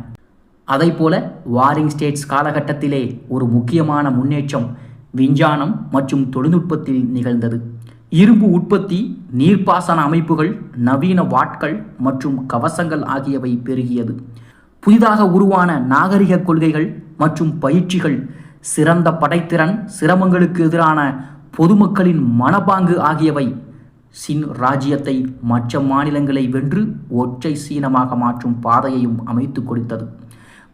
[SPEAKER 2] அதைப்போல வாரிங் ஸ்டேட்ஸ் காலகட்டத்திலே ஒரு முக்கியமான முன்னேற்றம் விஞ்ஞானம் மற்றும் தொழில்நுட்பத்தில் நிகழ்ந்தது. இரும்பு உற்பத்தி, நீர்ப்பாசன அமைப்புகள், நவீன வாட்கள் மற்றும் கவசங்கள் ஆகியவை பெருகியது. புதிதாக உருவான நாகரிக கொள்கைகள் மற்றும் பயிற்சிகள், சிறந்த படைத்திறன், சிரமங்களுக்கு எதிரான பொதுமக்களின் மனப்பாங்கு ஆகியவை சின் ராஜ்யத்தை மற்ற மாநிலங்களை வென்று ஒற்றை சீனமாக மாற்றும் பாதையையும் அமைத்து கொடுத்தது.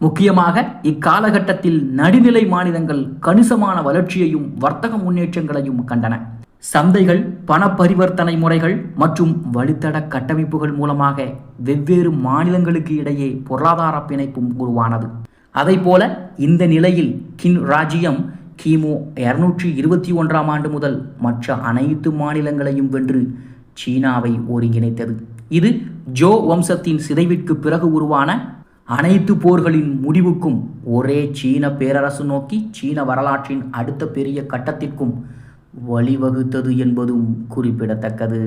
[SPEAKER 2] முக்கியமாக இக்காலகட்டத்தில் நடுநிலை மாநிலங்கள் கணிசமான வளர்ச்சியையும் வர்த்தக முன்னேற்றங்களையும் கண்டன. சந்தைகள், பண பரிவர்த்தனை முறைகள் மற்றும் வழித்தட கட்டமைப்புகள் மூலமாக வெவ்வேறு மாநிலங்களுக்கு இடையே பொருளாதார பிணைப்பும் உருவானது. அதைப்போல இந்த நிலையில் கின் ராஜ்யம் கிமு 221 ஆண்டு முதல் மற்ற அனைத்து மாநிலங்களையும் வென்று சீனாவை ஒருங்கிணைத்தது. இது ஜோ வம்சத்தின் சிதைவிற்கு பிறகு உருவான அனைத்து போர்களின் முடிவுக்கும் ஒரே சீன பேரரசு நோக்கி சீன வரலாற்றின் அடுத்த பெரிய கட்டத்திற்கும் வழிவகுத்தது என்பதும் குறிப்பிடத்தக்கது.